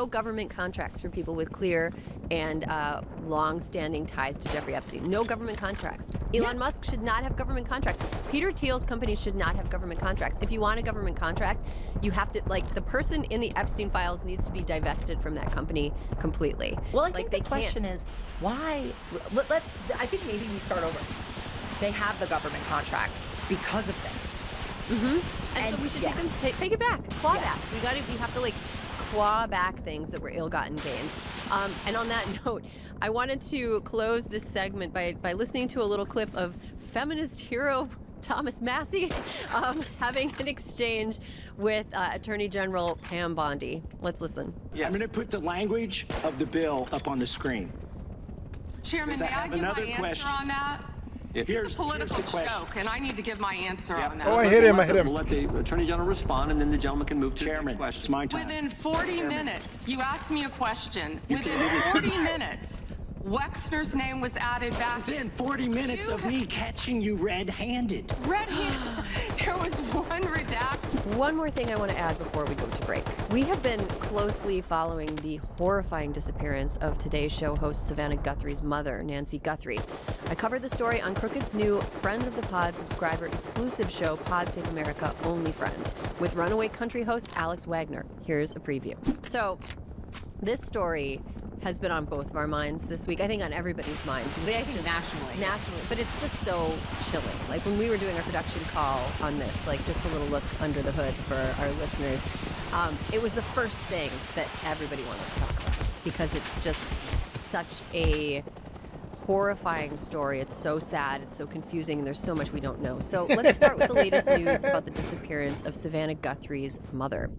no government contracts for people with clear and long-standing ties to Jeffrey Epstein. No government contracts. Elon Musk should not have government contracts. Peter Thiel's company should not have government contracts. If you want a government contract, you have to, like, the person in the Epstein files needs to be divested from that company completely. Well, I think the question is, why? I think maybe we start over. They have the government contracts because of this. And so we should take it back, claw back. We have to like claw back things that were ill-gotten gains. And on that note, I wanted to close this segment by listening to a little clip of feminist hero Thomas Massie having an exchange with Attorney General Pam Bondi. Let's listen. Yes. I'm going to put the language of the bill up on the screen. Chairman, may I give my answer on that? It's a political joke, and I need to give my answer on that. Oh, I hit him. We'll let the Attorney General respond, and then the gentleman can move to the next question. It's my time. Within 40 minutes, you asked me a question. Within 40 minutes, Wexner's name was added back. Within 40 minutes of me catching you red-handed. Red-handed? There was one redact. One more thing I want to add before we go to break. We have been closely following the horrifying disappearance of Today's Show host Savannah Guthrie's mother, Nancy Guthrie. I covered the story on Crooked's new Friends of the Pod subscriber exclusive show, Pod Save America Only Friends, with runaway country host Alex Wagner. Here's a preview. So, this story has been on both of our minds this week. I think on everybody's mind. I think nationally. Nationally, but it's just so chilling. Like when we were doing our production call on this, like just a little look under the hood for our listeners, it was the first thing that everybody wanted to talk about because it's just such a horrifying story. It's so sad. It's so confusing. And there's so much we don't know. So let's start with the latest news about the disappearance of Savannah Guthrie's mother.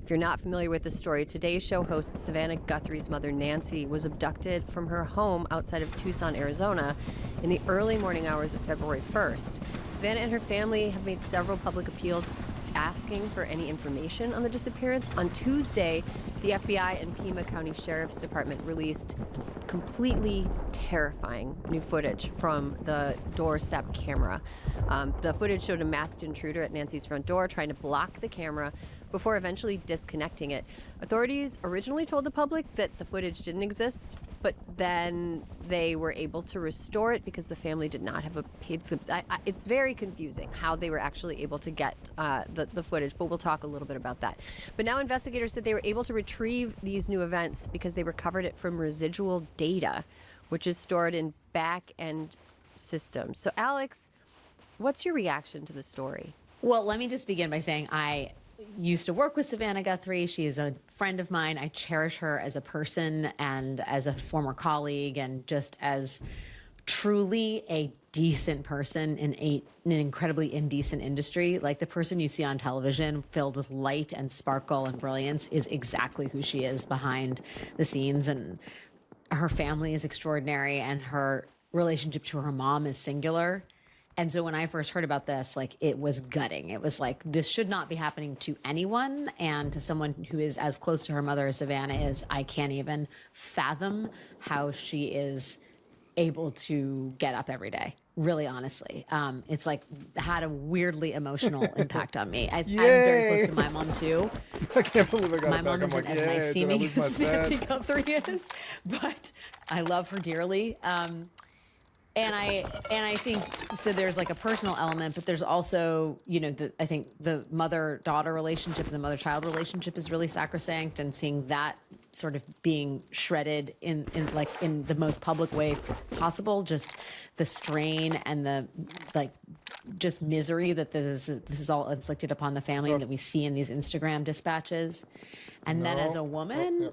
If you're not familiar with the story, Today's Show host Savannah Guthrie's mother, Nancy, was abducted from her home outside of Tucson, Arizona in the early morning hours of February 1st. Savannah and her family have made several public appeals asking for any information on the disappearance. On Tuesday, the FBI and Pima County Sheriff's Department released completely terrifying new footage from the doorstep camera. The footage showed a masked intruder at Nancy's front door trying to block the camera before eventually disconnecting it. Authorities originally told the public that the footage didn't exist, but then they were able to restore it because the family did not have a paid it's very confusing how they were actually able to get the footage, but we'll talk a little bit about that. But now investigators said they were able to retrieve these new events because they recovered it from residual data, which is stored in back-end systems. So Alex, what's your reaction to the story? Well, let me just begin by saying I used to work with Savannah Guthrie. She is a friend of mine. I cherish her as a person and as a former colleague and just as truly a decent person in an incredibly indecent industry. Like the person you see on television filled with light and sparkle and brilliance is exactly who she is behind the scenes. And her family is extraordinary and her relationship to her mom is singular. And so when I first heard about this, like, it was gutting. It was like, this should not be happening to anyone. And to someone who is as close to her mother as Savannah is, I can't even fathom how she is able to get up every day. Really, honestly. It's like had a weirdly emotional impact on me. I'm very close to my mom too. I can't believe I got my it back. mom I'm isn't like, as nice seeming did I as lose my Nancy set? Guthrie is, but I love her dearly. And I think so. There's like a personal element, but there's also, you know, I think the mother-daughter relationship and the mother-child relationship is really sacrosanct, and seeing that sort of being shredded in the most public way possible, just the strain and the just misery that this is all inflicted upon the family that we see in these Instagram dispatches, and then as a woman.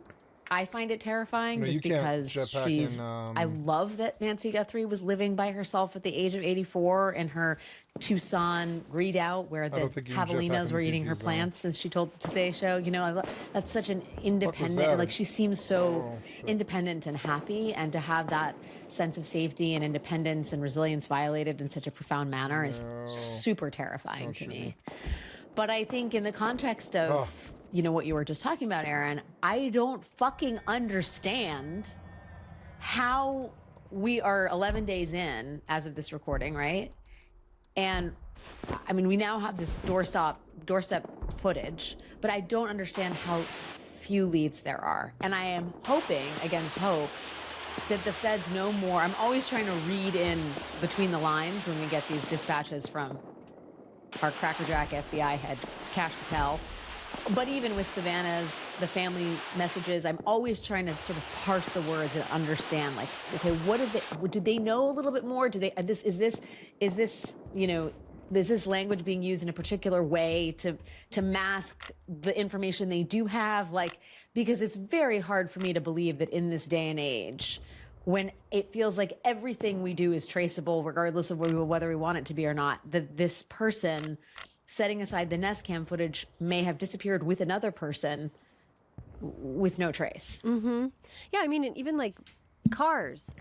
I find it terrifying just because she's. I love that Nancy Guthrie was living by herself at the age of 84 in her Tucson redoubt where the javelinas were eating her plants, as she told Today's Show. You know, that's such an independent. Like she seems so independent and happy, and to have that sense of safety and independence and resilience violated in such a profound manner is super terrifying to me. But I think in the context of. You know what you were just talking about, Aaron, I don't fucking understand how we are 11 days in as of this recording, right? And I mean, we now have this doorstep footage, but I don't understand how few leads there are. And I am hoping, against hope, that the feds know more. I'm always trying to read in between the lines when we get these dispatches from our crackerjack FBI head, Kash Patel. But even with Savannah's, the family messages, I'm always trying to sort of parse the words and understand, like, okay, do they know a little bit more? Do they, is this, you know, is this language being used in a particular way to mask the information they do have? Like, because it's very hard for me to believe that in this day and age, when it feels like everything we do is traceable, regardless of whether we want it to be or not, that this person, setting aside the Nest Cam footage, may have disappeared with another person with no trace. Mm-hmm. Yeah, I mean, and even like cars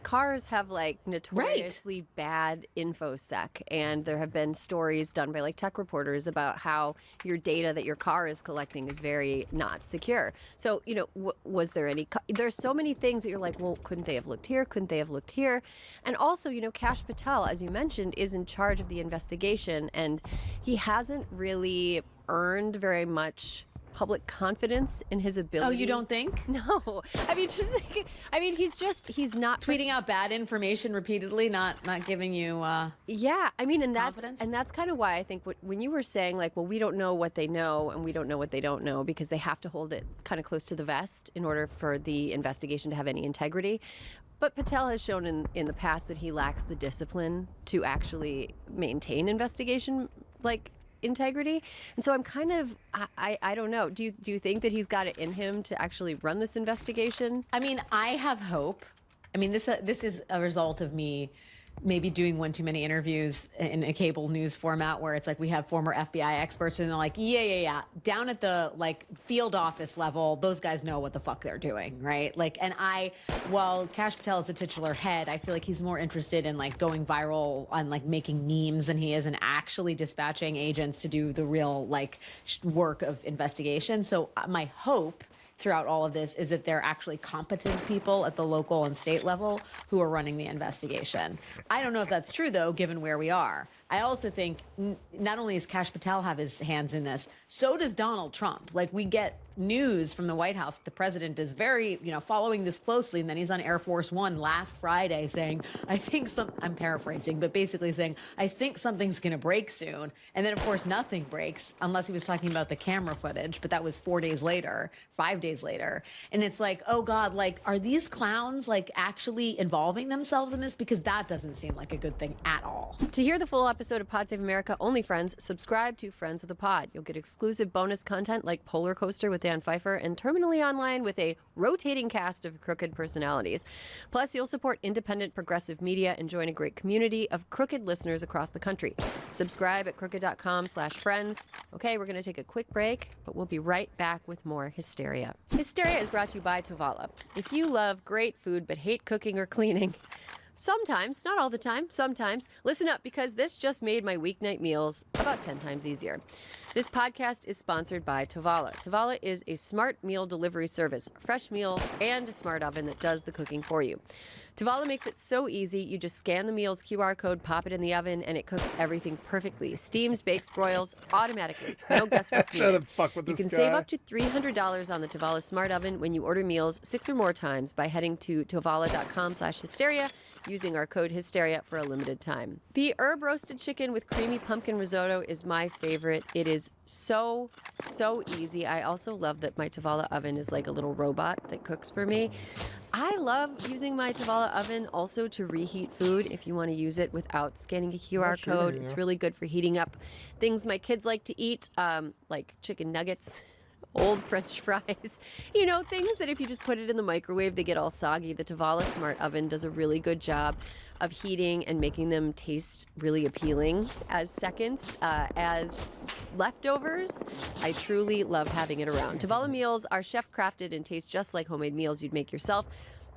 have like notoriously bad infosec, and there have been stories done by like tech reporters about how your data that your car is collecting is very not secure. So, you know, was there any, there's so many things that you're like, well, couldn't they have looked here? Couldn't they have looked here? And also, you know, Kash Patel, as you mentioned, is in charge of the investigation, and he hasn't really earned very much public confidence in his ability. Oh, you don't think? No. I mean, he's not tweeting out bad information repeatedly, not giving you yeah, I mean, and confidence? that's kind of why I think when you were saying like, well, we don't know what they know and we don't know what they don't know because they have to hold it kind of close to the vest in order for the investigation to have any integrity. But Patel has shown in the past that he lacks the discipline to actually maintain investigation like integrity. And so I'm kind of, I don't know. Do you think that he's got it in him to actually run this investigation? I mean, I have hope. I mean, this is a result of me maybe doing one too many interviews in a cable news format where it's like we have former FBI experts and they're like, yeah. Down at the like field office level, those guys know what the fuck they're doing, right? Like, and while Kash Patel is the titular head, I feel like he's more interested in like going viral on like making memes than he is in actually dispatching agents to do the real like work of investigation. So my hope throughout all of this is that they're actually competent people at the local and state level who are running the investigation. I don't know if that's true, though, given where we are. I also think not only does Kash Patel have his hands in this, so does Donald Trump. Like, we get news from the White House that the president is very, you know, following this closely, and then he's on Air Force One last Friday saying, I'm paraphrasing, but basically saying, I think something's going to break soon. And then, of course, nothing breaks unless he was talking about the camera footage, but that was 5 days later. And it's like, oh God, like, are these clowns like actually involving themselves in this? Because that doesn't seem like a good thing at all. To hear the full episode of Pod Save America Only Friends, subscribe to Friends of the Pod. You'll get exclusive bonus content like Polar Coaster with Dan Pfeiffer and Terminally Online with a rotating cast of crooked personalities. Plus, you'll support independent progressive media and join a great community of crooked listeners across the country. Subscribe at crooked.com/friends. Okay, we're going to take a quick break, but we'll be right back with more Hysteria. Hysteria is brought to you by Tovala. If you love great food but hate cooking or cleaning, sometimes, not all the time, sometimes, listen up because this just made my weeknight meals about 10 times easier. This podcast is sponsored by Tovala. Tovala is a smart meal delivery service, fresh meals, and a smart oven that does the cooking for you. Tovala makes it so easy. You just scan the meal's QR code, pop it in the oven, and it cooks everything perfectly. Steams, bakes, broils, automatically. No guesswork needed. Shut the fuck with this You can guy. save up to $300 on the Tovala Smart Oven when you order meals 6 or more times by heading to tovala.com/hysteria using our code Hysteria for a limited time. The herb roasted chicken with creamy pumpkin risotto is my favorite. It is so easy. I also love that my Tovala oven is like a little robot that cooks for me. I love using my Tovala oven also to reheat food if you want to use it without scanning a QR code. It's really good for heating up things my kids like to eat, like chicken nuggets, old French fries, you know, things that if you just put it in the microwave, they get all soggy. The Tovala Smart Oven does a really good job of heating and making them taste really appealing as seconds, as leftovers. I truly love having it around. Tovala meals are chef crafted and taste just like homemade meals you'd make yourself,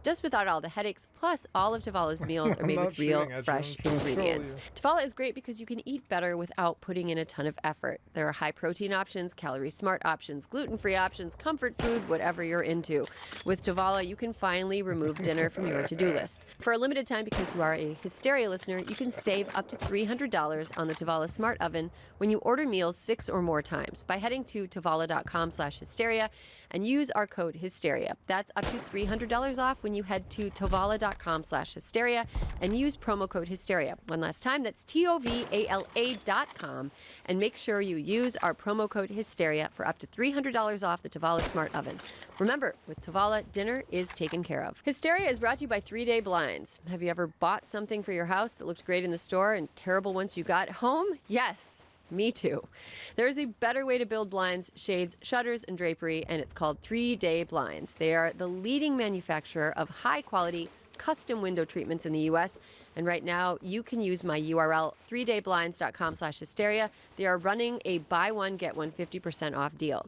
just without all the headaches. Plus, all of Tavala's meals are made with real, fresh ingredients. Tovala is great because you can eat better without putting in a ton of effort. There are high protein options, calorie smart options, gluten-free options, comfort food, whatever you're into. With Tovala, you can finally remove dinner from your to-do list. For a limited time, because you are a Hysteria listener, you can save up to $300 on the Tovala Smart Oven when you order meals 6 or more times by heading to tovala.com/hysteria and use our code HYSTERIA. That's up to $300 off when you head to tovala.com/hysteria and use promo code HYSTERIA. One last time, that's TOVALA.com, and make sure you use our promo code HYSTERIA for up to $300 off the Tovala Smart Oven. Remember, with Tovala, dinner is taken care of. Hysteria is brought to you by 3 Day Blinds. Have you ever bought something for your house that looked great in the store and terrible once you got home? Yes. Me too. There is a better way to build blinds, shades, shutters, and drapery, and it's called 3 Day Blinds. They are the leading manufacturer of high-quality, custom window treatments in the U.S., and right now you can use my URL, 3dayblinds.com/hysteria. They are running a buy one, get one 50% off deal.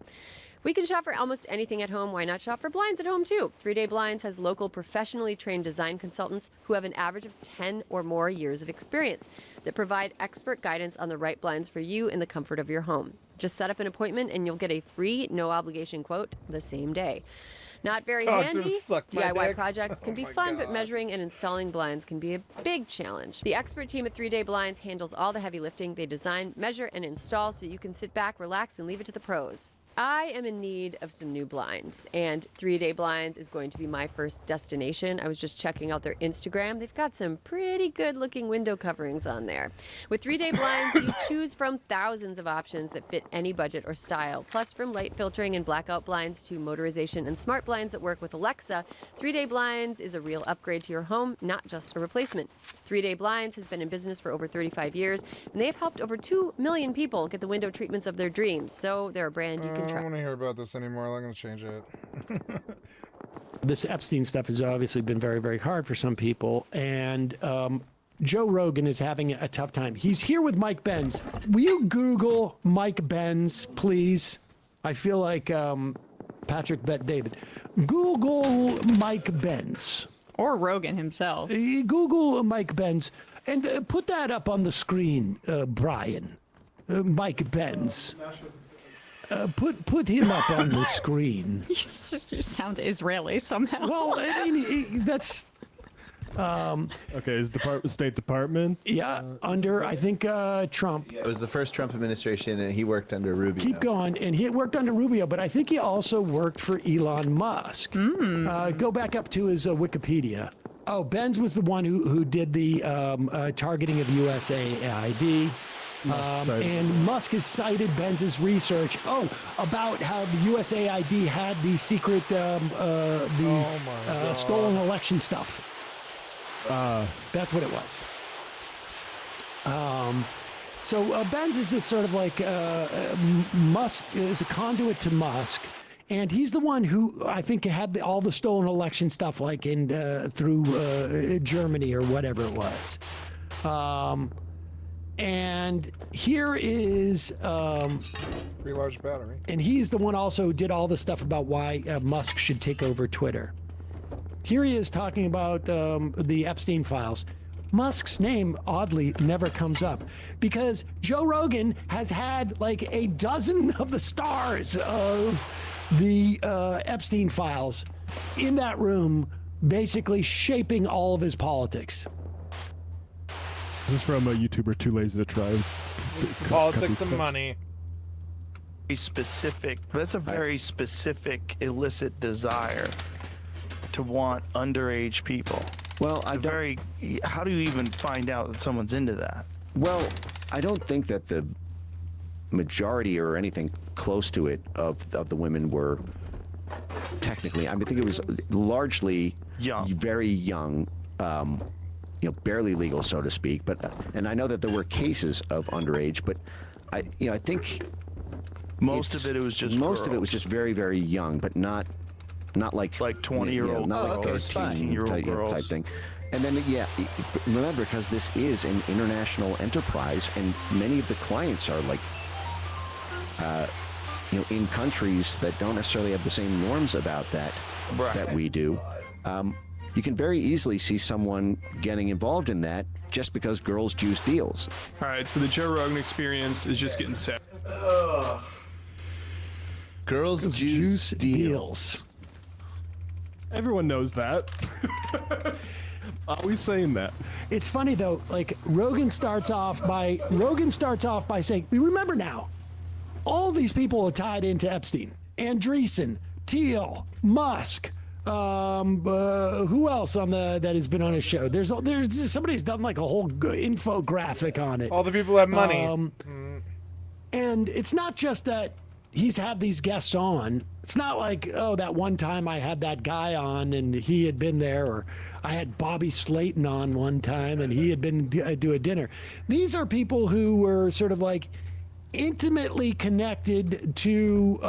We can shop for almost anything at home. Why not shop for blinds at home, too? 3 Day Blinds has local professionally trained design consultants who have an average of 10 or more years of experience that provide expert guidance on the right blinds for you in the comfort of your home. Just set up an appointment and you'll get a free, no-obligation quote the same day. Not very handy. DIY projects can be fun, but measuring and installing blinds can be a big challenge. The expert team at 3 Day Blinds handles all the heavy lifting. They design, measure, and install so you can sit back, relax, and leave it to the pros. I am in need of some new blinds, and 3 Day Blinds is going to be my first destination. I was just checking out their Instagram. They've got some pretty good-looking window coverings on there. With 3 Day Blinds, you choose from thousands of options that fit any budget or style. Plus, from light filtering and blackout blinds to motorization and smart blinds that work with Alexa, 3 Day Blinds is a real upgrade to your home, not just a replacement. 3 Day Blinds has been in business for over 35 years, and they've helped over 2 million people get the window treatments of their dreams. So they're a brand you can I don't want to hear about this anymore. I'm going to change it. This Epstein stuff has obviously been very, very hard for some people. And Joe Rogan is having a tough time. He's here with Mike Benz. Will you Google Mike Benz, please? I feel like Patrick Bet David. Google Mike Benz. Or Rogan himself. Google Mike Benz. And put that up on the screen, Brian. Mike Benz. Put him up on the screen. You sound Israeli somehow. Well, I mean, that's... okay, is the State Department? Yeah, under, I think, Trump. It was the first Trump administration, and he worked under Rubio. Keep going. And he worked under Rubio, but I think he also worked for Elon Musk. Go back up to his Wikipedia. Oh, Benz was the one who did the targeting of USAID. And Musk has cited Benz's research, about how the USAID had the secret, stolen election stuff. That's what it was. So Benz is this sort of like Musk is a conduit to Musk, and he's the one who I think had all the stolen election stuff, like in through Germany or whatever it was. And here is Pretty large battery. and he's the one also who did all the stuff about why Musk should take over Twitter. Here he is talking about the Epstein files. Musk's name, oddly, never comes up because Joe Rogan has had like a dozen of the stars of the Epstein files in that room, basically shaping all of his politics. This is from a YouTuber Too Lazy to Try. Politics and money. Specific. That's a very specific illicit desire to want underage people. Well, how do you even find out that someone's into that? Well, I don't think that the majority or anything close to it of the women were technically. I think it was largely young, very young. Barely legal, so to speak. But and I know that there were cases of underage, but I think most of it was just very, very young, but not like 20-year-old, not like 13-year-old girls type thing. And then remember, because this is an international enterprise, and many of the clients are like in countries that don't necessarily have the same norms about that that we do. You can very easily see someone getting involved in that just because girls juice deals. All right, so the Joe Rogan experience is just getting set. Girls juice deals. Everyone knows that. Always saying that. It's funny though, like Rogan starts off by saying, remember now, all these people are tied into Epstein. Andreessen, Thiel, Musk. Who else on that has been on a show? There's somebody's done like a whole infographic on it. All the people that have money. And it's not just that he's had these guests on. It's not like, oh, that one time I had that guy on and he had been there, or I had Bobby Slayton on one time and he had been do a dinner. These are people who were sort of like intimately connected to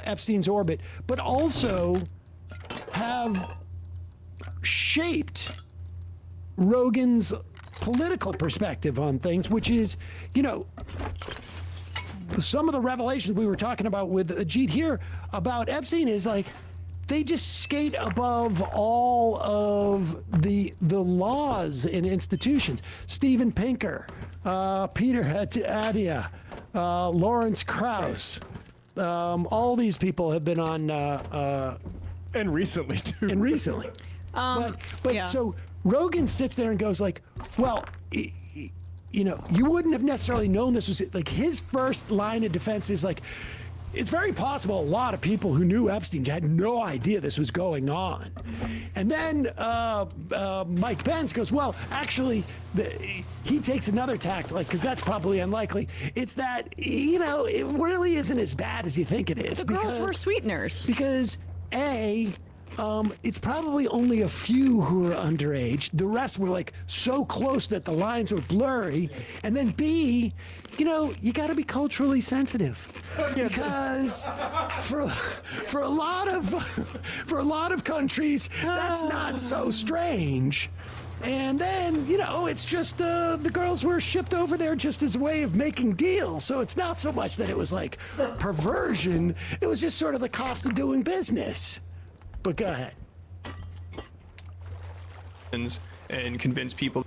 Epstein's orbit, but also have shaped Rogan's political perspective on things, which is, some of the revelations we were talking about with Ajit here about Epstein is like, they just skate above all of the laws and institutions. Steven Pinker, Peter Attia, Lawrence Krauss, all these people have been on, and recently too. And recently, but yeah. So Rogan sits there and goes like, well, you wouldn't have necessarily known this was it. Like, his first line of defense is like, it's very possible a lot of people who knew Epstein had no idea this was going on. And then Mike Pence goes, well, actually, he takes another tack, like, because that's probably unlikely. It's that, it really isn't as bad as you think it is. The girls were sweeteners. Because, it's probably only a few who are underage. The rest were like so close that the lines were blurry. And then B, you got to be culturally sensitive, because for a lot of countries that's not so strange. And then, it's just the girls were shipped over there just as a way of making deals. So it's not so much that it was like perversion. It was just sort of the cost of doing business. But go ahead. And convince people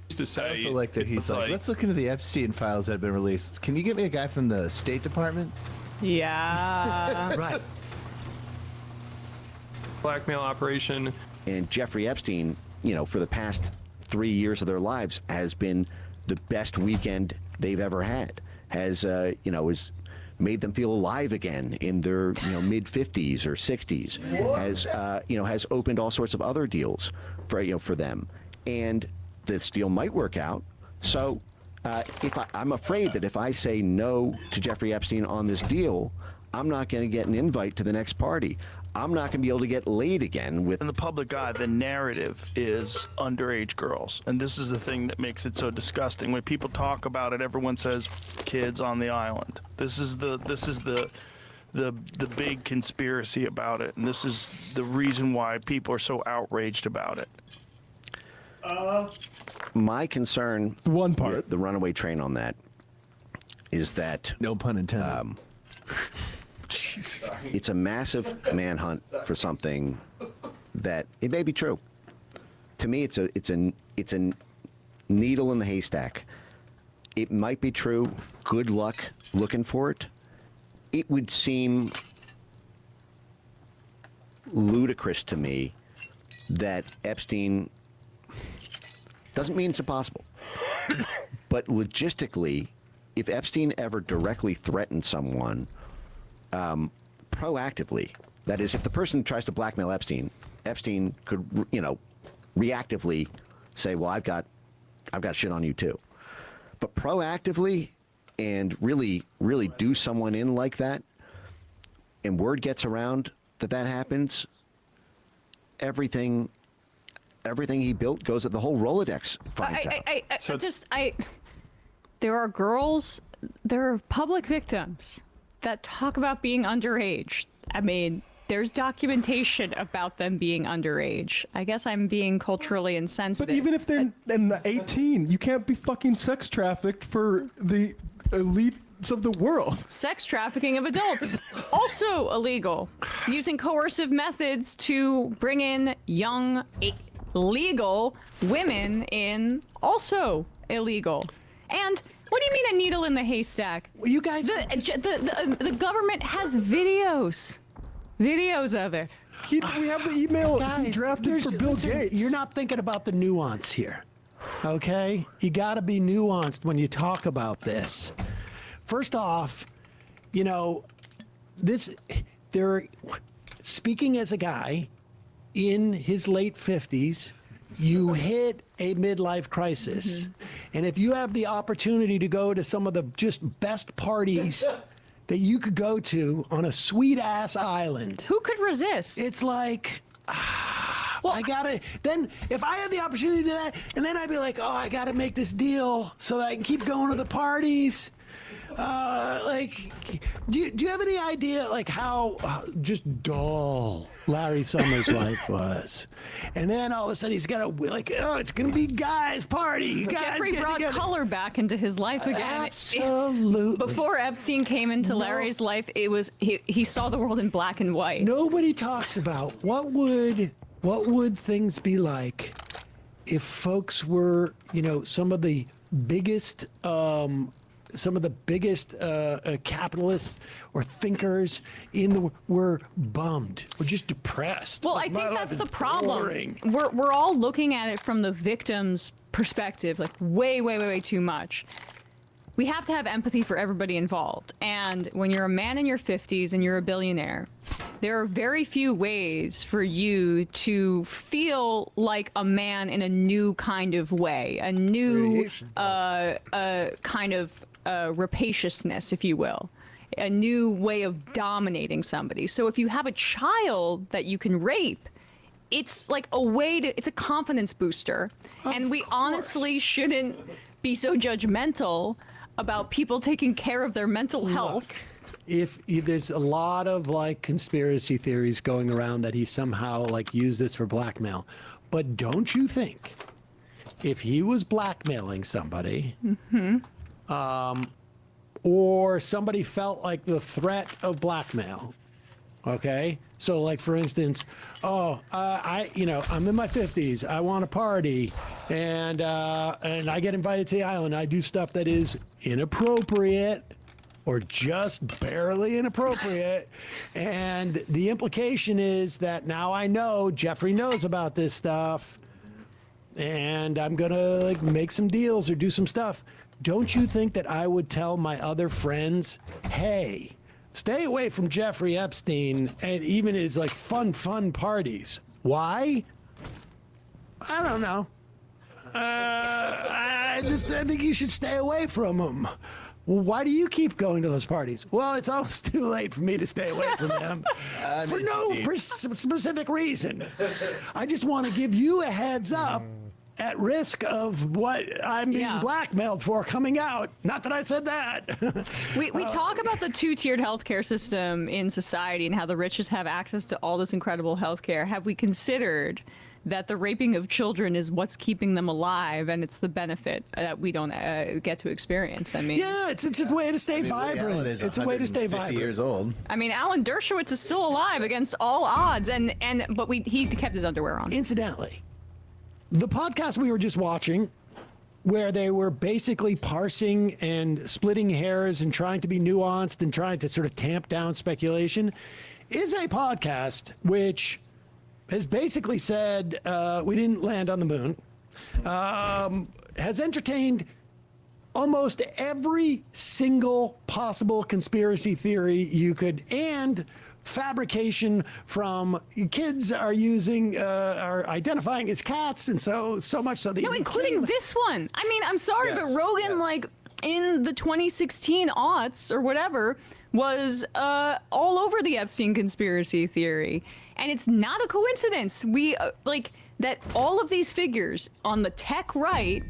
to say. I also like that he's like, let's look into the Epstein files that have been released. Can you get me a guy from the State Department? Yeah. Right. Blackmail operation. And Jeffrey Epstein, for the past 3 years of their lives has been the best weekend they've ever had. Has made them feel alive again in their mid 50s or 60s. Has opened all sorts of other deals for them, and this deal might work out. So I'm afraid that if I say no to Jeffrey Epstein on this deal, I'm not going to get an invite to the next party. I'm not going to be able to get laid again with. In the public eye, the narrative is underage girls, and this is the thing that makes it so disgusting. When people talk about it, everyone says kids on the island. This is the big conspiracy about it, and this is the reason why people are so outraged about it. My concern, one part, the runaway train on that, is that no pun intended. It's a massive manhunt for something that it may be true. To me, it's a needle in the haystack. It might be true. Good luck looking for it. It would seem ludicrous to me that Epstein doesn't mean it's impossible. But logistically, if Epstein ever directly threatened someone, proactively, that is, if the person tries to blackmail Epstein could, reactively say, well, I've got shit on you too. But proactively and really do someone in like that, and word gets around that happens, everything he built goes at the whole Rolodex finds out. There are girls, there are public victims that talk about being underage. I mean, there's documentation about them being underage. I guess I'm being culturally insensitive. But even if they're 18, you can't be fucking sex trafficked for the elites of the world. Sex trafficking of adults, also illegal. Using coercive methods to bring in young, legal women in, also illegal. And what do you mean a needle in the haystack? Well, you guys, the government has videos of it. We have the email he drafted for Bill Gates. You're not thinking about the nuance here, okay? You got to be nuanced when you talk about this. First off, this speaking as a guy in his late 50s, you hit a midlife crisis. And if you have the opportunity to go to some of the just best parties that you could go to on a sweet ass island, who could resist? It's like, I gotta, then if I had the opportunity to do that, and then I'd be like, oh, I gotta make this deal so that I can keep going to the parties. Like, do you have any idea, like, how just dull Larry Summers' life was? And then all of a sudden he's got to, like, oh, it's going to be guys' party. Guys Jeffrey brought color back into his life again. Absolutely. Before Epstein came into Larry's life, it was he saw the world in black and white. Nobody talks about what would things be like if folks were, some of the biggest capitalists or thinkers were bummed or just depressed. Well, like, I think that's the problem. Boring. We're all looking at it from the victim's perspective, like way too much. We have to have empathy for everybody involved. And when you're a man in your 50s and you're a billionaire, there are very few ways for you to feel like a man in a new kind of way, a new kind of rapaciousness, if you will, a new way of dominating somebody. So if you have a child that you can rape, it's like a way to, it's a confidence booster. And we honestly shouldn't be so judgmental about people taking care of their mental health. If there's a lot of like conspiracy theories going around that he somehow like used this for blackmail, but don't you think if he was blackmailing somebody, or somebody felt like the threat of blackmail, okay? So like for instance, I'm in my 50s, I want a party, and I get invited to the island, I do stuff that is inappropriate or just barely inappropriate, and the implication is that now I know Jeffrey knows about this stuff, and I'm gonna like make some deals or do some stuff. Don't you think that I would tell my other friends, hey, stay away from Jeffrey Epstein and even his like fun parties? Why? I don't know. I think you should stay away from him. Well, why do you keep going to those parties? Well, it's almost too late for me to stay away from them for no specific reason. I just want to give you a heads up at risk of what I'm being blackmailed for coming out. Not that I said that. We talk about the two-tiered healthcare system in society and how the richest have access to all this incredible healthcare. Have we considered that the raping of children is what's keeping them alive, and it's the benefit that we don't get to experience? I mean, yeah, it's just a way to stay vibrant. It's a way to stay vibrant. Years old. I mean, Alan Dershowitz is still alive against all odds, but he kept his underwear on. Incidentally, the podcast we were just watching, where they were basically parsing and splitting hairs and trying to be nuanced and trying to sort of tamp down speculation, is a podcast which has basically said we didn't land on the moon, has entertained almost every single possible conspiracy theory you could, and fabrication from kids are identifying as cats, and so much so that including this one. I mean, I'm sorry, but Rogan, like in the 2016 aughts or whatever, was all over the Epstein conspiracy theory. And it's not a coincidence. We like that all of these figures on the tech right,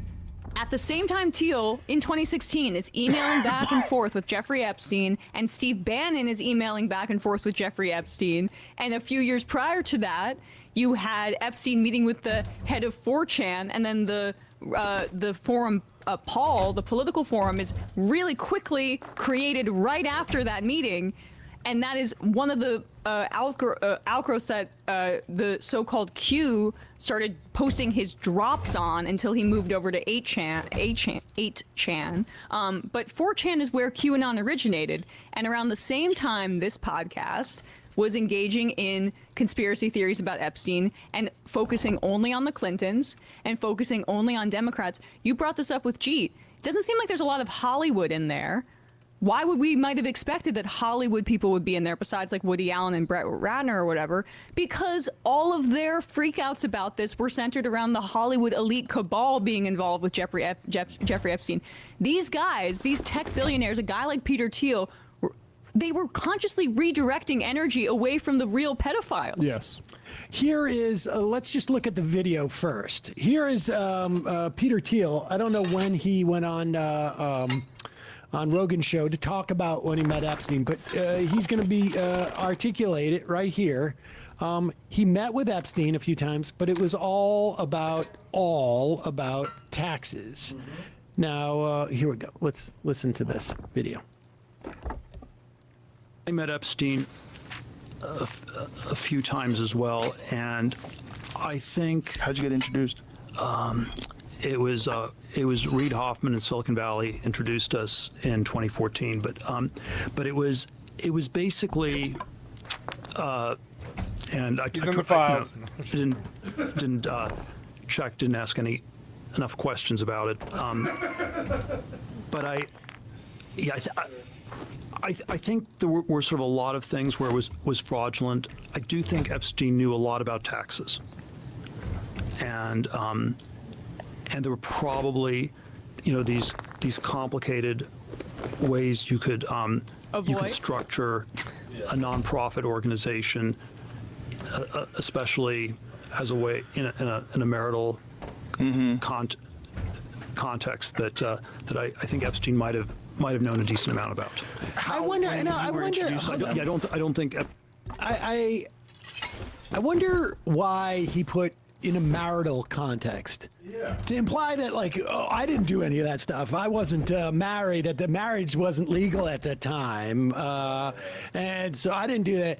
at the same time, Thiel in 2016 is emailing back and forth with Jeffrey Epstein, and Steve Bannon is emailing back and forth with Jeffrey Epstein. And a few years prior to that, you had Epstein meeting with the head of 4chan, and then the forum, Paul, the political forum, is really quickly created right after that meeting. And that is one of the outgrowths that the so-called Q started posting his drops on until he moved over to 8chan. But 4chan is where QAnon originated. And around the same time, this podcast was engaging in conspiracy theories about Epstein and focusing only on the Clintons and focusing only on Democrats. You brought this up with Jeet. It doesn't seem like there's a lot of Hollywood in there. why would we might have expected that Hollywood people would be in there besides like Woody Allen and Brett Ratner or whatever? Because all of their freakouts about this were centered around the Hollywood elite cabal being involved with Jeffrey Epstein. These guys, these tech billionaires, a guy like Peter Thiel, they were consciously redirecting energy away from the real pedophiles. Yes. Here is, let's just look at the video first. Here is Peter Thiel. I don't know when he went on Rogan's show to talk about when he met Epstein, but he's going to be articulate it right here. He met with Epstein a few times, but it was all about taxes. Mm-hmm. Now, here we go. Let's listen to this video. I met Epstein a few times as well, and I think. How'd you get introduced? It was Reid Hoffman in Silicon Valley introduced us in 2014, but it was basically, and I He's in the files. didn't check, didn't ask enough questions about it, but I think there were sort of a lot of things where it was fraudulent. I do think Epstein knew a lot about taxes, and there were probably, these complicated ways you could structure a nonprofit organization, especially as a way in a marital context that I think Epstein might have known a decent amount about. I wonder. I don't think. I wonder why he put in a marital context. Yeah. To imply that, like, I didn't do any of that stuff. I wasn't married. The marriage wasn't legal at the time, and so I didn't do that.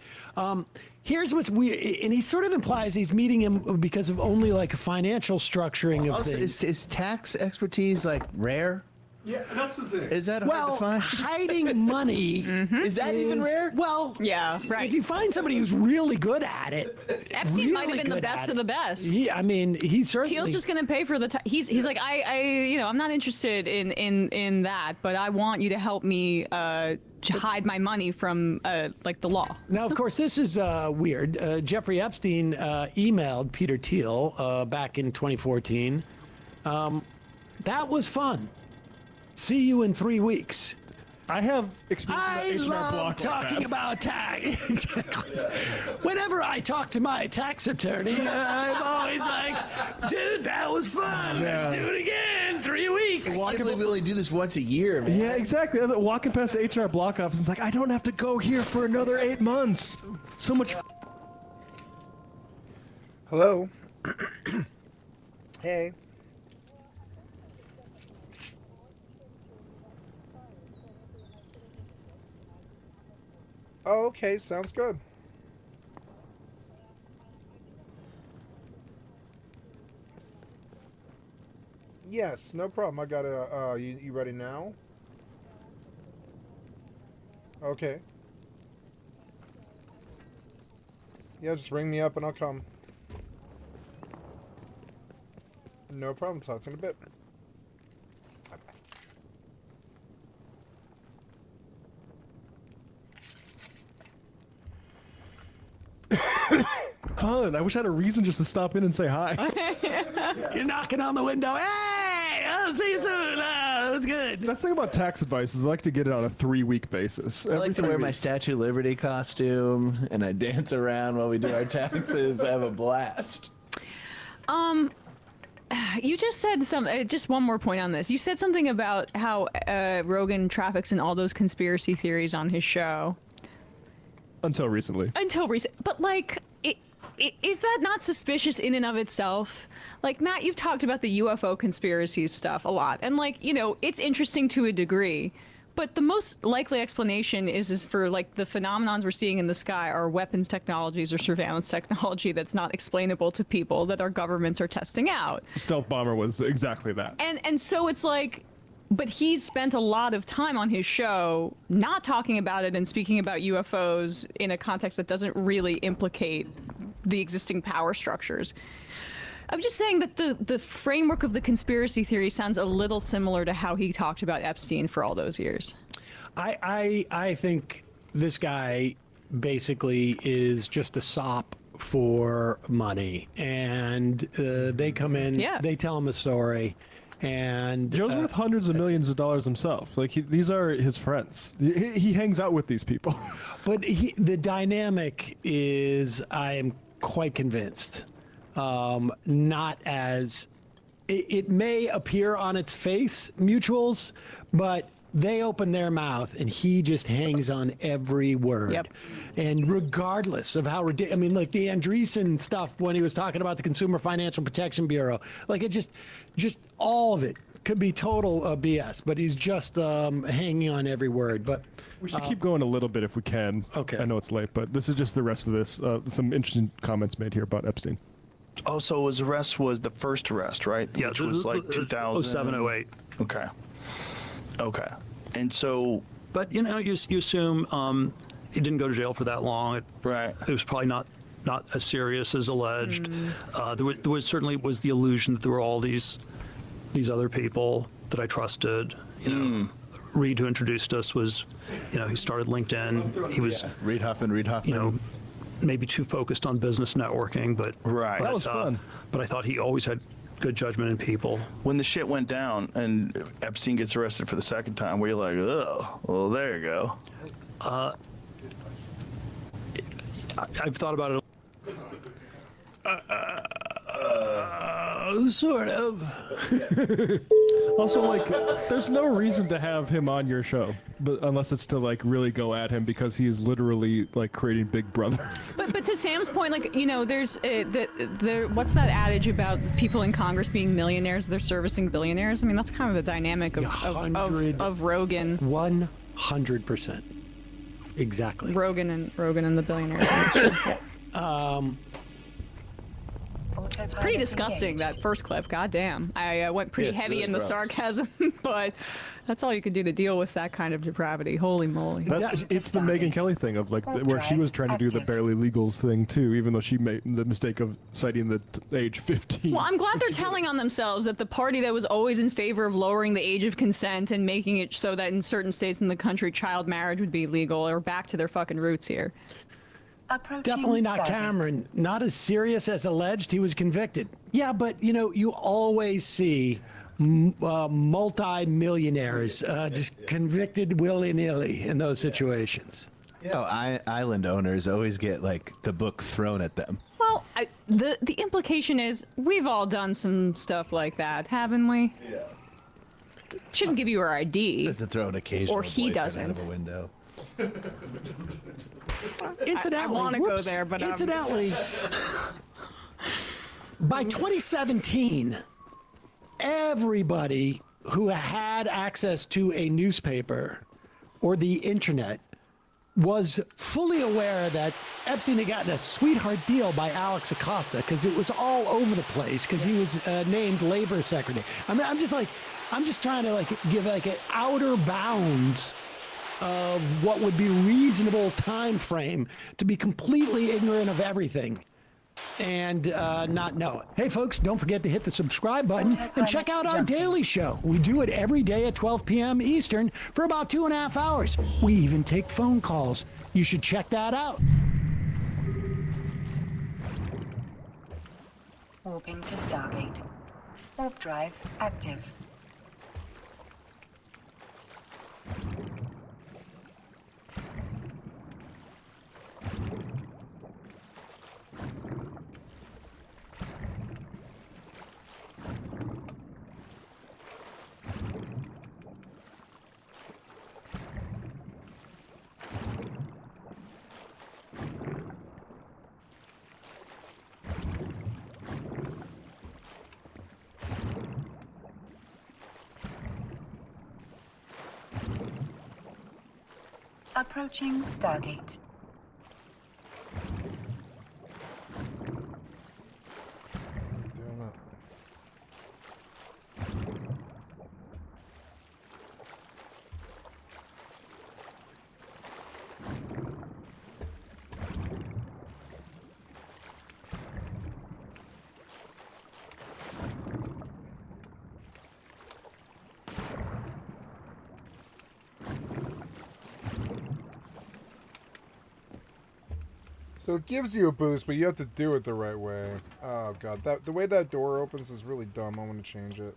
Here's what's weird, and he sort of implies he's meeting him because of only like a financial structuring of also, things. Is tax expertise like rare? Yeah, that's the thing. Is that hard to find? Hiding money is that even rare? Well, yeah, right. If you find somebody who's really good at it, Epstein might have been the best of the best. Yeah, I mean, he's certainly. Thiel's just going to pay for the. He's like, I'm not interested in that, but I want you to help me hide my money from like the law. Now, of course, this is weird. Jeffrey Epstein emailed Peter Thiel back in 2014. That was fun. See you in 3 weeks. I have experience. I love talking about tax. Exactly. Yeah. Whenever I talk to my tax attorney, I'm always like, dude, that was fun. Yeah. Let's do it again. 3 weeks. I can't believe we only do this once a year, man. Yeah, exactly. Walking past the HR block office, it's like, I don't have to go here for another 8 months. So much. Hello. Hey. Oh, okay, sounds good. Yes, no problem. I got it. You ready now? Okay. Yeah, just ring me up and I'll come. No problem. Talk to you in a bit. Fun. I wish I had a reason just to stop in and say hi. You're knocking on the window. Hey, I'll see you soon. That's good. That's the thing about tax advice is I like to get it on a 3-week basis. I like to wear my Statue of Liberty costume and I dance around while we do our taxes. I have a blast. You just said just one more point on this. You said something about how Rogan traffics in all those conspiracy theories on his show. Until recently. But like, is that not suspicious in and of itself? Like, Matt, you've talked about the UFO conspiracies stuff a lot. And like, it's interesting to a degree. But the most likely explanation is for like the phenomenons we're seeing in the sky are weapons technologies or surveillance technology that's not explainable to people that our governments are testing out. Stealth bomber was exactly that. And so it's like, but he's spent a lot of time on his show not talking about it and speaking about UFOs in a context that doesn't really implicate the existing power structures. I'm just saying that the framework of the conspiracy theory sounds a little similar to how he talked about Epstein for all those years. I think this guy basically is just a sop for money, and they come in, they tell him a story, and Joe's worth hundreds of millions of dollars himself. Like these are his friends. He hangs out with these people. But the dynamic is, I am quite convinced, not as it may appear on its face mutuals, but they open their mouth and he just hangs on every word. Yep. And regardless of how ridiculous, I mean, like the Andreessen stuff when he was talking about the Consumer Financial Protection Bureau, like it just all of it could be total BS, but he's just hanging on every word. But we should keep going a little bit if we can. Okay. I know it's late, but this is just the rest of this. Some interesting comments made here about Epstein. Oh, so his arrest was the first arrest, right? Yeah, Which was like 2000. 07, 08. Okay. Okay. And so. But you assume he didn't go to jail for that long. Right. It was probably not as serious as alleged. There was certainly was the illusion that there were all these other people that I trusted. You know, Reed, who introduced us, was, he started LinkedIn. He was Reed Hoffman. You know, maybe too focused on business networking, but right. That was fun. But I thought he always had good judgment in people. When the shit went down and Epstein gets arrested for the second time, were you like, oh, well, there you go? I've thought about it. Sort of. Also, like, there's no reason to have him on your show, but unless it's to like really go at him because he is literally like creating Big Brother. But to Sam's point, like, there's what's that adage about people in Congress being millionaires? They're servicing billionaires. I mean, that's kind of the dynamic of Rogan. 100%. Exactly. Rogan and the billionaires. It's pretty disgusting, that first clip. Goddamn. I went pretty heavy really in the gross. sarcasm, but that's all you could do to deal with that kind of depravity. Holy moly. It's the Megyn Kelly thing of like where she was trying to do the barely legals thing too, even though she made the mistake of citing the age 15. Well, I'm glad they're telling on themselves that the party that was always in favor of lowering the age of consent and making it so that in certain states in the country child marriage would be legal are back to their fucking roots here. Definitely not Cameron. Not as serious as alleged. He was convicted. Yeah, but you always see multi-millionaires just convicted willy-nilly in those situations. Island owners always get like the book thrown at them. Well, the implication is we've all done some stuff like that, haven't we? Yeah. She doesn't give you her ID. Just to throw an occasional or he boyfriend doesn't. out of a window. Incidentally, I want to go there, but incidentally, by 2017, everybody who had access to a newspaper or the internet was fully aware that Epstein had gotten a sweetheart deal by Alex Acosta because it was all over the place because he was named labor secretary. I mean, I'm just trying to give an outer bounds of what would be reasonable time frame to be completely ignorant of everything and not know it. Hey folks, don't forget to hit the subscribe button and check out our daily show. We do it every day at 12 p.m. Eastern for about 2.5 hours. We even take phone calls. You should check that out. Warping to Stargate. Warp drive active. Approaching Stargate. So it gives you a boost, but you have to do it the right way. Oh god, the way that door opens is really dumb. I want to change it.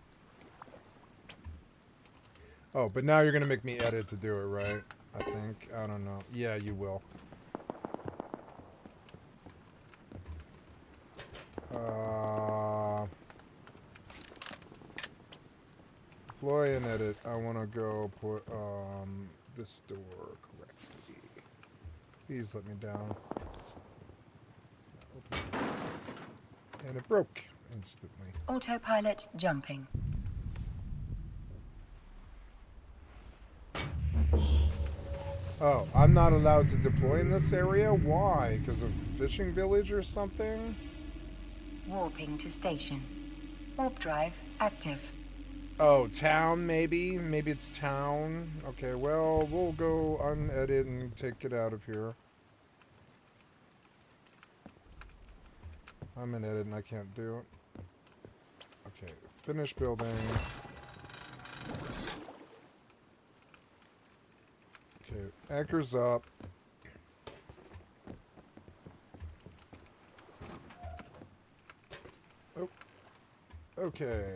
Oh, but now you're gonna make me edit to do it, right? I think. I don't know. Yeah, you will. Deploy and edit. I want to go put this door correctly. Please let me down. And it broke instantly. Autopilot jumping. Oh, I'm not allowed to deploy in this area? Why? Because of fishing village or something? Warping to station. Warp drive active. Oh, town maybe? Maybe it's town? Okay, well, we'll go unedit and take it out of here. I'm in edit and I can't do it. Okay, finish building. Okay, anchor's up. Oh. Okay.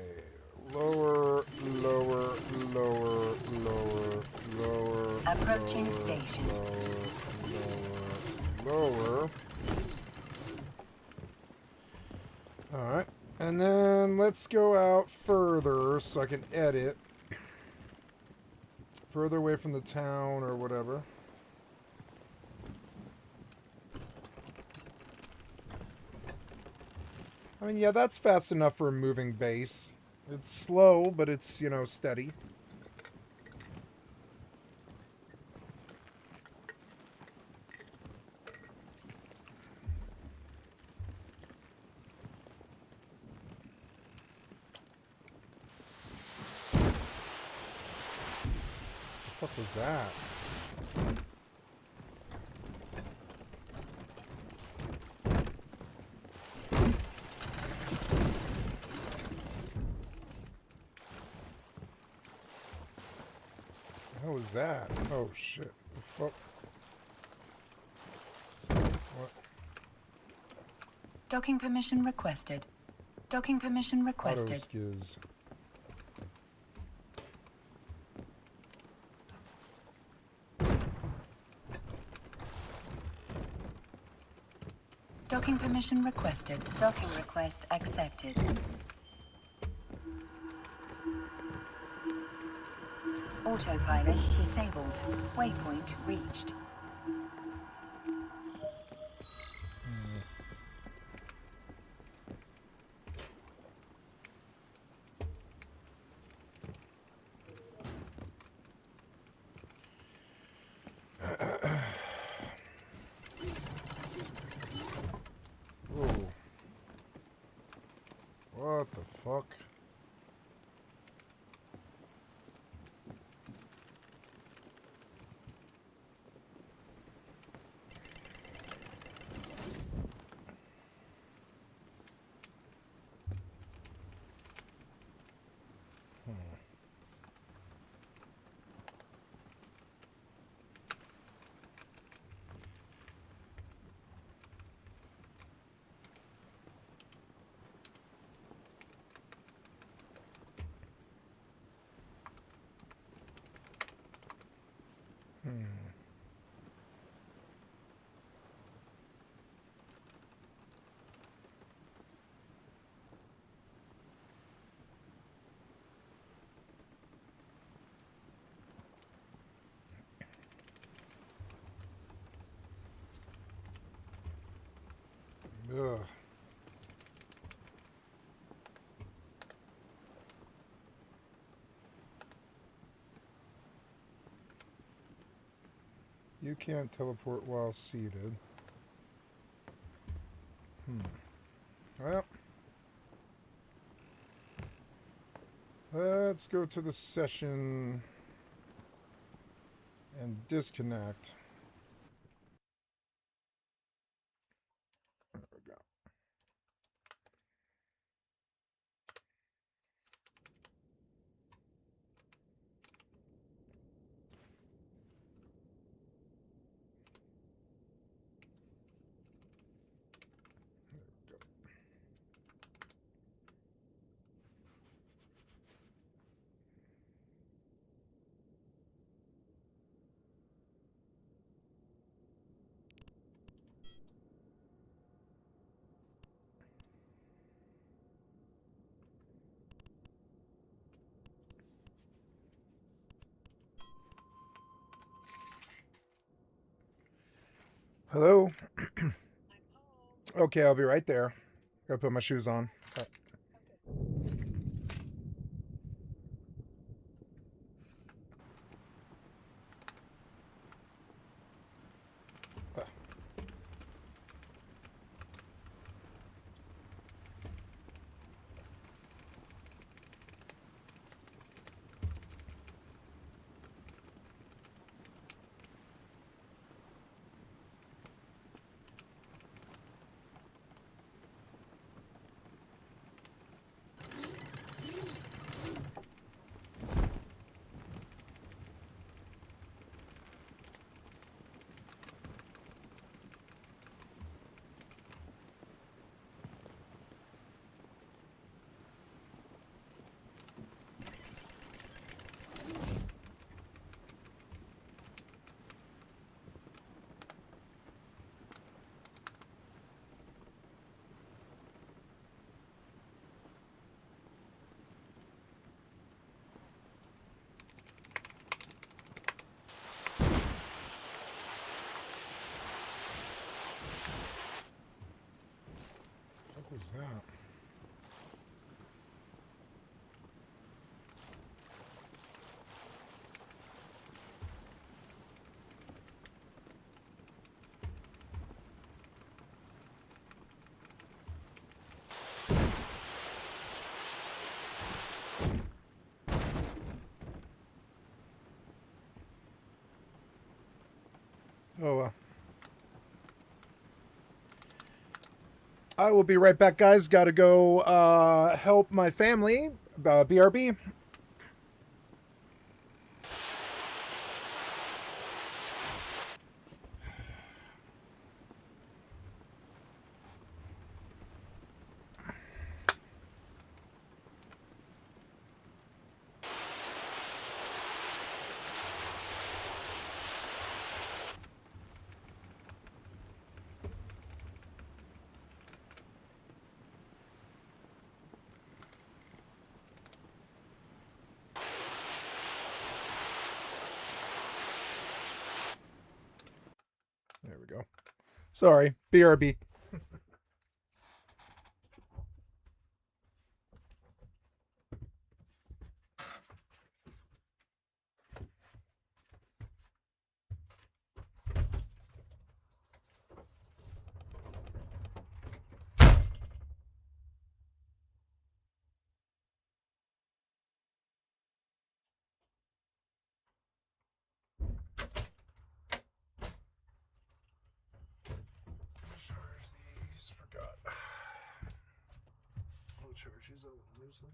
Lower, lower, lower, lower, lower. Approaching lower, station. Lower, lower. Alright. And then let's go out further so I can edit. Further away from the town or whatever. I mean, yeah, that's fast enough for a moving base. It's slow, but it's, you know, steady. What the fuck was that? What was that? Oh shit. The fuck? What? Docking permission requested. Docking permission requested. Auto skiz. Docking permission requested. Docking request accepted. Autopilot disabled. Waypoint reached. Whoa. What the fuck? Ugh. You can't teleport while seated. Well. Let's go to the session and disconnect. There we go. Hello? Okay, I'll be right there. Gotta put my shoes on. What was that? Oh, well. I will be right back, guys. Gotta go help my family. BRB. There we go. Sorry, BRB. Charge these. Forgot. I'll charge these. I'll lose them.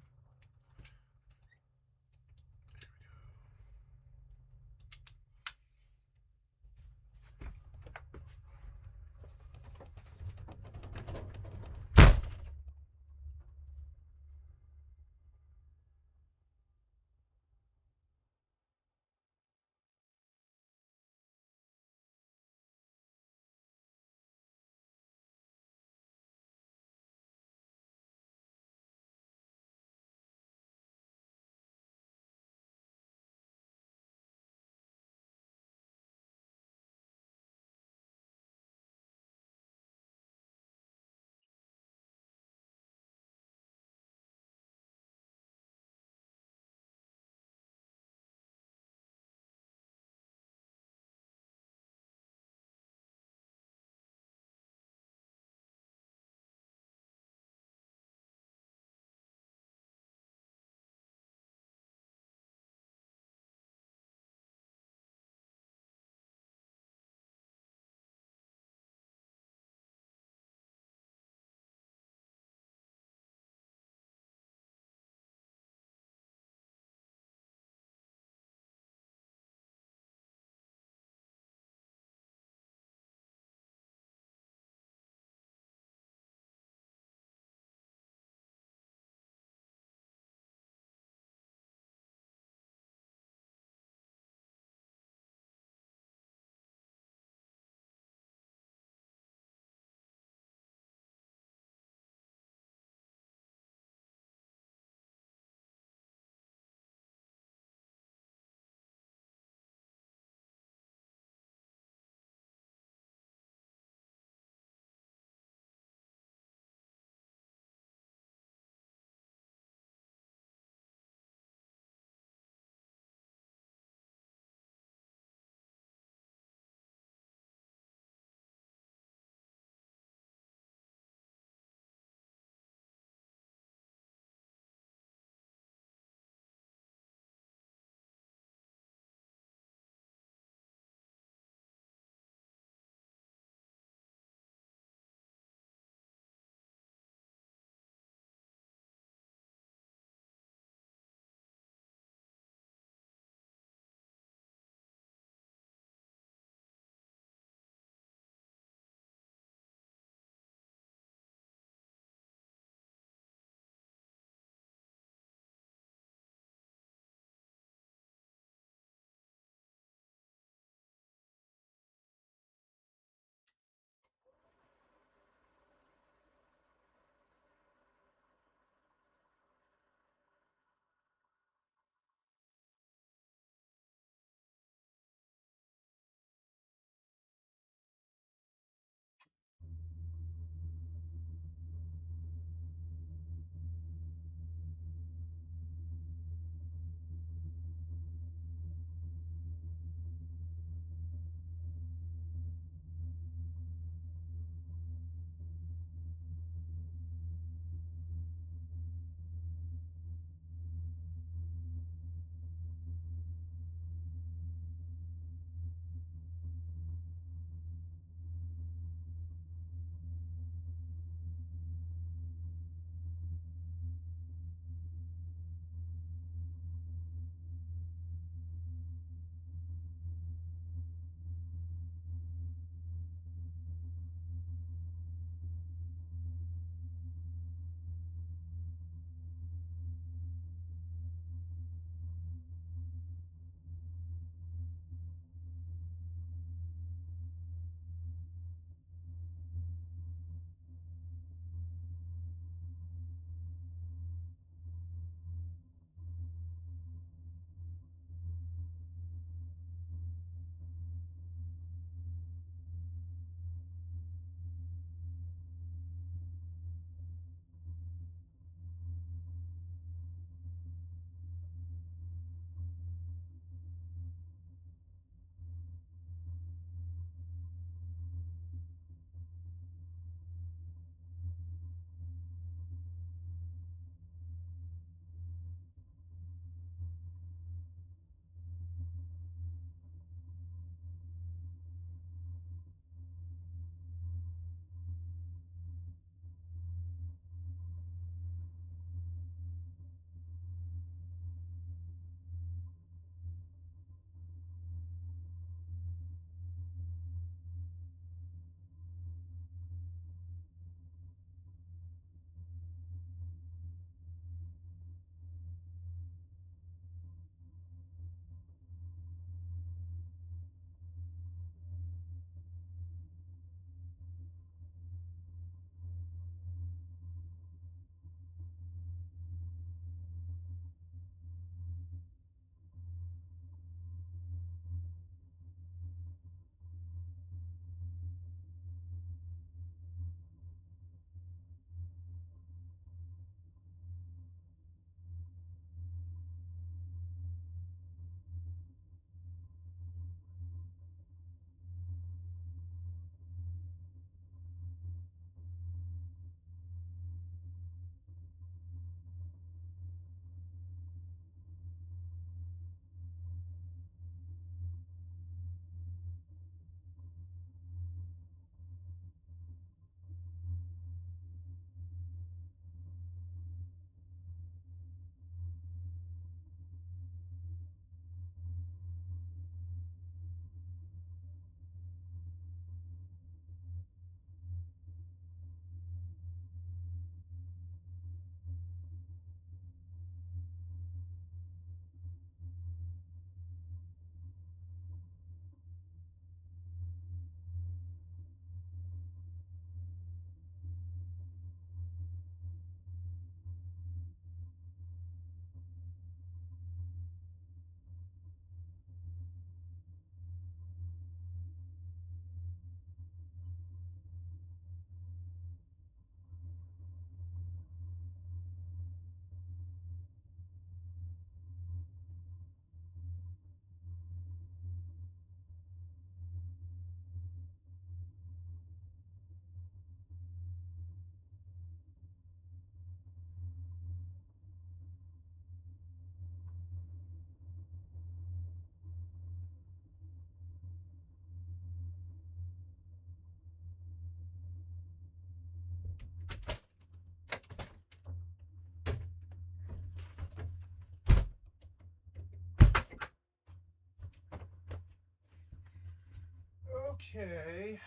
Okay.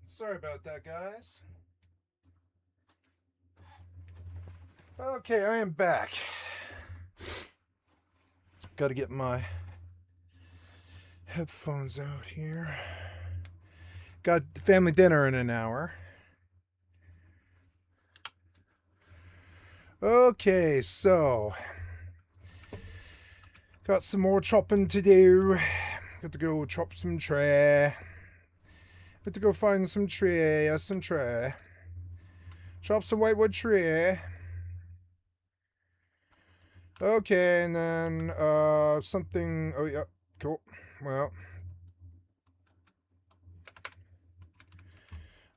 Sorry about that, guys. Okay, I am back. Got to get my headphones out here. Got family dinner in an hour. Okay, so got some more chopping to do. Got to go chop some tree. Got to go find some tree. Yes, some tree. Chop some whitewood tree. Okay, and then something. Oh yeah, cool. Well.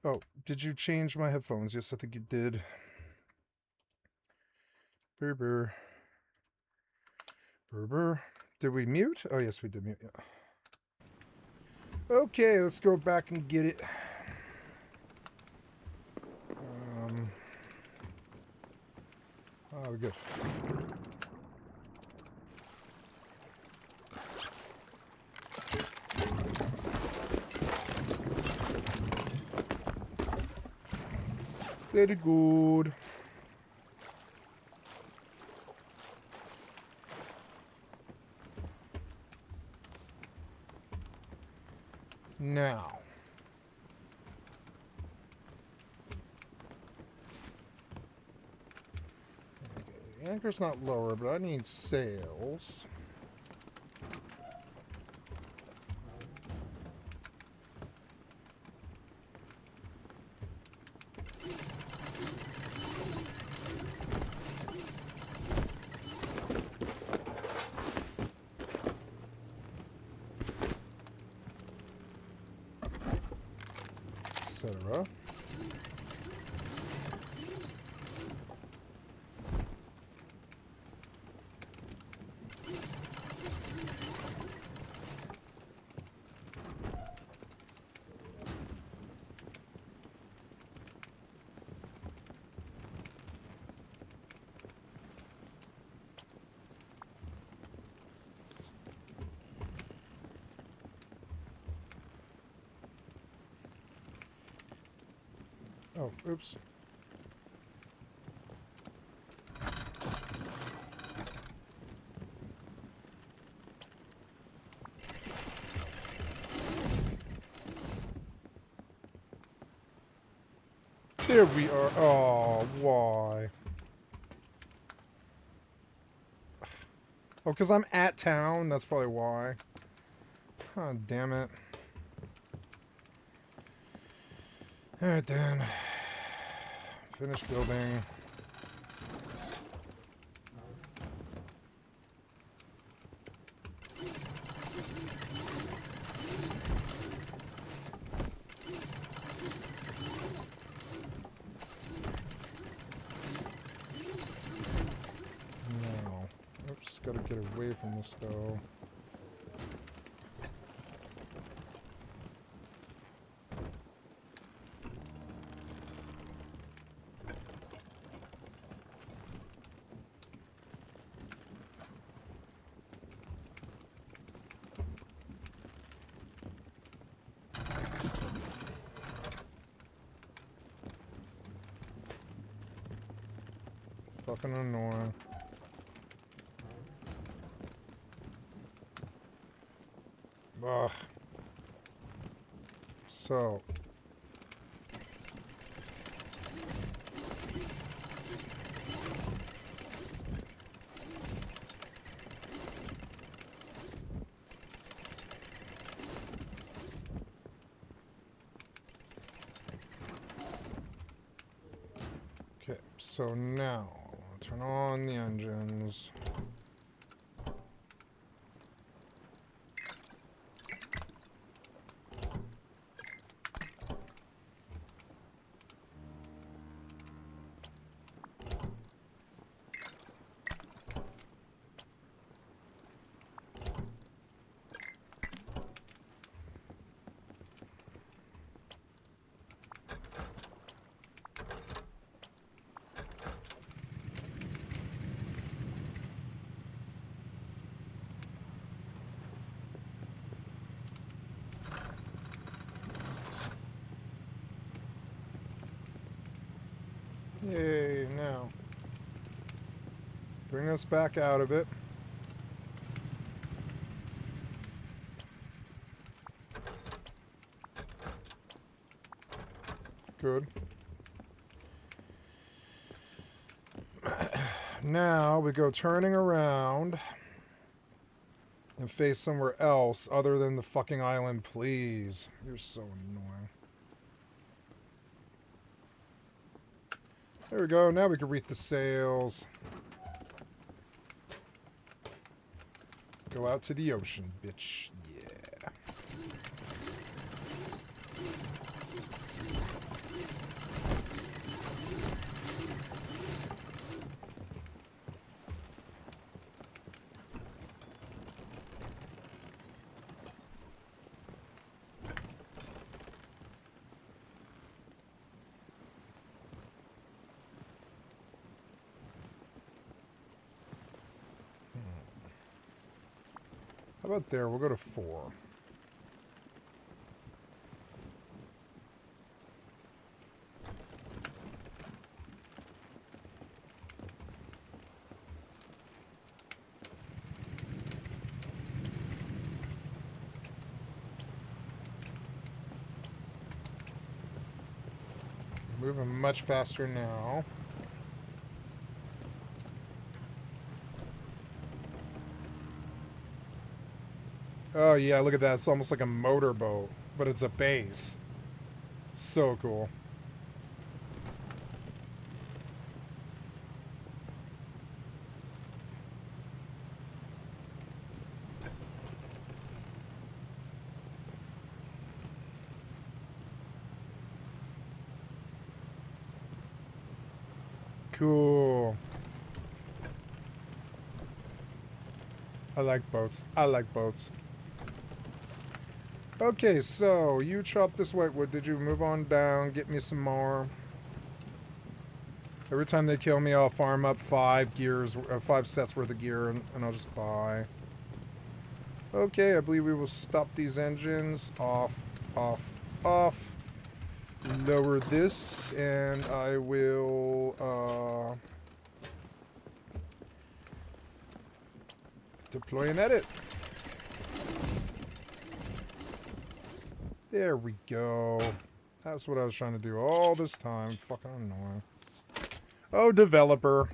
Oh, did you change my headphones? Yes, I think you did. Brr, brr. Brr, brr. Did we mute? Oh, yes, we did mute. Yeah. Okay, let's go back and get it. Oh, we're good. Very good. Now. Okay, the anchor's not lower, but I need sails. Etc. Oh, oops. There we are. Oh, why? Oh, because I'm at town. That's probably why. Oh, damn it. Alright then. Finish building. No. Oops, gotta get away from this though. Fucking annoying. Ugh. So. Okay, so now, turn on the engines. Yay, now. Bring us back out of it. Good. Now we go turning around and face somewhere else other than the fucking island, please. You're so annoying. There we go. Now we can reef the sails. Go out to the ocean, bitch. Yeah. How about there? We'll go to 4. Moving much faster now. Oh yeah, look at that. It's almost like a motorboat, but it's a base. So cool. Cool. I like boats. I like boats. Okay, so you chopped this whitewood. Did you move on down? Get me some more. Every time they kill me, I'll farm up 5 gears, 5 sets worth of gear, and I'll just buy. Okay, I believe we will stop these engines. Off, off, off. Lower this, and I will deploy and edit. There we go. That's what I was trying to do all this time. Fucking annoying. Oh, developer.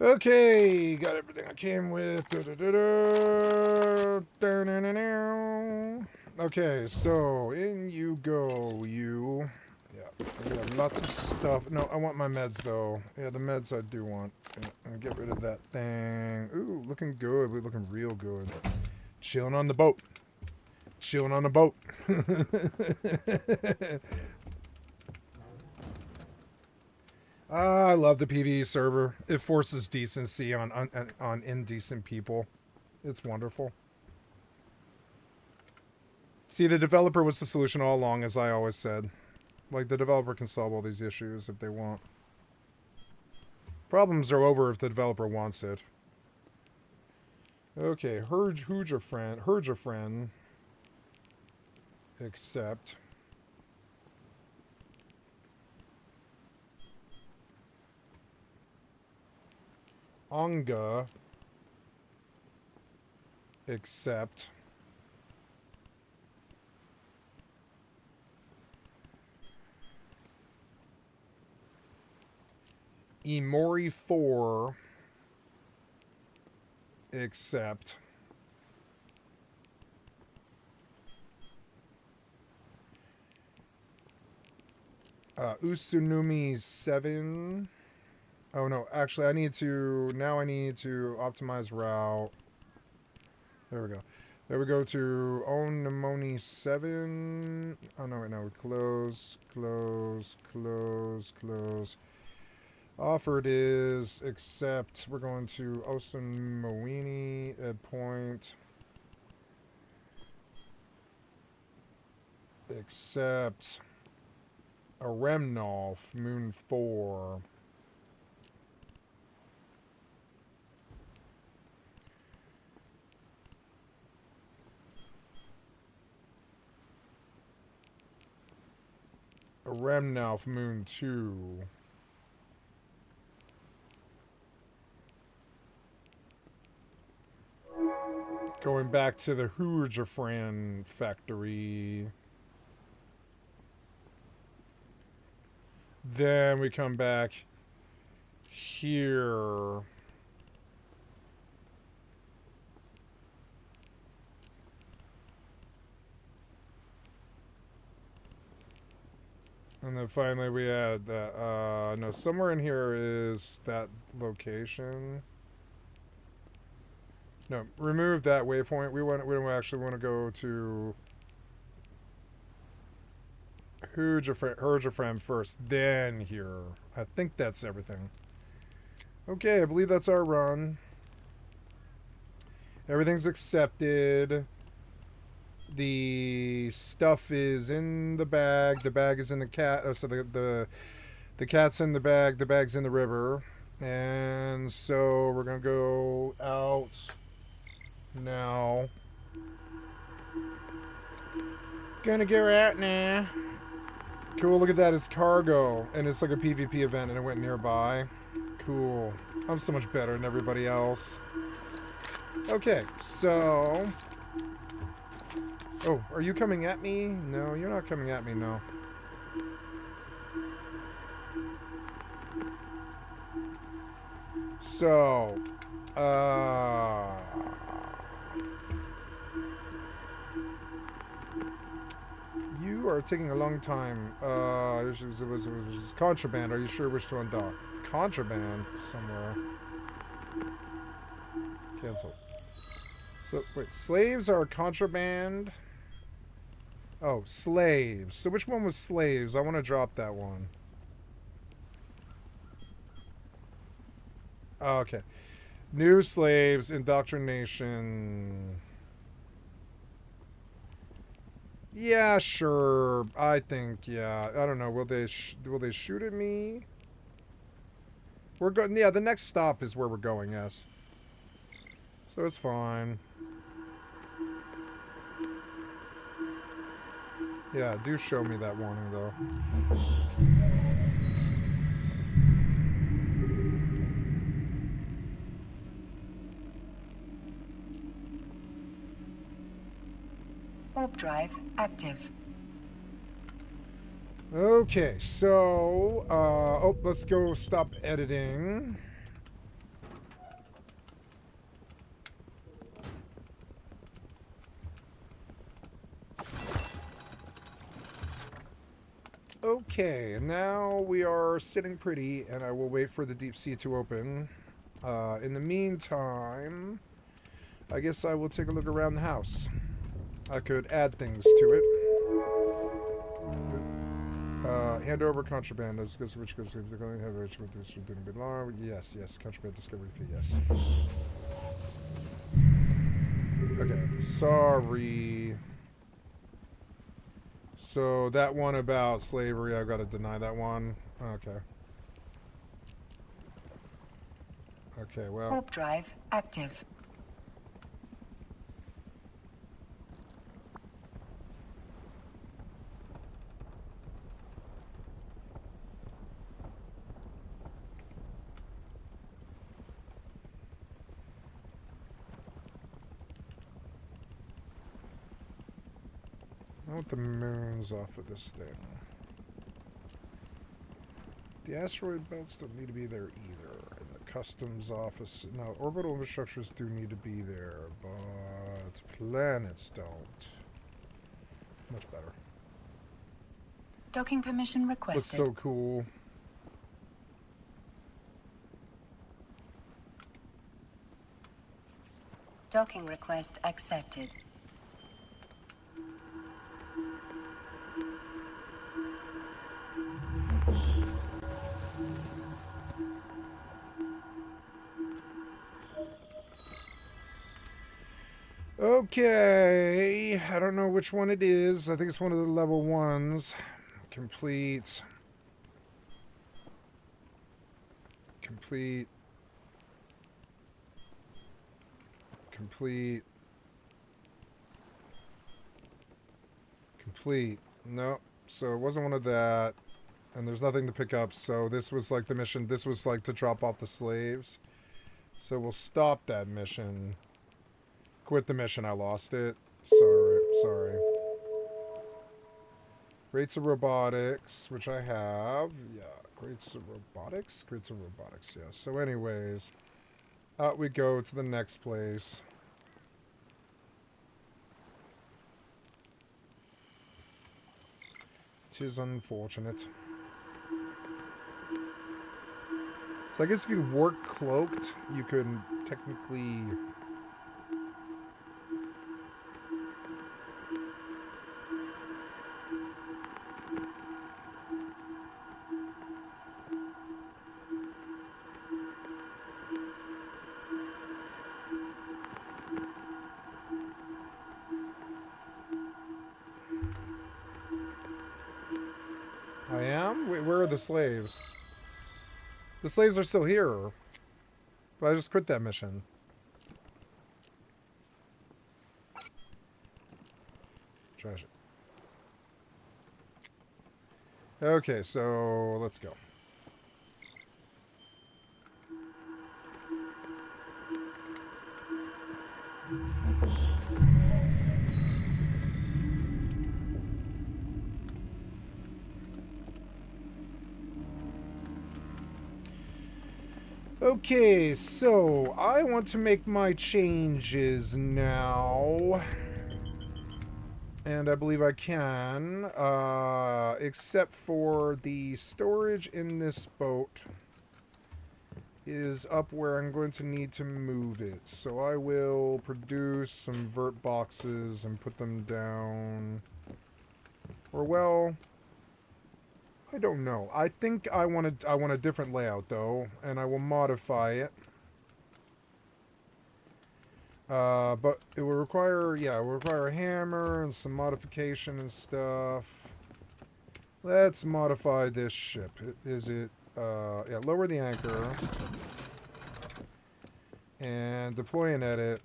Okay, got everything I came with. Okay, so in you go, you. Yeah, I got lots of stuff. No, I want my meds though. Yeah, the meds I do want. Yeah, get rid of that thing. Ooh, looking good. We're looking real good. Chilling on the boat. Chilling on the boat. I love the PvE server. It forces decency on indecent people. It's wonderful. See, the developer was the solution all along, as I always said. Like, the developer can solve all these issues if they want. Problems are over if the developer wants it. Okay, who's your friend. Accept. Onga. Accept. Emori 4. Accept. Usunumi 7. Oh no, actually I need to optimize route. There we go. There we go to Onemone 7. Oh no, wait, no, close. Offered is accept. We're going to Osunmoini at point. Accept. A Remnolf, Moon 4. a Remnalf Moon 2. Going back to the Hujafran factory. Then we come back here. And then finally we had that, no, somewhere in here is that location. No, remove that waypoint. We don't actually want to go to Hujafran first, then here. I think that's everything. Okay, I believe that's our run. Everything's accepted. The stuff is in the bag. The bag is in the cat. Oh, so the cat's in the bag. The bag's in the river. And so we're gonna go out now. Gonna go out now. Cool. Look at that. It's cargo, and it's like a PvP event, and it went nearby. Cool. I'm so much better than everybody else. Okay, so. Oh, are you coming at me? No, you're not coming at me, no. So, you are taking a long time. It was contraband. Are you sure which to undock? Contraband? Somewhere. Cancel. So, wait, slaves are contraband? Oh, slaves. So which one was slaves? I want to drop that one. Oh, okay. New slaves, indoctrination. Yeah, sure. I think, yeah. I don't know. Will they shoot at me? We're going. Yeah, the next stop is where we're going. Yes. So it's fine. Yeah, do show me that warning, though. Warp drive active. Okay, so, oh, let's go stop editing. Okay, and now we are sitting pretty, and I will wait for the deep sea to open. In the meantime, I guess I will take a look around the house. I could add things to it. Hand over contraband. Which goes to the going have which didn't belong. Yes, yes. Contraband discovery fee. Yes. Okay. Sorry. So that one about slavery, I've got to deny that one. Okay. Okay. Well. Warp drive active. I want the moons off of this thing. The asteroid belts don't need to be there either. And the customs office... No, orbital infrastructures do need to be there, but planets don't. Much better. Docking permission requested. Looks so cool. Docking request accepted. Okay, I don't know which one it is. I think it's one of the level 1s. Complete. Complete. Complete. Complete. No, So it wasn't one of that. And there's nothing to pick up, so this was like the mission. This was like to drop off the slaves. So we'll stop that mission. Quit the mission, I lost it. Sorry. Rates of robotics, which I have. Yeah, rates of robotics? Rates of robotics, yeah. So anyways, out we go to the next place. It is unfortunate. So I guess if you work cloaked, you could technically... I am? Wait, where are the slaves? The slaves are still here. But I just quit that mission. Trash it. Okay, so let's go. Okay, so I want to make my changes now. And I believe I can, except for the storage in this boat is up where I'm going to need to move it. So I will produce some vert boxes and put them down. Or, well, I don't know. I think I want a different layout though, and I will modify it. But it will require, yeah, it will require a hammer and some modification and stuff. Let's modify this ship. Is it, yeah, lower the anchor. And deploy and edit.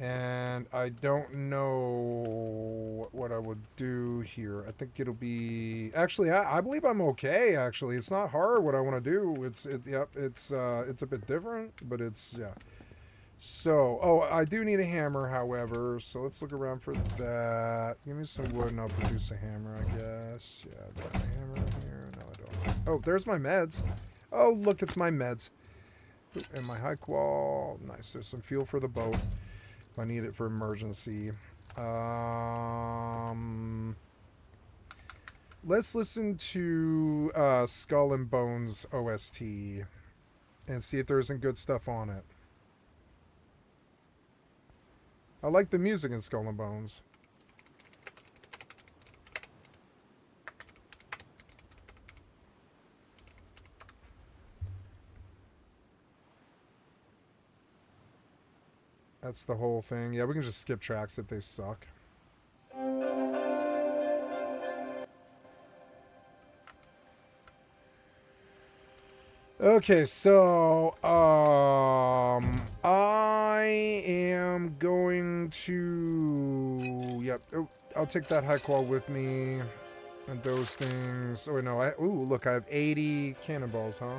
And I don't know what I would do here. I think it'll be... Actually, I believe I'm okay, actually. It's not hard what I want to do. Yep, it's a bit different, but it's, yeah. So, oh, I do need a hammer, however, so let's look around for that. Give me some wood and I'll produce a hammer, I guess. Yeah, do I have a hammer in here? No, I don't. Oh, there's my meds. Oh, look, it's my meds. Ooh, and my high qual. Nice, there's some fuel for the boat. If I need it for emergency. Let's listen to Skull and Bones OST and see if there isn't good stuff on it. I like the music in Skull and Bones. That's the whole thing. Yeah, we can just skip tracks if they suck. Okay, so I am going to, yep, oh, I'll take that high qual with me and those things. Oh, no, ooh, look, I have 80 cannonballs, huh?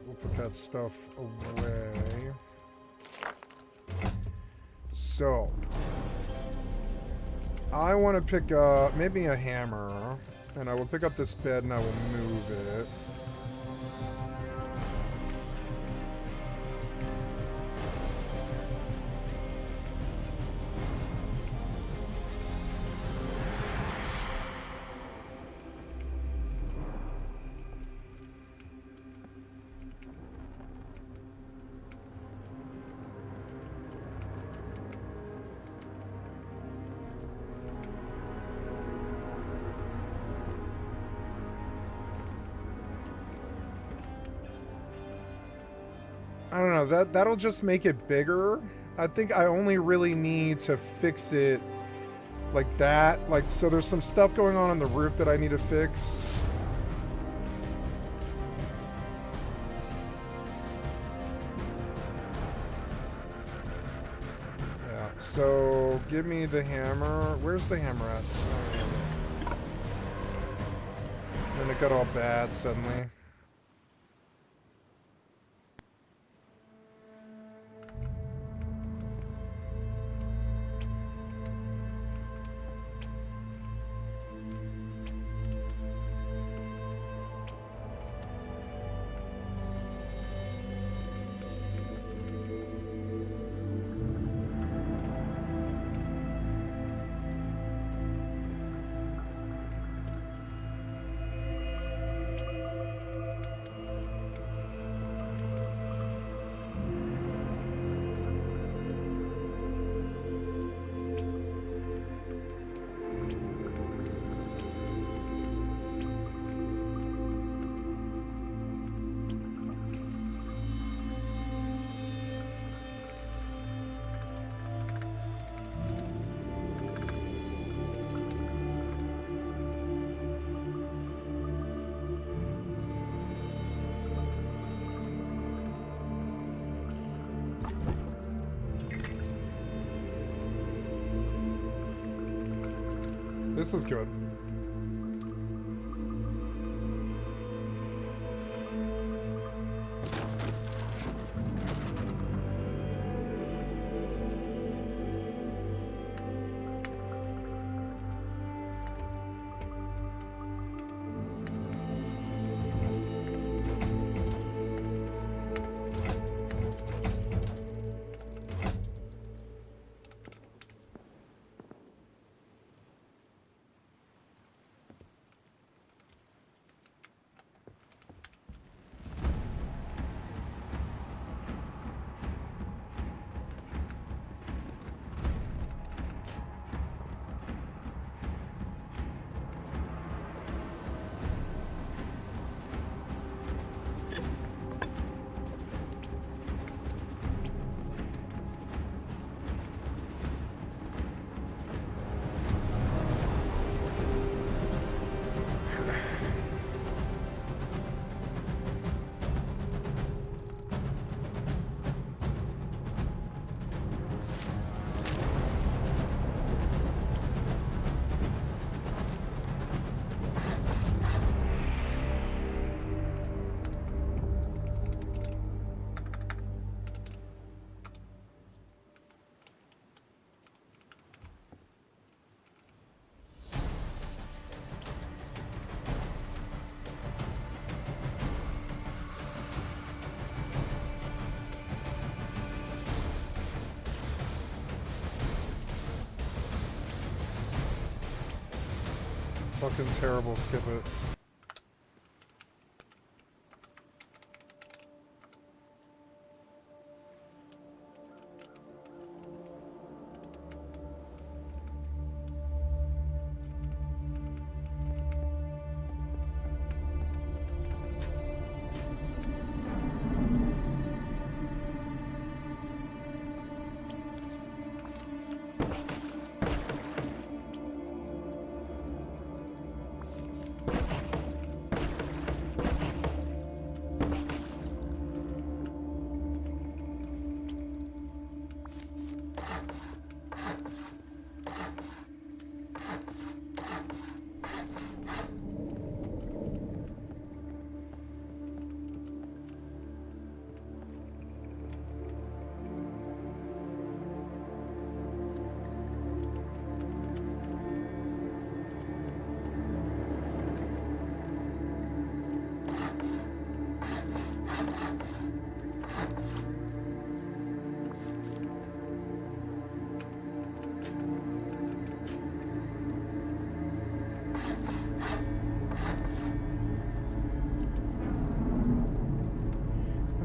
We'll put that stuff away. So, I want to pick up maybe a hammer. And I will pick up this bed and I will move it. I don't know, that'll just make it bigger. I think I only really need to fix it like that. Like, so there's some stuff going on the roof that I need to fix. Yeah, So, give me the hammer. Where's the hammer at? Oh, and then it got all bad suddenly. This is good. Fucking terrible, skip it.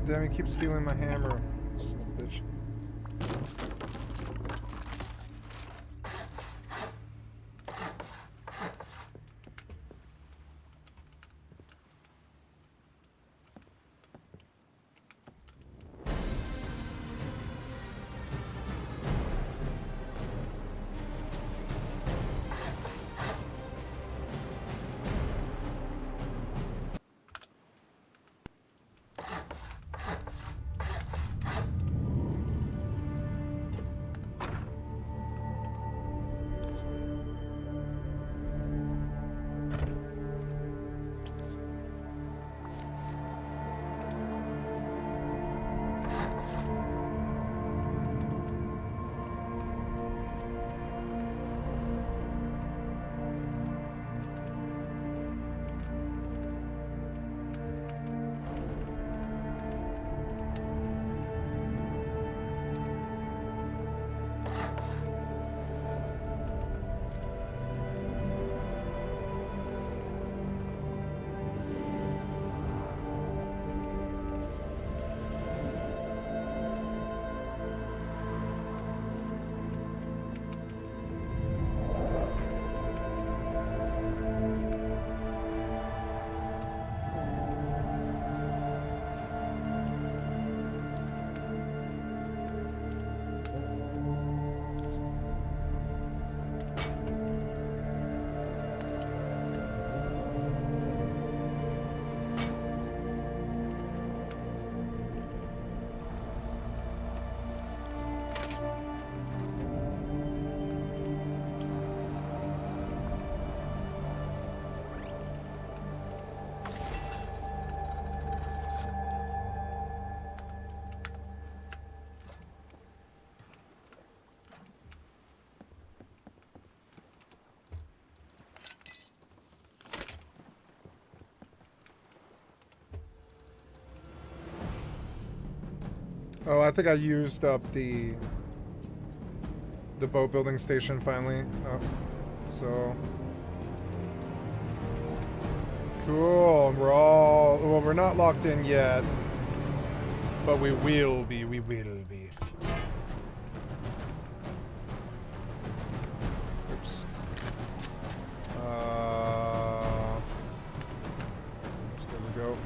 Damn, he keeps stealing my hammer. Son of a bitch. Oh, I think I used up the boat building station finally. Oh, so cool. Well, we're not locked in yet, but we will be. We will be. Oops. There we go.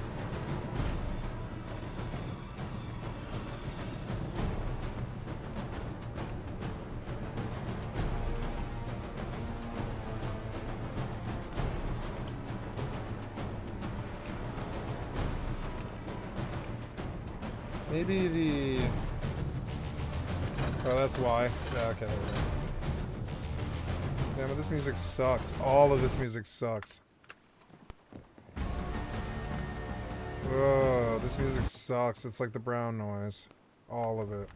Maybe the... Oh, that's why. Yeah, okay, there we go. Damn it, this music sucks. All of this music sucks. Oh, this music sucks. It's like the brown noise. All of it.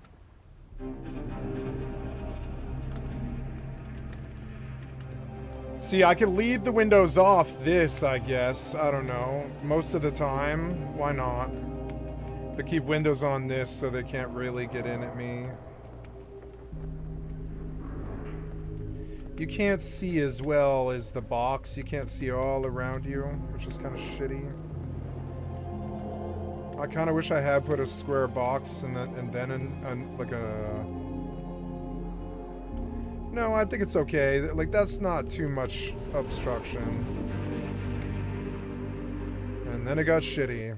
See, I could leave the windows off this, I guess. I don't know. Most of the time. Why not? But keep windows on this so they can't really get in at me. You can't see as well as the box. You can't see all around you, which is kind of shitty. I kind of wish I had put a square box and then like a... No, I think it's okay. Like, that's not too much obstruction. And then it got shitty.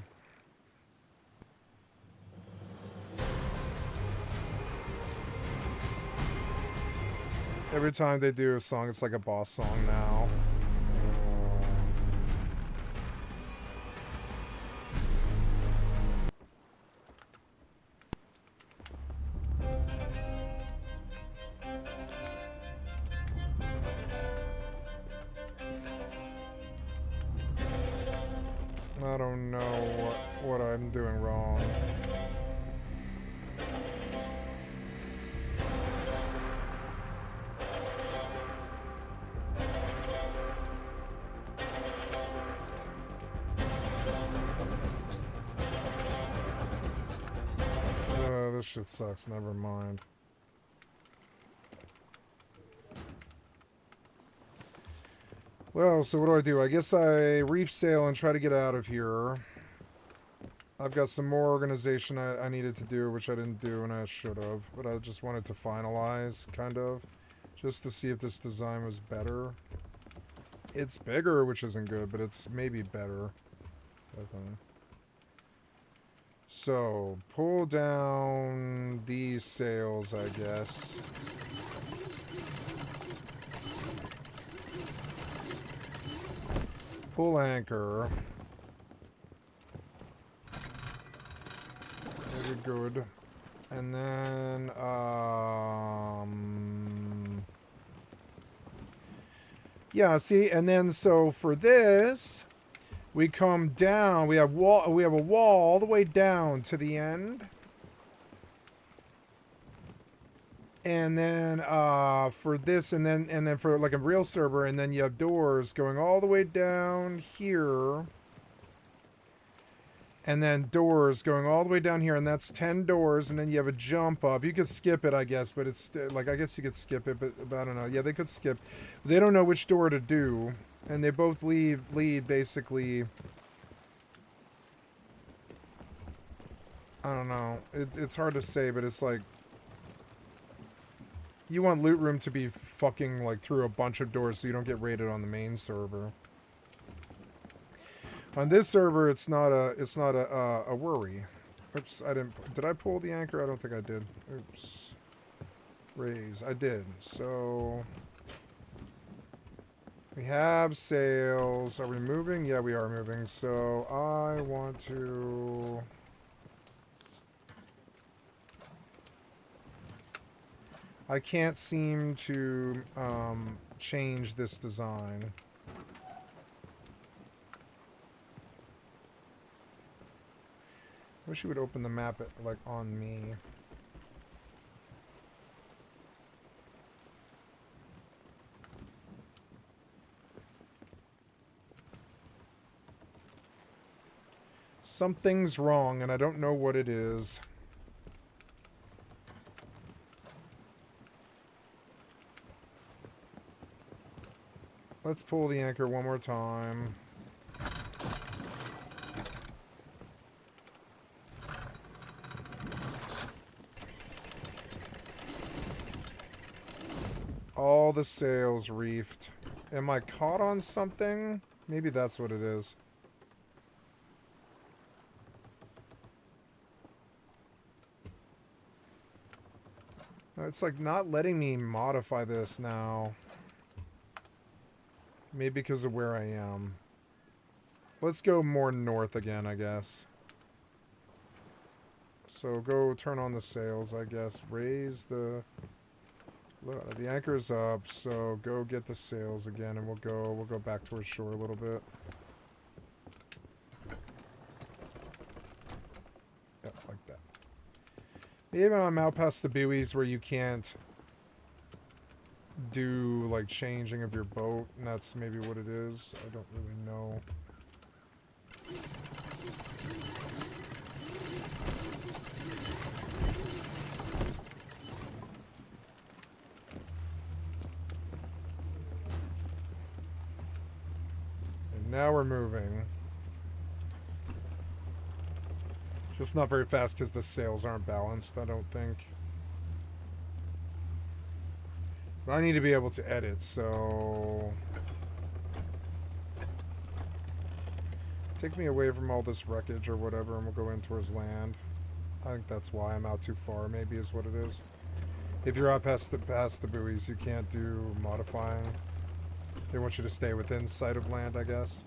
Every time they do a song, it's like a boss song now. I don't know what I'm doing wrong. This shit sucks. Never mind. Well, so what do? I guess I reef sail and try to get out of here. I've got some more organization I needed to do, which I didn't do, and I should have. But I just wanted to finalize, kind of. Just to see if this design was better. It's bigger, which isn't good, but it's maybe better. Okay. So, pull down these sails, I guess. Pull anchor. Very good. And then, yeah, see, and then so for this, we come down. We have a wall all the way down to the end. And then for this, and then for like a real server, and then you have doors going all the way down here. And then doors going all the way down here, and that's 10 doors, and then you have a jump up. You could skip it, I guess, but it's like, I guess you could skip it, but I don't know. Yeah, they could skip. They don't know which door to do, and they both lead basically. I don't know. It's hard to say, but it's like you want loot room to be fucking like through a bunch of doors so you don't get raided on the main server. On this server, it's not a worry. Oops, did I pull the anchor? I don't think I did. Oops. Raise, I did. So we have sails. Are we moving? Yeah, we are moving. So I want to... I can't seem to change this design. Wish you would open the map like on me. Something's wrong and I don't know what it is. Let's pull the anchor one more time. All the sails reefed. Am I caught on something? Maybe that's what it is. It's like not letting me modify this now. Maybe because of where I am. Let's go more north again, I guess. So go turn on the sails, I guess. Raise the anchor's up, so go get the sails again, and we'll go back towards shore a little bit. Yep, like that. Maybe I'm out past the buoys where you can't do like changing of your boat, and that's maybe what it is. I don't really know. Now we're moving. Just not very fast because the sails aren't balanced, I don't think. But I need to be able to edit, so... Take me away from all this wreckage or whatever, and we'll go in towards land. I think that's why I'm out too far, maybe is what it is. If you're out past the buoys, you can't do modifying. They want you to stay within sight of land, I guess.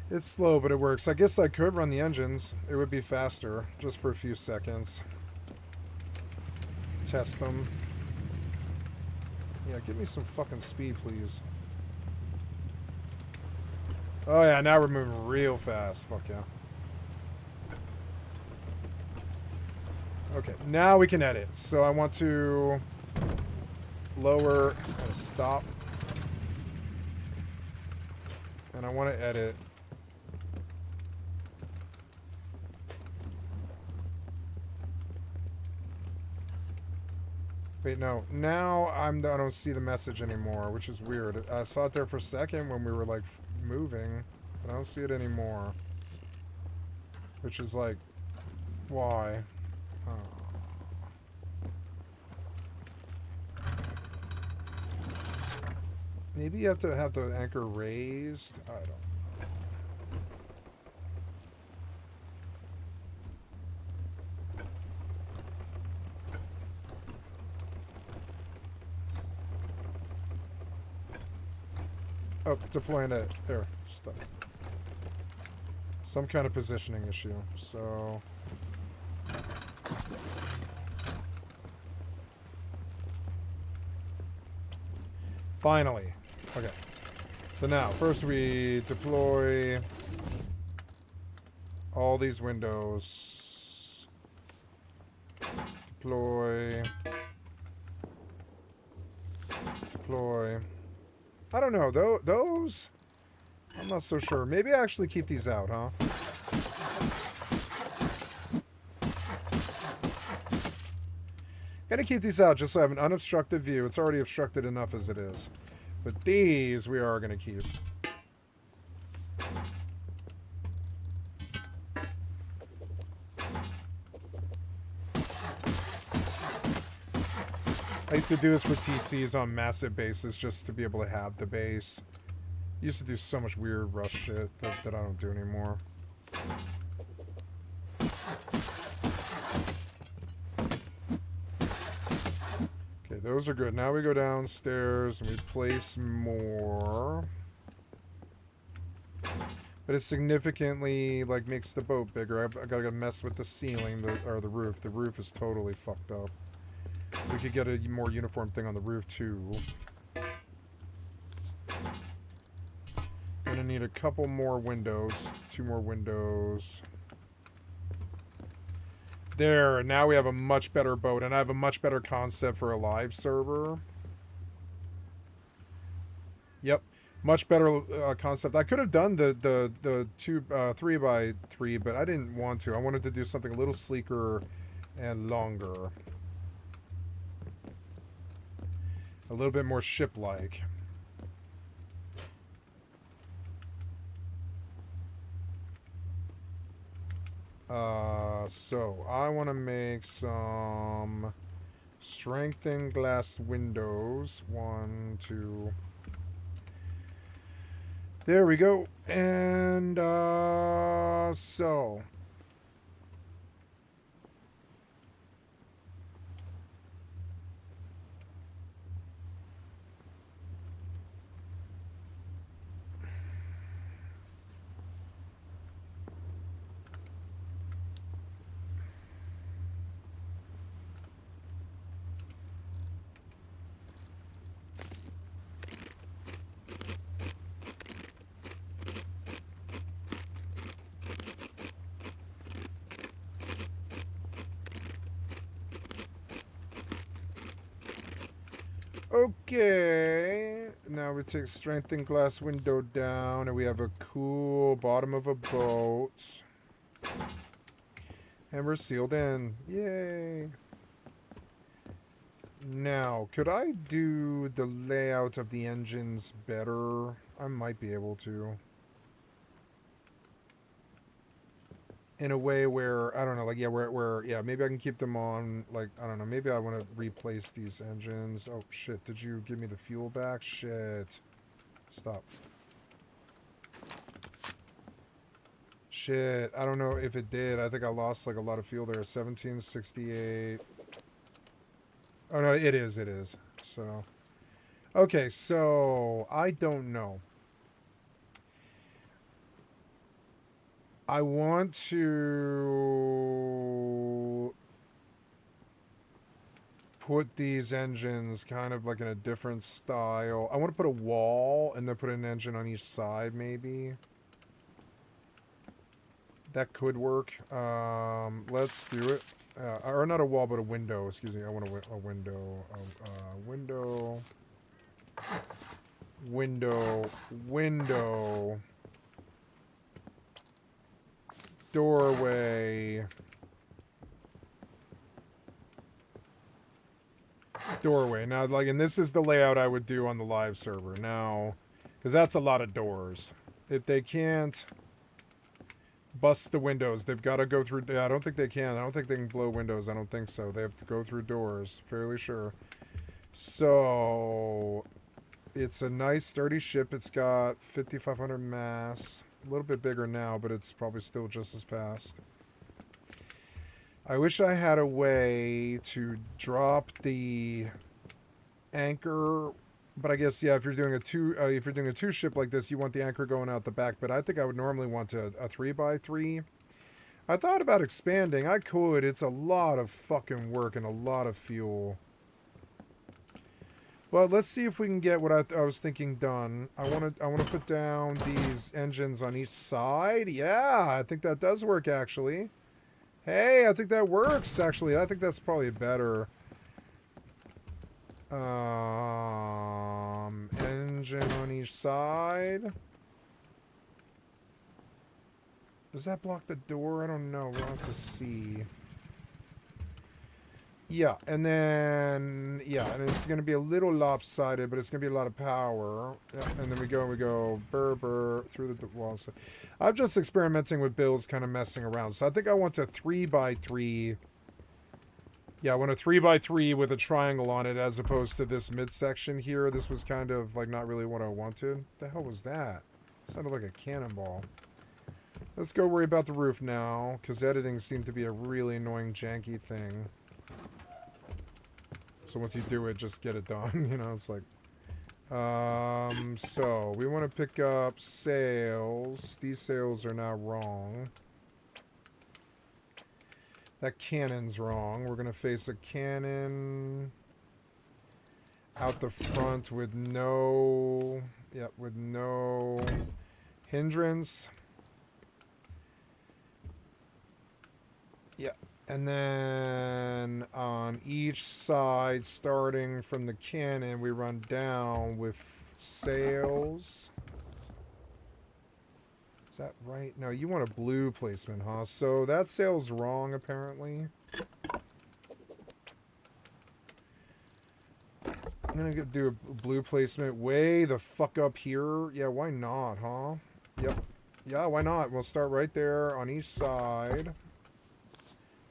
It's slow, but it works. I guess I could run the engines. It would be faster, just for a few seconds. Test them. Yeah, give me some fucking speed, please. Oh yeah, now we're moving real fast. Fuck yeah. Okay, now we can edit. So I want to lower and stop. And I want to edit. Wait, no. Now I don't see the message anymore, which is weird. I saw it there for a second when we were like moving, but I don't see it anymore. Which is like, why? Oh. Maybe you have to have the anchor raised? I don't know. Oh, deploying it. There. Stuck. Some kind of positioning issue. So... Finally. Okay. So now, first we deploy all these windows. Deploy. Deploy. I don't know, those? I'm not so sure. Maybe I actually keep these out, huh? Gonna keep these out just so I have an unobstructed view. It's already obstructed enough as it is. But these we are gonna keep. I used to do this with TCs on massive bases just to be able to have the base. Used to do so much weird rush shit that I don't do anymore. Okay, those are good. Now we go downstairs and we place more. But it significantly, like, makes the boat bigger. I gotta mess with the ceiling, or the roof. The roof is totally fucked up. We could get a more uniform thing on the roof, too. Gonna need a couple more windows. 2 more windows. There, now we have a much better boat, and I have a much better concept for a live server. Yep, much better concept. I could have done the 3x3, but I didn't want to. I wanted to do something a little sleeker and longer. A little bit more ship-like. So I want to make some strengthened glass windows. 1, 2. There we go. And so okay, now we take strengthened glass window down, and we have a cool bottom of a boat. And we're sealed in. Yay! Now, could I do the layout of the engines better? I might be able to. In a way where, I don't know, like, yeah, where yeah, maybe I can keep them on, like, I don't know, maybe I want to replace these engines. Oh, shit, did you give me the fuel back? Shit. Stop. Shit, I don't know if it did. I think I lost, like, a lot of fuel there. 1768. Oh, no, it is, so. Okay, so, I don't know. I want to put these engines kind of like in a different style. I want to put a wall and then put an engine on each side, maybe. That could work. Let's do it. Or not a wall, but a window. Excuse me. I want a window. Window. Window. Window. Doorway. Doorway. Now, like, and this is the layout I would do on the live server. Now, because that's a lot of doors. If they can't bust the windows, they've got to go through... I don't think they can. I don't think they can blow windows. I don't think so. They have to go through doors. Fairly sure. So, it's a nice, sturdy ship. It's got 5,500 mass. A little bit bigger now, but it's probably still just as fast. I wish I had a way to drop the anchor, but I guess, yeah, if you're doing a two ship like this, you want the anchor going out the back, but I think I would normally want a 3x3. I thought about expanding. I could. It's a lot of fucking work and a lot of fuel. Well, let's see if we can get what I was thinking done. I want to put down these engines on each side. Yeah, I think that does work, actually. Hey, I think that works, actually. I think that's probably better. Engine on each side. Does that block the door? I don't know. We'll have to see. Yeah, and then, yeah, and it's going to be a little lopsided, but it's going to be a lot of power. Yeah, and then we go, burr, through the walls. So I'm just experimenting with builds, kind of messing around. So I think I want a 3x3. Yeah, I want a 3x3 with a triangle on it, as opposed to this midsection here. This was kind of, like, not really what I wanted. What the hell was that? It sounded like a cannonball. Let's go worry about the roof now, because editing seemed to be a really annoying, janky thing. So once you do it, just get it done. You know, it's like... so, we want to pick up sails. These sails are now wrong. That cannon's wrong. We're going to face a cannon out the front with no... yeah, with no hindrance. Yeah. And then on each side, starting from the cannon, we run down with sails. Is that right? No, you want a blue placement, huh? So that sail's wrong, apparently. I'm gonna do a blue placement way the fuck up here. Yeah, why not, huh? Yep. Yeah, why not? We'll start right there on each side.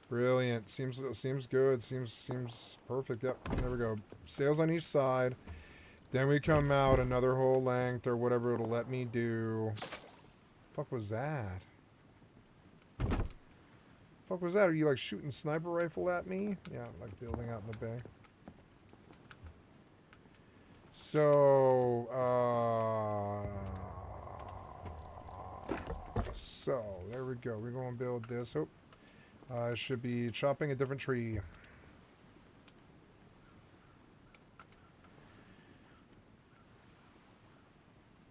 Brilliant. Seems good. Seems perfect. Yep. There we go. Sails on each side. Then we come out another whole length or whatever it'll let me do. Fuck was that? Fuck was that? Are you like shooting sniper rifle at me? Yeah, like building out in the bay. So, there we go. We're going to build this. Oh, I should be chopping a different tree.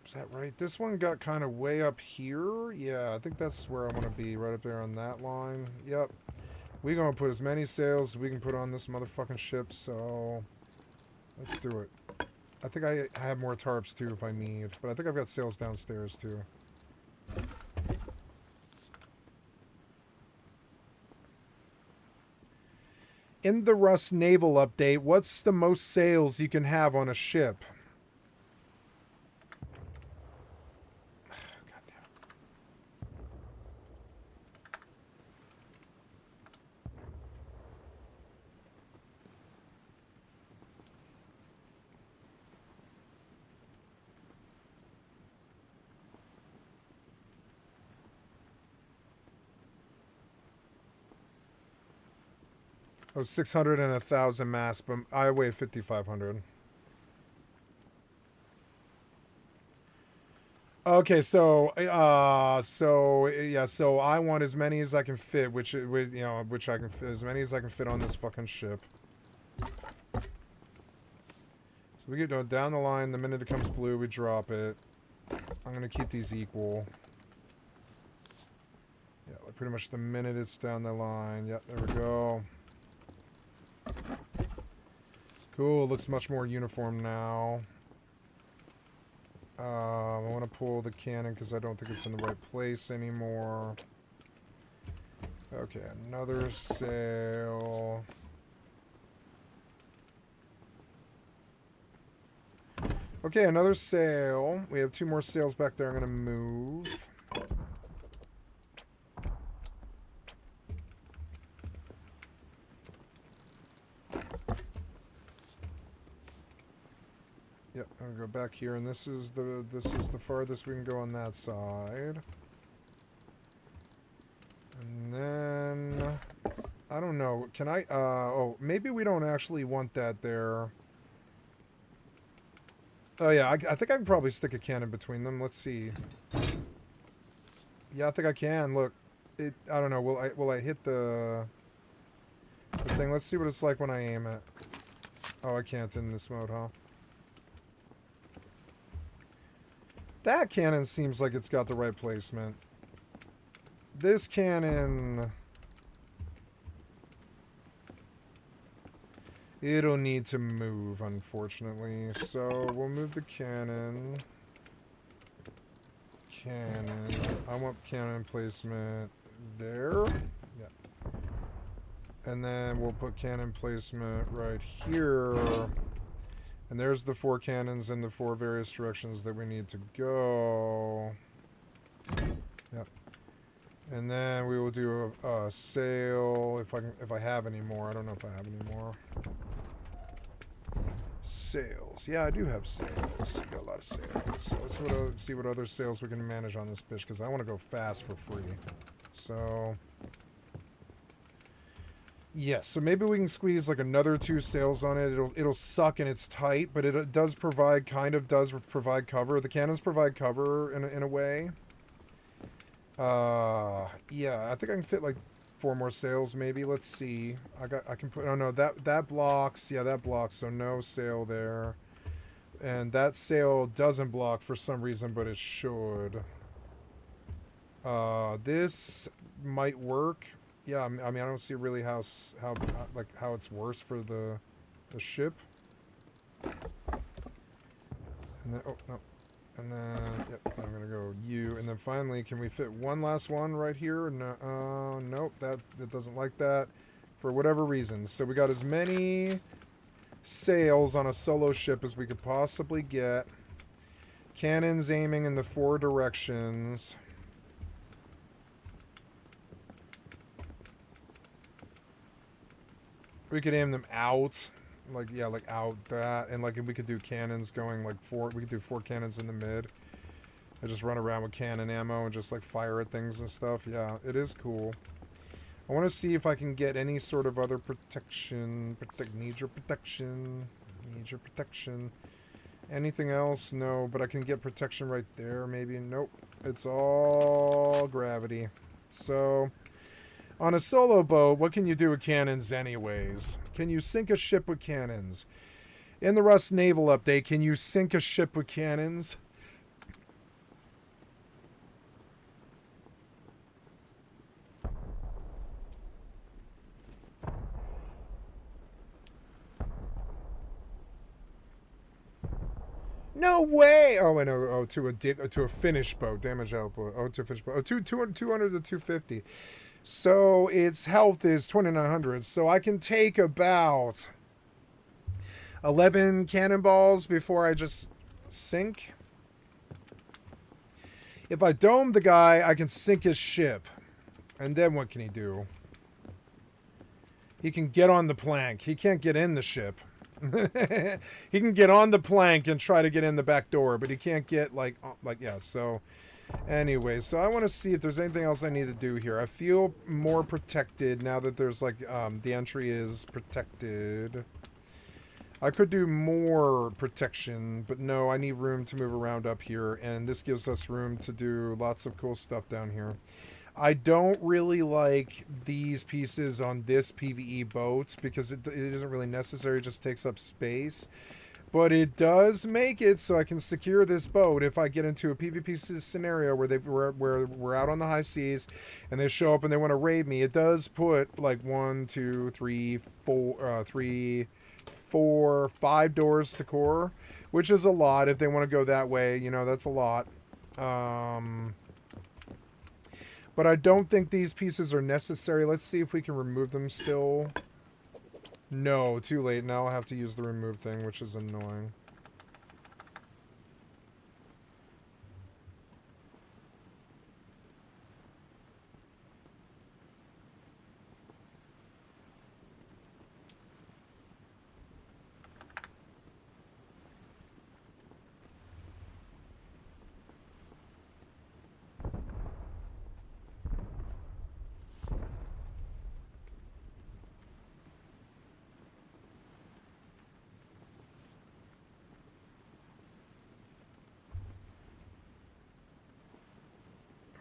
Is that right? This one got kind of way up here. Yeah, I think that's where I want to be, right up there on that line. Yep. We're going to put as many sails as we can put on this motherfucking ship, so let's do it. I think I have more tarps, too, if I need. But I think I've got sails downstairs, too. In the Rust Naval Update, what's the most sails you can have on a ship? Oh, 600 and 1,000 mass, but I weigh 5,500. Okay, so I want as many as I can fit, which I can fit, as many as I can fit on this fucking ship. So we get down the line. The minute it comes blue, we drop it. I'm gonna keep these equal. Yeah, like pretty much the minute it's down the line. Yep, there we go. Cool, looks much more uniform now. I want to pull the cannon because I don't think it's in the right place anymore. Okay, another sail. Okay, another sail. We have 2 more sails back there I'm going to move. Yep, I'm gonna go back here, and this is the farthest we can go on that side. And then I don't know. Can I? Oh, maybe we don't actually want that there. Oh yeah, I think I can probably stick a cannon between them. Let's see. Yeah, I think I can. Look, I don't know. Will I hit the thing? Let's see what it's like when I aim it. Oh, I can't in this mode, huh? That cannon seems like it's got the right placement. This cannon... It'll need to move, unfortunately. So, we'll move the cannon. Cannon. I want cannon placement there. Yeah. And then we'll put cannon placement right here. And there's the 4 cannons in the 4 various directions that we need to go. Yep. And then we will do a sail if I have any more. I don't know if I have any more. Sails. Yeah, I do have sails. Got a lot of sails. So let's see what other sails we can manage on this bitch, because I want to go fast for free. So yes, so maybe we can squeeze like another 2 sails on it. It'll suck and it's tight, but it does provide cover. The cannons provide cover in a way. Yeah, I think I can fit like 4 more sails maybe. Let's see. I can put, oh no, that blocks. Yeah, that blocks, so no sail there. And that sail doesn't block for some reason, but it should. This might work. Yeah, I mean, I don't see really how it's worse for the ship. And then, oh, no. And then, yep, I'm gonna go U. And then finally, can we fit one last one right here? No, nope, that doesn't like that for whatever reason. So we got as many sails on a solo ship as we could possibly get. Cannons aiming in the 4 directions. We could aim them out. Like, yeah, like out that. And like we could do cannons going like 4. We could do 4 cannons in the mid. And just run around with cannon ammo and just like fire at things and stuff. Yeah, it is cool. I want to see if I can get any sort of other protection. Need your protection. Need your protection. Anything else? No, but I can get protection right there, maybe. Nope. It's all gravity. So, on a solo boat, what can you do with cannons anyways? Can you sink a ship with cannons? In the Rust Naval Update, can you sink a ship with cannons? No way! Oh, wait, no. Oh, to a finished boat. Damage output. Oh, to a finished boat. Oh, 200 to 250. So, its health is 2,900. So, I can take about 11 cannonballs before I just sink. If I dome the guy, I can sink his ship. And then what can he do? He can get on the plank. He can't get in the ship. He can get on the plank and try to get in the back door, but he can't get yeah, so anyway, so I want to see if there's anything else I need to do here. I feel more protected now that there's like the entry is protected. I could do more protection, but no, I need room to move around up here, and this gives us room to do lots of cool stuff down here. I don't really like these pieces on this PvE boat because it isn't really necessary. It just takes up space. But it does make it so I can secure this boat if I get into a PvP scenario where we're out on the high seas and they show up and they want to raid me. It does put like 1, 2, 3, 4, 5 doors to core, which is a lot if they want to go that way. You know, that's a lot. But I don't think these pieces are necessary. Let's see if we can remove them still. No, too late. Now I'll have to use the remove thing, which is annoying.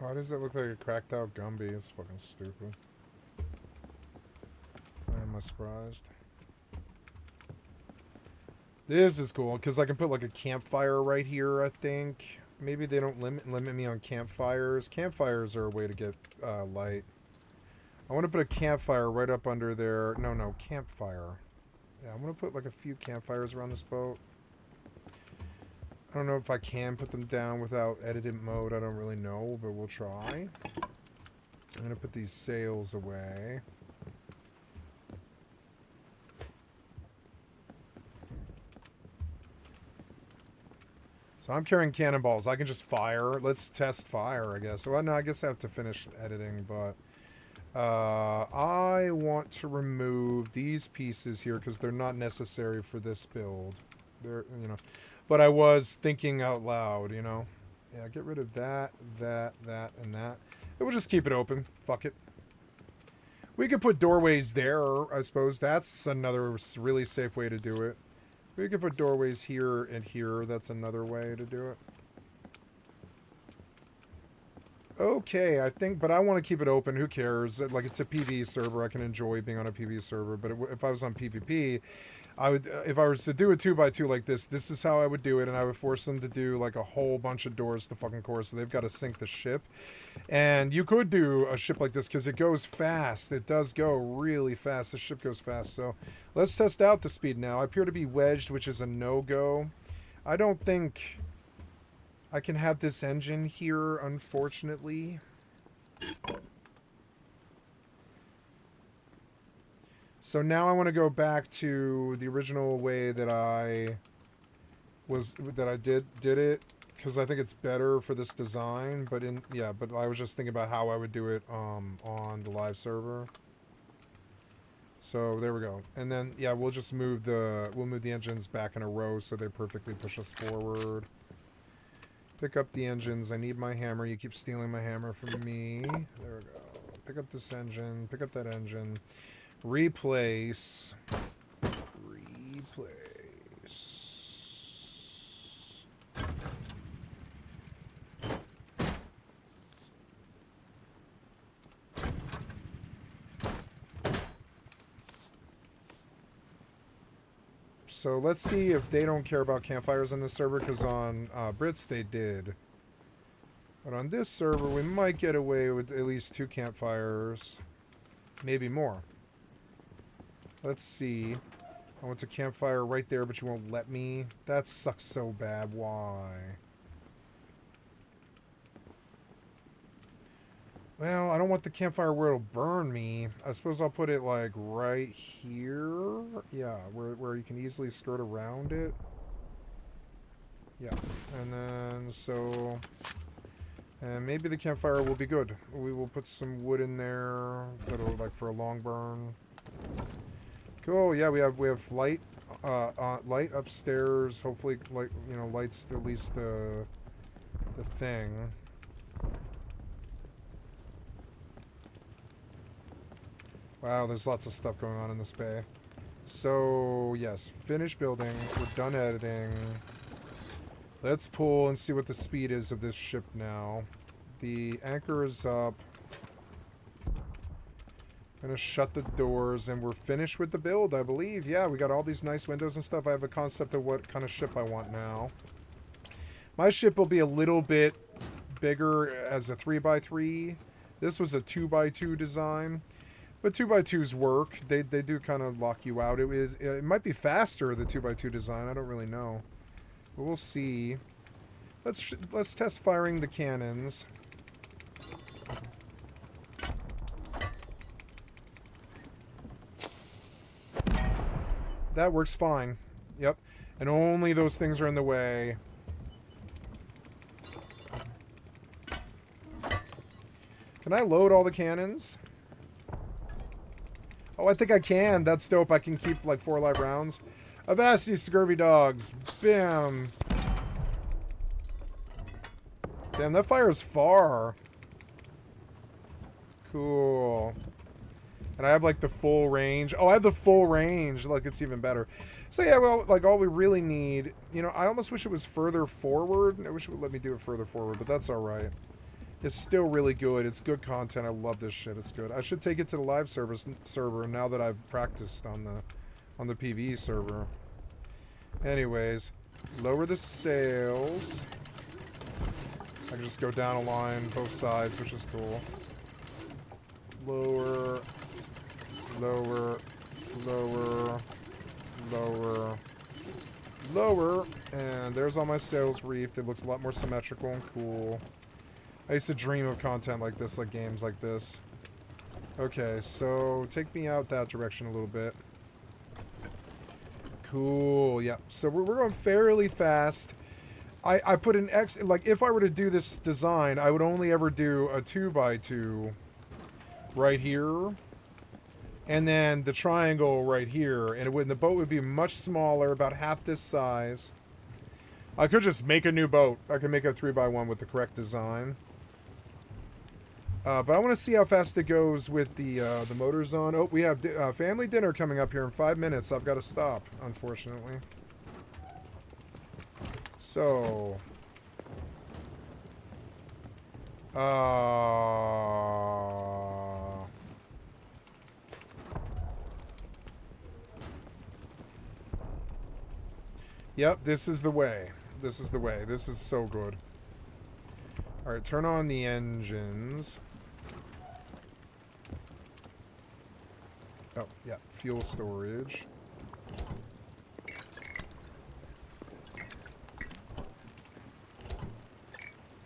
Why does it look like a cracked out Gumby? It's fucking stupid. Why am I surprised? This is cool, because I can put like a campfire right here, I think. Maybe they don't limit me on campfires. Campfires are a way to get light. I want to put a campfire right up under there. No, campfire. Yeah, I'm going to put like a few campfires around this boat. I don't know if I can put them down without edited mode. I don't really know, but we'll try. I'm going to put these sails away. So I'm carrying cannonballs. I can just fire. Let's test fire, I guess. Well, no, I guess I have to finish editing, but I want to remove these pieces here because they're not necessary for this build. They're, you know, but I was thinking out loud, you know. Yeah, get rid of that, and that. And we'll just keep it open. Fuck it. We could put doorways there, I suppose. That's another really safe way to do it. We could put doorways here and here. That's another way to do it. Okay, I think, but I want to keep it open. Who cares? Like, it's a PvE server. I can enjoy being on a PvE server. But if I was on PvP, I would, if I was to do a 2x2 like this is how I would do it, and I would force them to do like a whole bunch of doors to fucking core, so they've got to sink the ship. And you could do a ship like this because it goes fast. It does go really fast. The ship goes fast. So let's test out the speed now. I appear to be wedged, which is a no-go. I don't think I can have this engine here, unfortunately. So now I want to go back to the original way that I did it, because I think it's better for this design. But but I was just thinking about how I would do it on the live server. So there we go. And then yeah, we'll just move the engines back in a row so they perfectly push us forward. Pick up the engines. I need my hammer. You keep stealing my hammer from me. There we go. Pick up this engine. Pick up that engine. Replace. So let's see if they don't care about campfires on this server, because on Brits they did. But on this server we might get away with at least 2 campfires. Maybe more. Let's see. I want a campfire right there, but you won't let me. That sucks so bad. Why? Well, I don't want the campfire where it'll burn me. I suppose I'll put it like right here. Yeah, where you can easily skirt around it. Yeah, and then so... And maybe the campfire will be good. We will put some wood in there, like for a long burn. Cool. Yeah, we have light, light upstairs. Hopefully, like lights at least the thing. Wow, there's lots of stuff going on in this bay. So yes, finish building. We're done editing. Let's pull and see what the speed is of this ship now. The anchor is up. Gonna shut the doors and we're finished with the build, I believe. Yeah, we got all these nice windows and stuff. I have a concept of what kind of ship I want now. My ship will be a little bit bigger as a 3x3. This was a 2x2 design. But 2x2s work. They do kind of lock you out. It might be faster, the 2x2 design. I don't really know. But we'll see. Let's test firing the cannons. That works fine. Yep. And only those things are in the way. Can I load all the cannons? Oh, I think I can. That's dope. I can keep like 4 live rounds. Avast, scurvy dogs. Bam. Damn, that fires far. Cool. And I have like the full range. Oh, I have the full range. Like, it's even better. So yeah, well, like all we really need, I almost wish it was further forward. I wish it would let me do it further forward, but that's all right. It's still really good. It's good content. I love this shit. It's good. I should take it to the live server now that I've practiced on the PvE server. Anyways, lower the sails. I can just go down a line both sides, which is cool. Lower, lower, lower, lower, lower, and there's all my sails reefed. It looks a lot more symmetrical and cool. I used to dream of content like this, like games like this. Okay, so take me out that direction a little bit. Cool, yeah. So we're going fairly fast. I put an X, like if I were to do this design, I would only ever do a 2x2 right here. And then the triangle right here. And the boat would be much smaller, about half this size. I could just make a new boat. I could make a 3x1 with the correct design. But I want to see how fast it goes with the motors on. Oh, we have family dinner coming up here in 5 minutes. I've got to stop, unfortunately. So... Yep, this is the way. This is the way. This is so good. Alright, turn on the engines. Oh, yeah, fuel storage.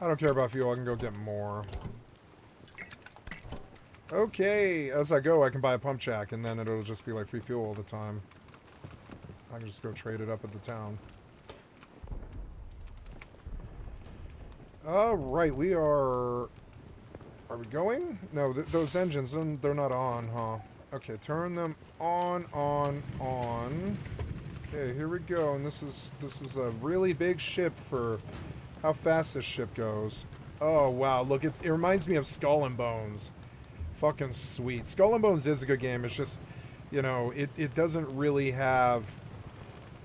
I don't care about fuel, I can go get more. Okay, as I go, I can buy a pump jack, and then it'll just be like free fuel all the time. I can just go trade it up at the town. Alright, we are... Are we going? No, those engines, they're not on, huh? Okay, turn them on. Okay, here we go, and this is a really big ship for how fast this ship goes. Oh, wow, look, it reminds me of Skull and Bones. Fucking sweet. Skull and Bones is a good game, it's just, you know, it doesn't really have...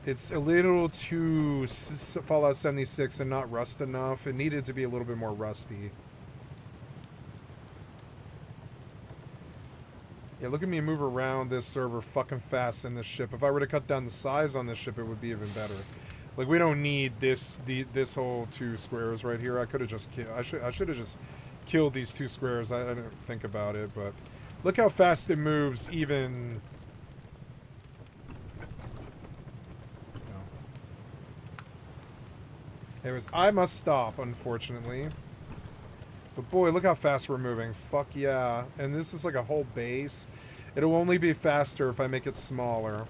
It's a little too Fallout 76 and not Rust enough. It needed to be a little bit more rusty. Yeah, look at me move around this server fucking fast in this ship. If I were to cut down the size on this ship, it would be even better. Like, we don't need this whole 2 squares right here. I could have just killed... I should have just killed these 2 squares. I didn't think about it, but... Look how fast it moves, even... Anyways, I must stop, unfortunately. But boy, look how fast we're moving. Fuck yeah. And this is like a whole base. It'll only be faster if I make it smaller.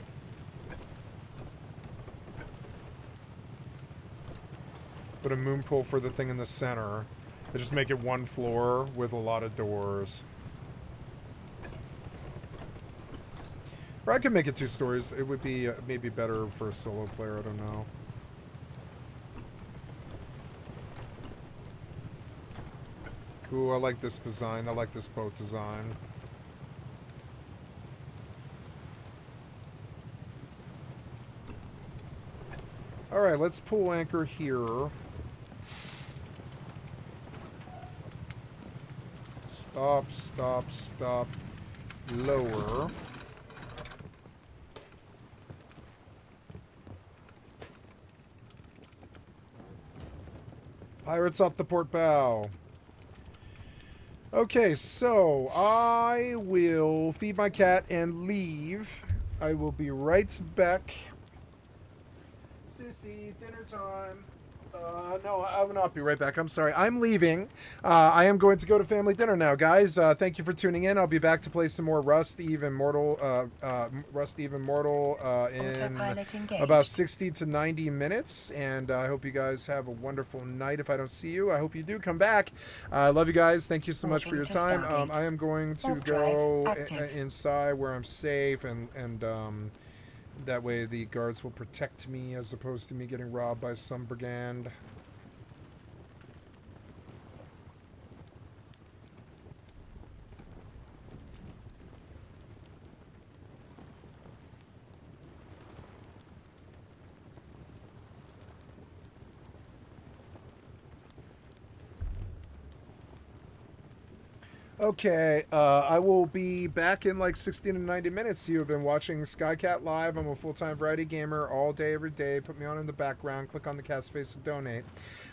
Put a moon pool for the thing in the center. I just make it 1 floor with a lot of doors. Or I could make it 2 stories. It would be maybe better for a solo player, I don't know. Cool, I like this design. I like this boat design. Alright, let's pull anchor here. Stop, stop, stop. Lower. Pirates up the port bow. Okay, so I will feed my cat and leave. I will be right back. Sissy, dinner time. No, I will not be right back. I'm sorry. I'm leaving. I am going to go to family dinner now, guys. Thank you for tuning in. I'll be back to play some more Rust Eve Immortal in about 60 to 90 minutes. And I hope you guys have a wonderful night. If I don't see you, I hope you do come back. I love you guys. Thank you so much for your time. I am going to go inside where I'm safe and that way the guards will protect me as opposed to me getting robbed by some brigand. Okay, I will be back in like 60 to 90 minutes. You have been watching Skycatlive. I'm a full-time variety gamer all day, every day. Put me on in the background. Click on the cat's face to donate.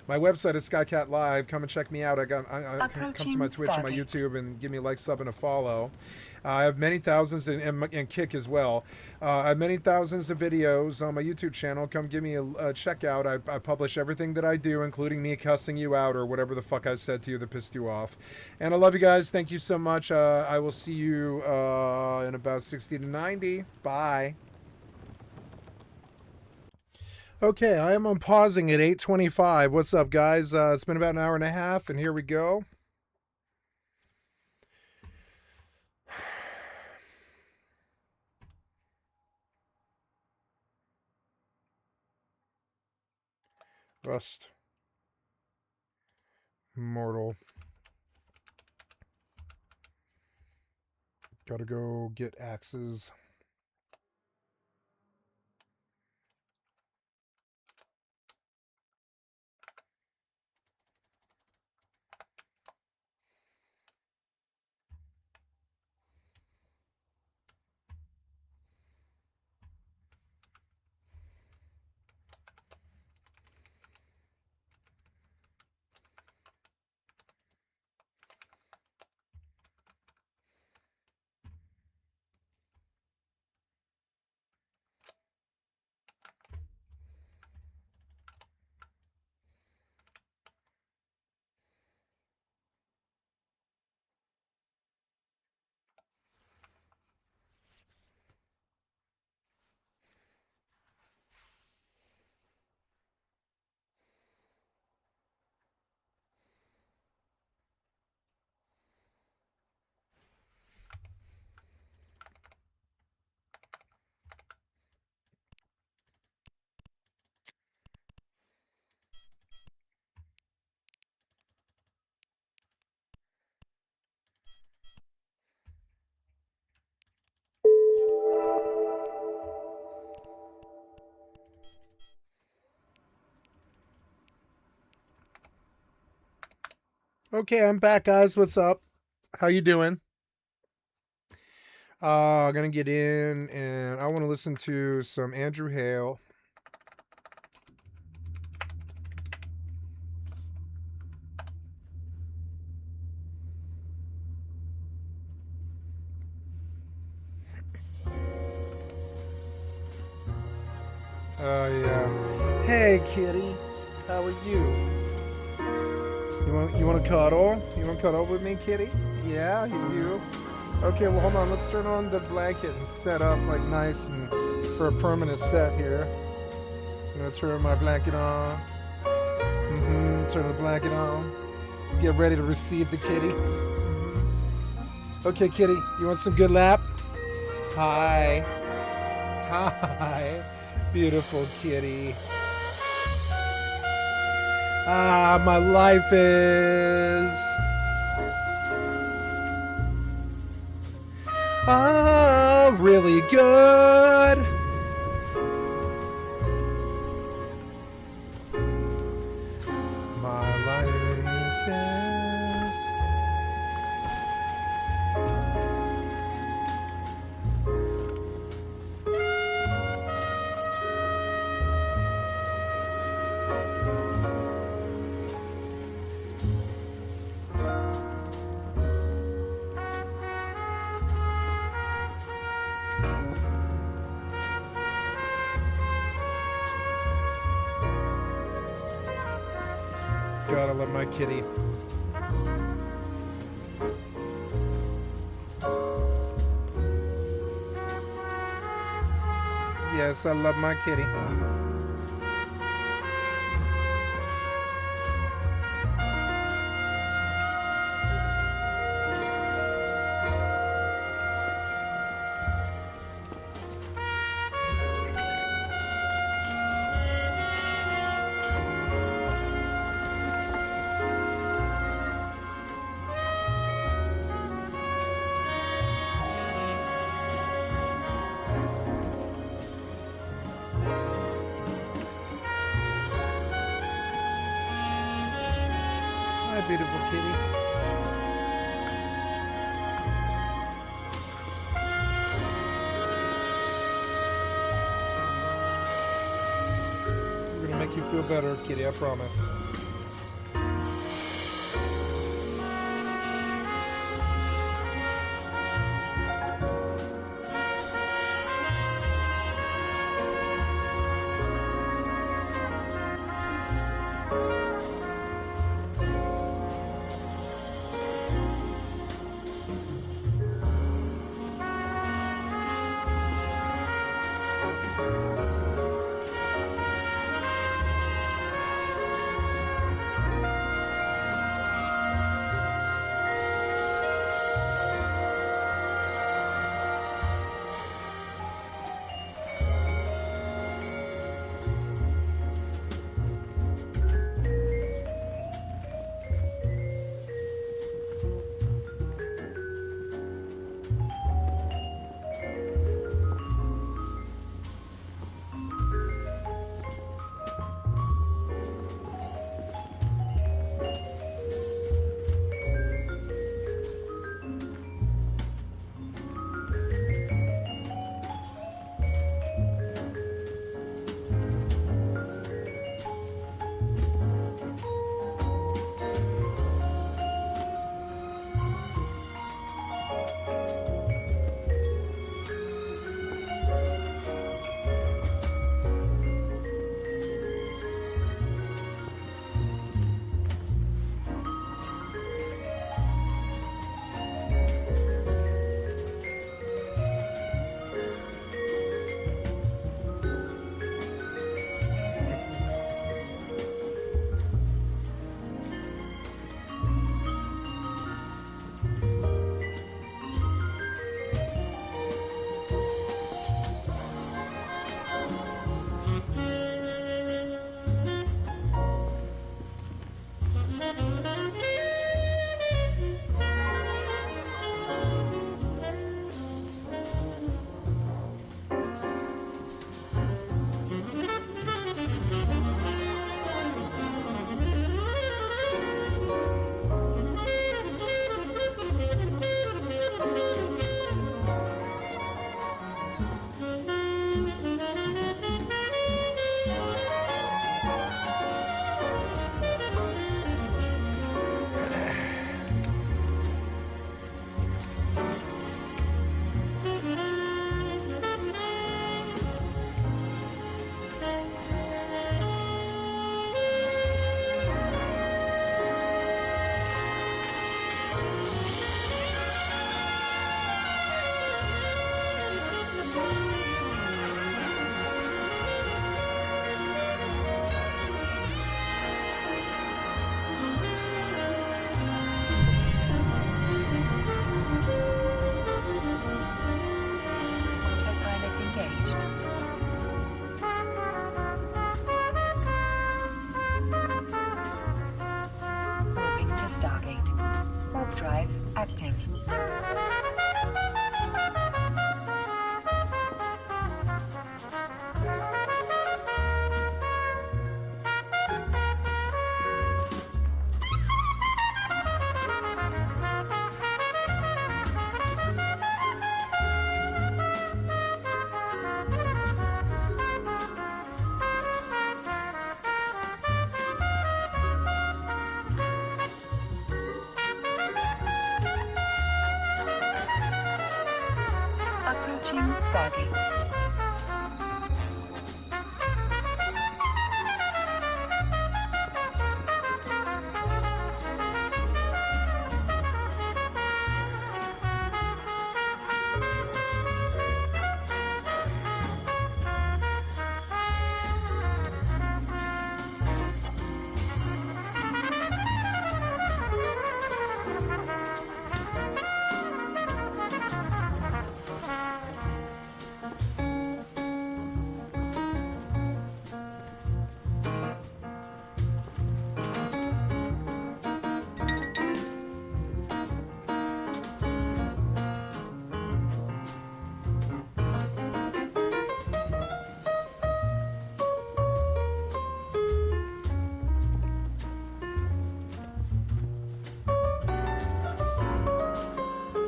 My website is Skycatlive. Come and check me out. I come to my Twitch and my YouTube and give me a like, sub, and a follow. I have many thousands, and Kick as well. I have many thousands of videos on my YouTube channel. Come give me a check out. I publish everything that I do, including me cussing you out or whatever the fuck I said to you that pissed you off. And I love you guys. Thank you so much. I will see you in about 60 to 90. Bye. Okay, I am unpausing at 8:25. What's up, guys? It's been about an hour and a half, and here we go. Rust. Mortal. Gotta go get axes. Okay, I'm back, guys. What's up? How you doing? I'm gonna get in, and I want to listen to some Andrew Hale. Oh yeah. Hey, kitty. How are you? You want to cuddle? You want to cuddle with me, kitty? Yeah, you do. Okay, well hold on. Let's turn on the blanket and set up like nice and for a permanent set here. I'm gonna turn my blanket on. Turn the blanket on. Get ready to receive the kitty. Okay, kitty. You want some good lap? Hi. Hi. Beautiful kitty. Ah, my life is really good. My life is God, I love my kitty. Yes, I love my kitty. Hi, beautiful kitty. We're gonna make you feel better, kitty, I promise. drive active. Approaching Stargate.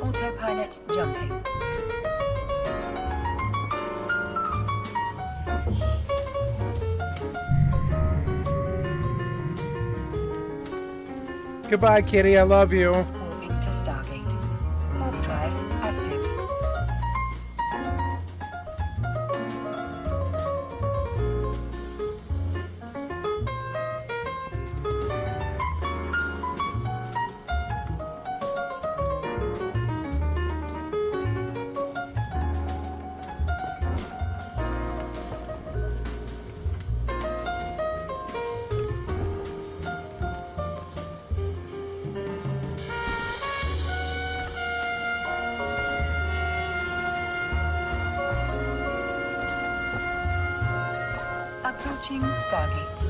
Autopilot jumping. Goodbye, kitty. I love you. Warping to Stargate. Warp drive active. Approaching Stargate.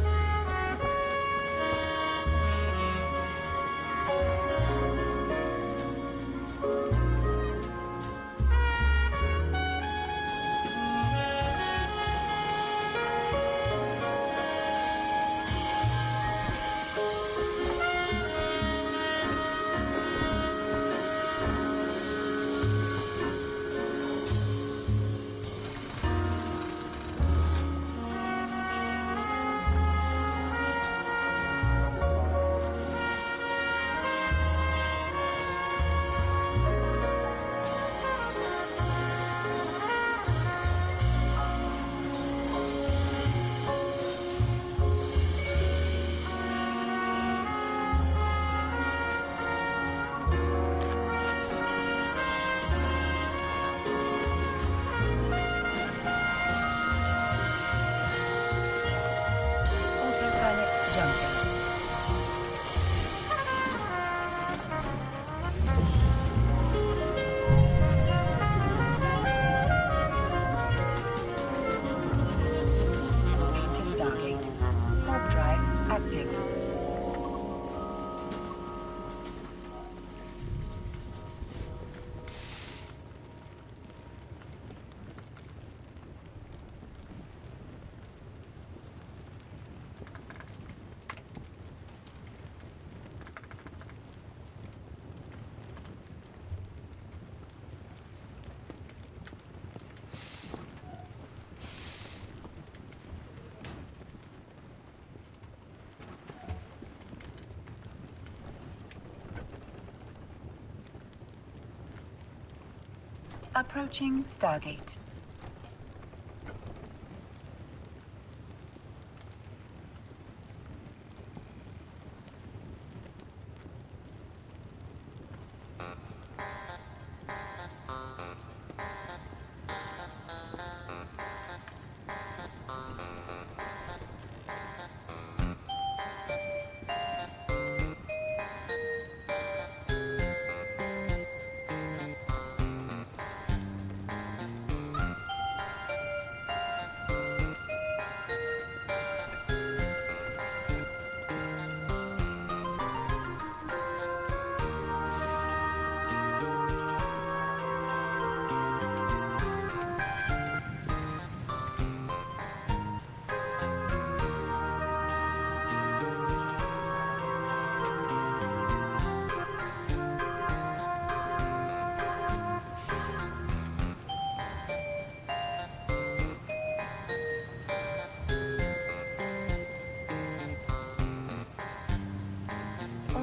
Autopilot jumping. Moving to Stargate. Warp drive active. Approaching Stargate.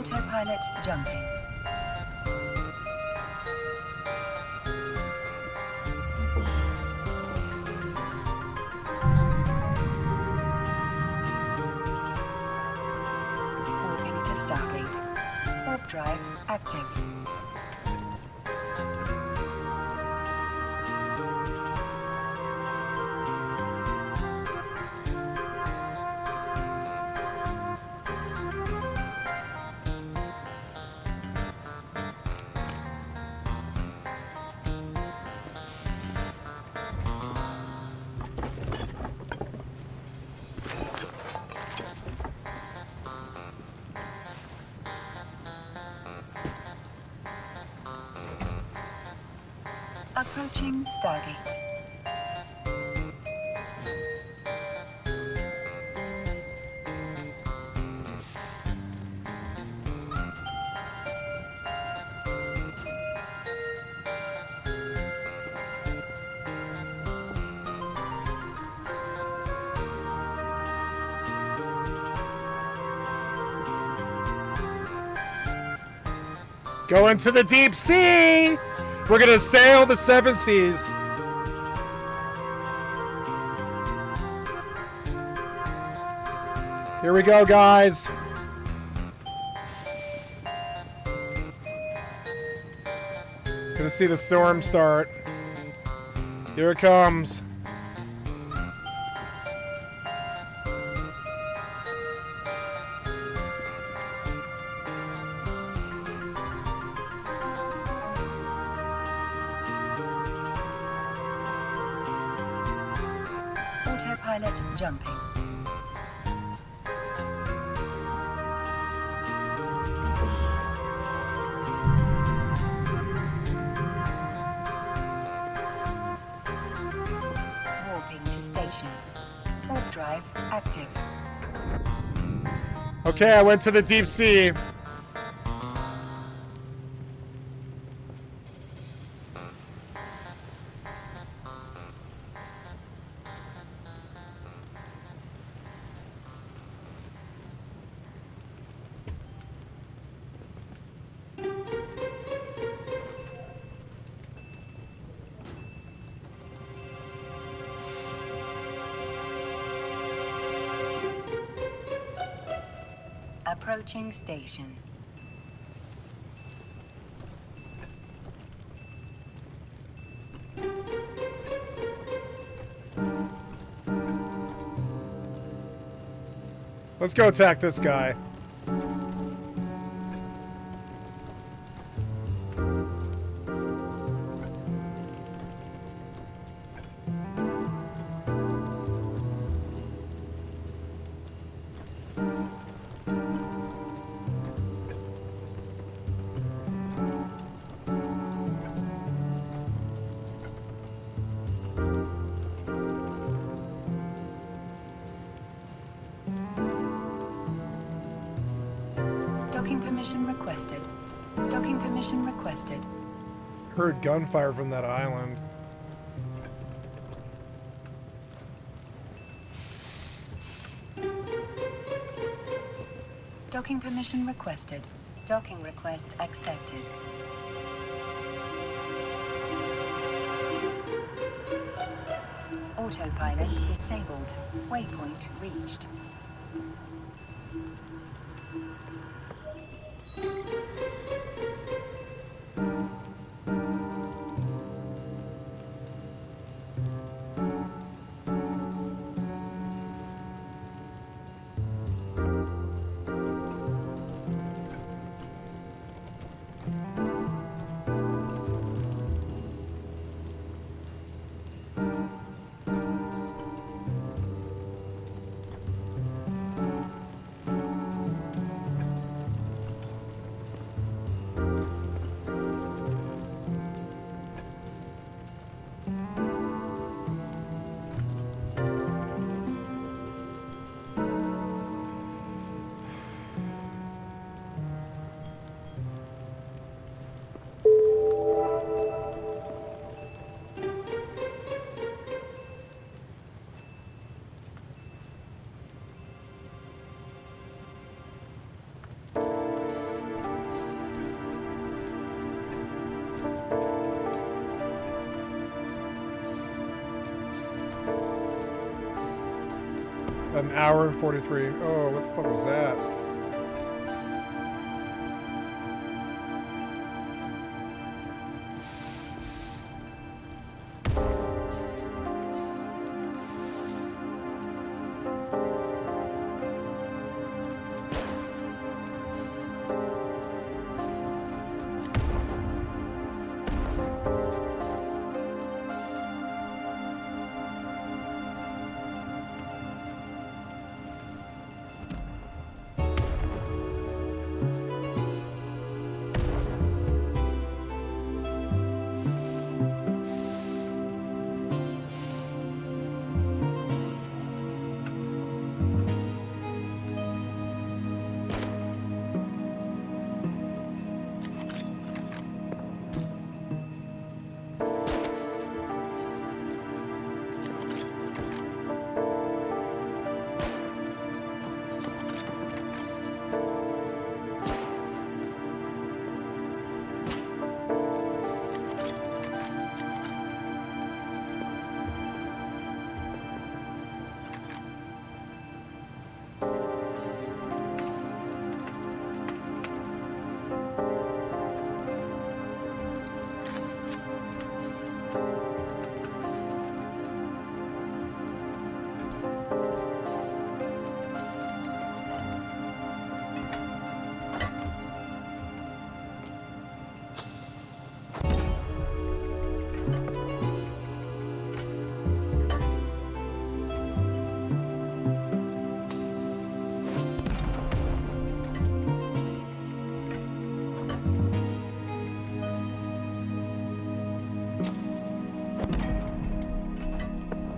Autopilot jumping. Warping to Stargate. Warp drive active. Approaching Stargate. Go into the deep sea! We're gonna sail the 7 seas. Here we go, guys. Gonna see the storm start. Here it comes. Autopilot jumping. Warping to station. Warp drive active. Okay, I went to the deep sea. Approaching station. Let's go attack this guy. Docking permission requested. Docking permission requested. Heard gunfire from that island. Docking permission requested. Docking request accepted. Autopilot disabled. Waypoint reached. An hour and 43. Oh, what the fuck was that?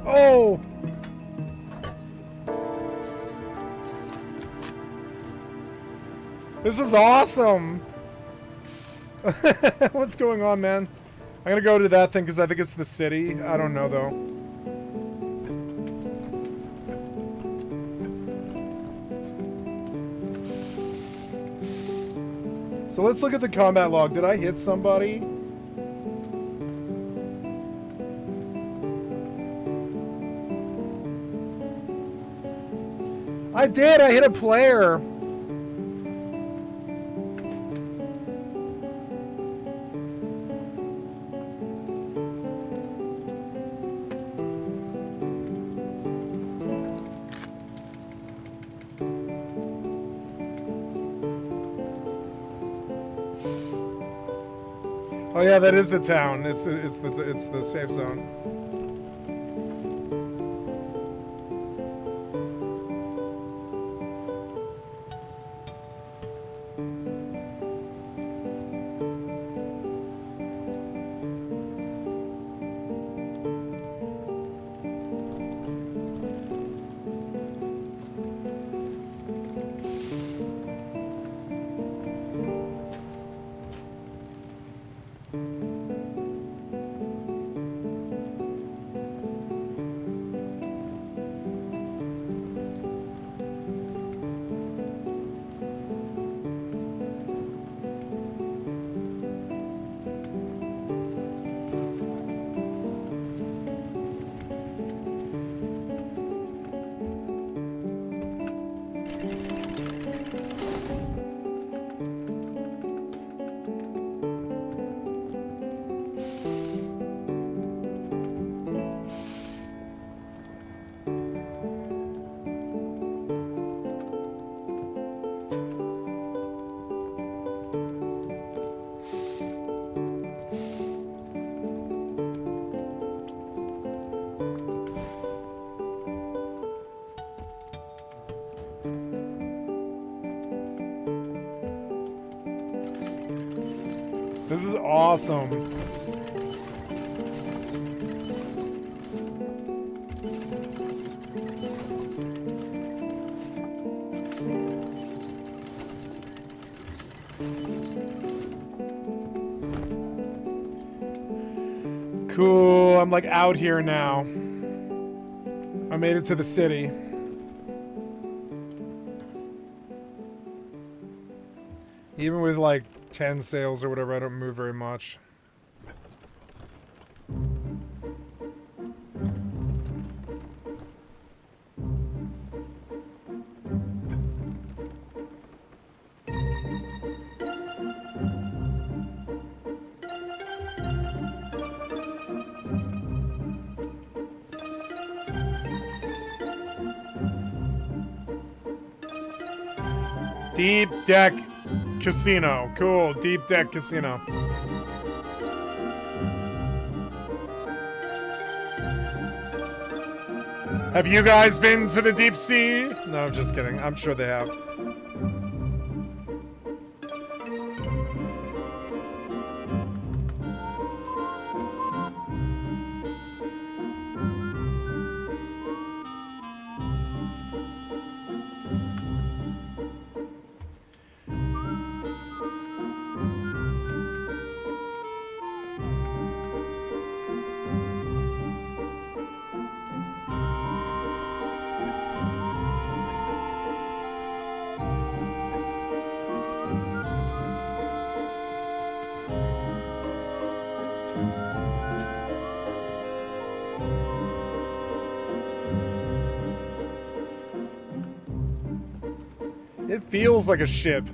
Oh! This is awesome! What's going on, man? I'm gonna go to that thing because I think it's the city. I don't know, though. So let's look at the combat log. Did I hit somebody? I did! I hit a player! Oh yeah, that is the town. It's the safe zone. This is awesome. Cool, I'm like out here now. I made it to the city. Even with like 10 sales or whatever, I don't move very much. Deep deck casino. Cool. Deep deck casino. Have you guys been to the deep sea? No, I'm just kidding. I'm sure they have. It feels like a ship.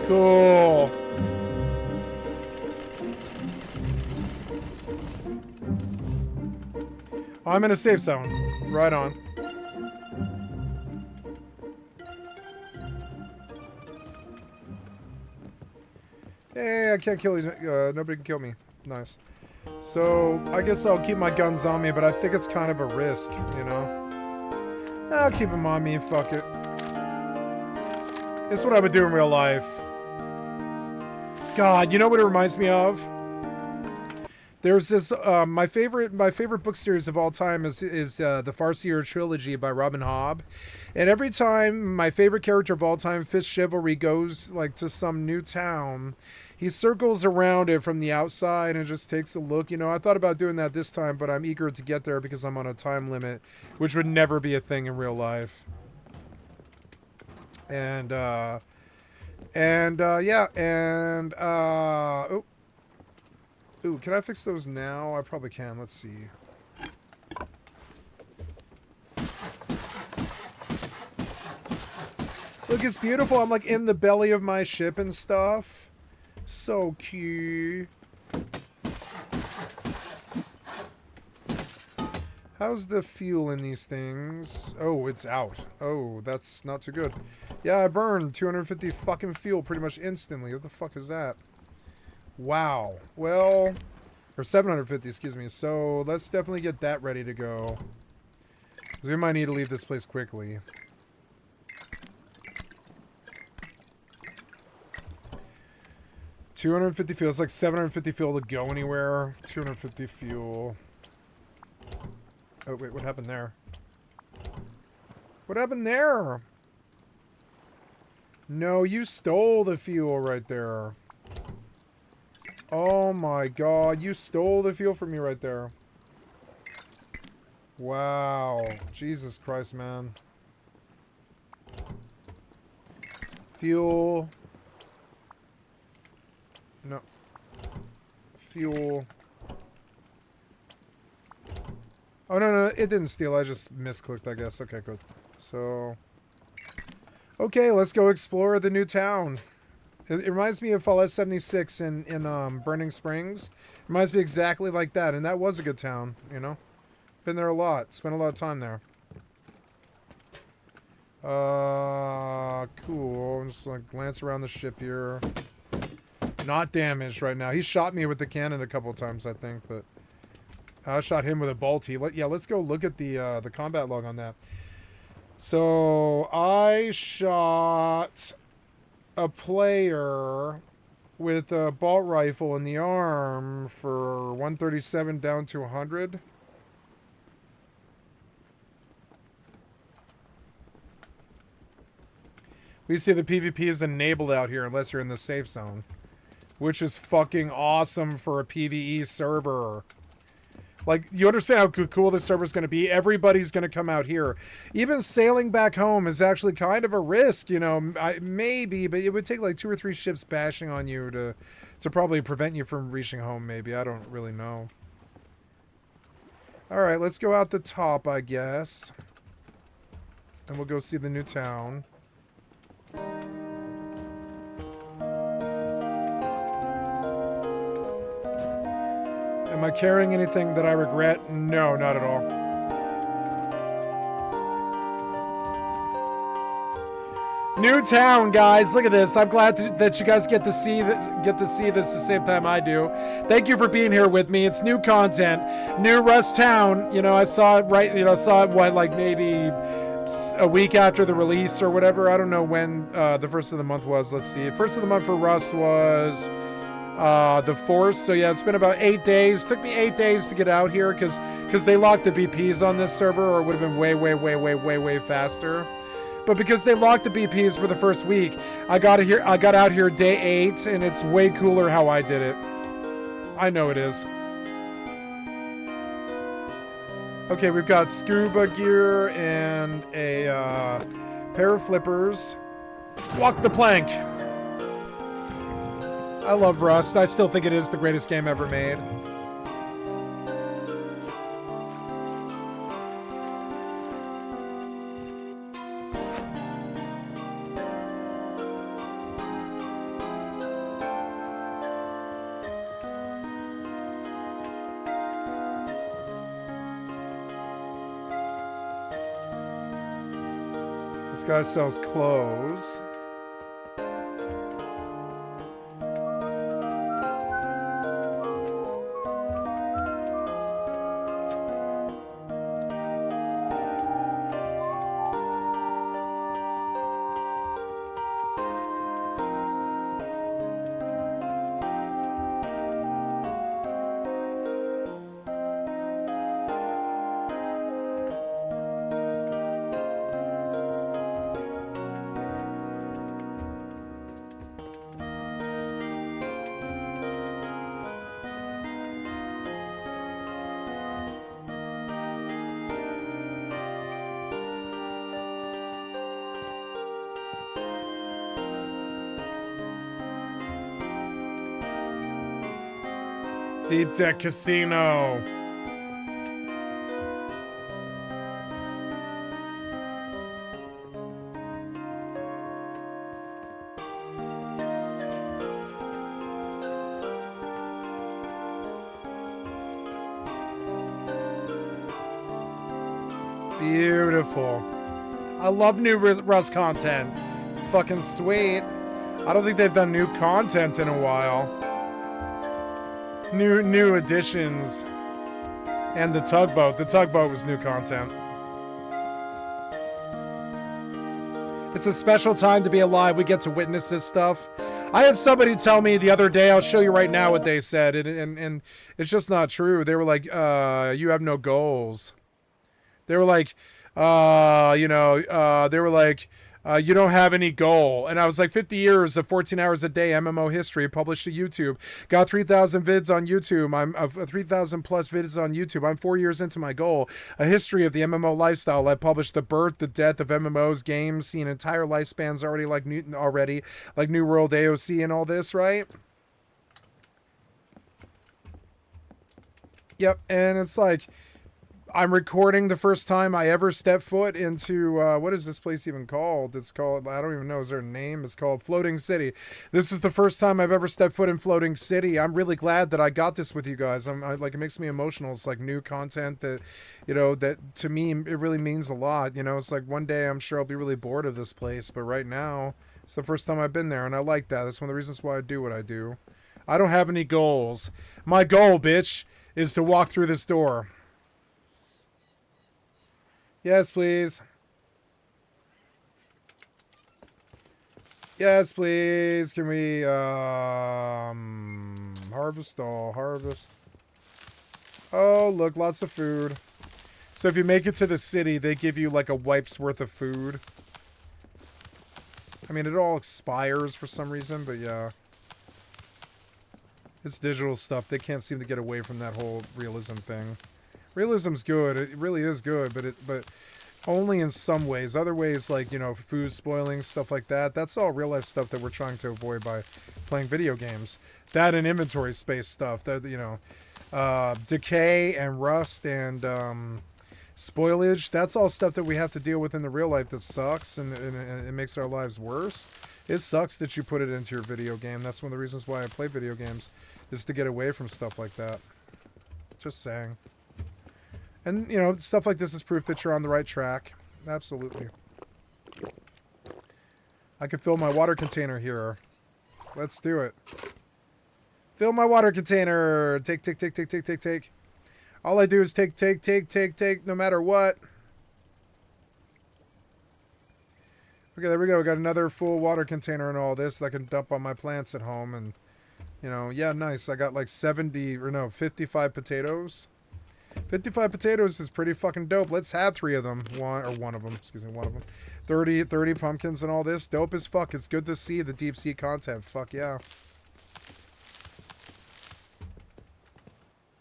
Cool. I'm in a safe zone. Right on. Hey, I can't kill you. Nobody can kill me. Nice. So, I guess I'll keep my guns on me, but I think it's kind of a risk, you know? I'll keep them on me. Fuck it. It's what I would do in real life. God, you know what it reminds me of? There's this, my favorite book series of all time is the Farseer trilogy by Robin Hobb. And every time my favorite character of all time, Fitz Chivalry, goes like to some new town, he circles around it from the outside and just takes a look. You know, I thought about doing that this time, but I'm eager to get there because I'm on a time limit, which would never be a thing in real life. And, yeah, and, oh. Ooh, can I fix those now? I probably can. Let's see. Look, it's beautiful. I'm like in the belly of my ship and stuff. So cute. How's the fuel in these things? Oh, it's out. Oh, that's not too good. Yeah, I burned 250 fucking fuel pretty much instantly. What the fuck is that? Wow. Well, or 750, excuse me. So let's definitely get that ready to go. Because we might need to leave this place quickly. $250 fuel. It's like 750 fuel to go anywhere. 250 fuel. Oh, wait, what happened there? What happened there? No, you stole the fuel right there. Oh my god, you stole the fuel from me right there. Wow. Jesus Christ, man. Fuel. No. Fuel. Oh, no, it didn't steal. I just misclicked, I guess. Okay, good. So. Okay, let's go explore the new town. It reminds me of Fallout 76 in Burning Springs. It reminds me exactly like that, and that was a good town, you know? Been there a lot. Spent a lot of time there. Cool. I'm just like glance around the ship here. Not damaged right now. He shot me with the cannon a couple times, I think, but I shot him with a bolty. Yeah, let's go look at the combat log on that. So I shot a player with a bolt rifle in the arm for 137 down to 100. We see the PvP is enabled out here unless you're in the safe zone, which is fucking awesome for a PvE server. Like, you understand how cool this server is going to be? Everybody's going to come out here. Even sailing back home is actually kind of a risk, you know. Maybe, but it would take like 2 or 3 ships bashing on you to probably prevent you from reaching home, maybe. I don't really know. All right, let's go out the top, I guess. And we'll go see the new town. Am I carrying anything that I regret? No, not at all. New town, guys. Look at this. I'm glad that you guys get to see this the same time I do. Thank you for being here with me. It's new content. New Rust Town. You know, I saw it what, like maybe a week after the release or whatever. I don't know when the first of the month was. Let's see. First of the month for Rust was the 4th. So yeah, it's been about 8 days. Took me 8 days to get out here because they locked the BPs on this server, or it would have been way faster. But because they locked the BPs for the first week, I got out here day 8, and it's way cooler how I did it. I know it is. Okay, we've got scuba gear and a pair of flippers. Walk the plank. I love Rust. I still think it is the greatest game ever made. This guy sells clothes. Deep Deck Casino. Beautiful. I love new Rust content. It's fucking sweet. I don't think they've done new content in a while. New additions. And the tugboat. The tugboat was new content. It's a special time to be alive. We get to witness this stuff. I had somebody tell me the other day, I'll show you right now what they said, and it's just not true. They were like, you have no goals. They were like, you don't have any goal. And I was like, 50 years of 14 hours a day MMO history published to YouTube. Got 3,000 vids on YouTube. I'm 3,000 plus vids on YouTube. I'm 4 years into my goal. A history of the MMO lifestyle. I published the birth, the death of MMOs, games, seen entire lifespans already, like New World AOC and all this, right? Yep, and it's like, I'm recording the first time I ever stepped foot into, what is this place even called? It's called, I don't even know, is there a name? It's called Floating City. This is the first time I've ever stepped foot in Floating City. I'm really glad that I got this with you guys. Like, it makes me emotional. It's like new content that, that to me, it really means a lot. It's like one day I'm sure I'll be really bored of this place, but right now, It's the first time I've been there, and I like that. That's one of the reasons why I do what I do. I don't have any goals. My goal, bitch, is to walk through this door. Yes, please. Yes, please. Can we, harvest all, harvest. Oh, look, lots of food. So if you make it to the city, they give you like a wipe's worth of food. I mean, it all expires for some reason, but yeah. It's digital stuff. They can't seem to get away from that whole realism thing. Realism's good. It really is good, but only in some ways. Other ways, like, you know, food spoiling, stuff like that. That's all real life stuff that we're trying to avoid by playing video games. That and inventory space stuff. That, you know, decay and rust and spoilage. That's all stuff that we have to deal with in the real life that sucks and it makes our lives worse. It sucks that you put it into your video game. That's one of the reasons why I play video games, is to get away from stuff like that. Just saying. And, you know, stuff like this is proof that you're on the right track. Absolutely. I can fill my water container here. Let's do it. Fill my water container. Take, take, take, take, take, take, take. All I do is take, take, take, take, take, no matter what. Okay, there we go. We got another full water container and all this that I can dump on my plants at home. And, you know, yeah, nice. I got like 55 potatoes. 55 potatoes is pretty fucking dope. Let's have 3 of them. One of them. 30 pumpkins and all this. Dope as fuck. It's good to see the deep sea content. Fuck yeah.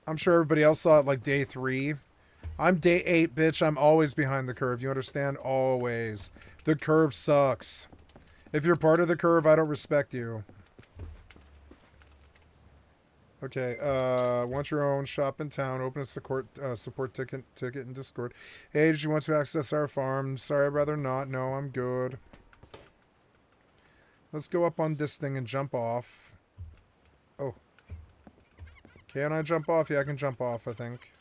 I'm sure everybody else saw it like day 3. I'm day 8, bitch. I'm always behind the curve. You understand? Always. The curve sucks. If you're part of the curve, I don't respect you. Okay, want your own shop in town. Open a support ticket in Discord. Hey, did you want to access our farm? Sorry, I'd rather not. No, I'm good. Let's go up on this thing and jump off. Oh. Can I jump off? Yeah, I can jump off, I think.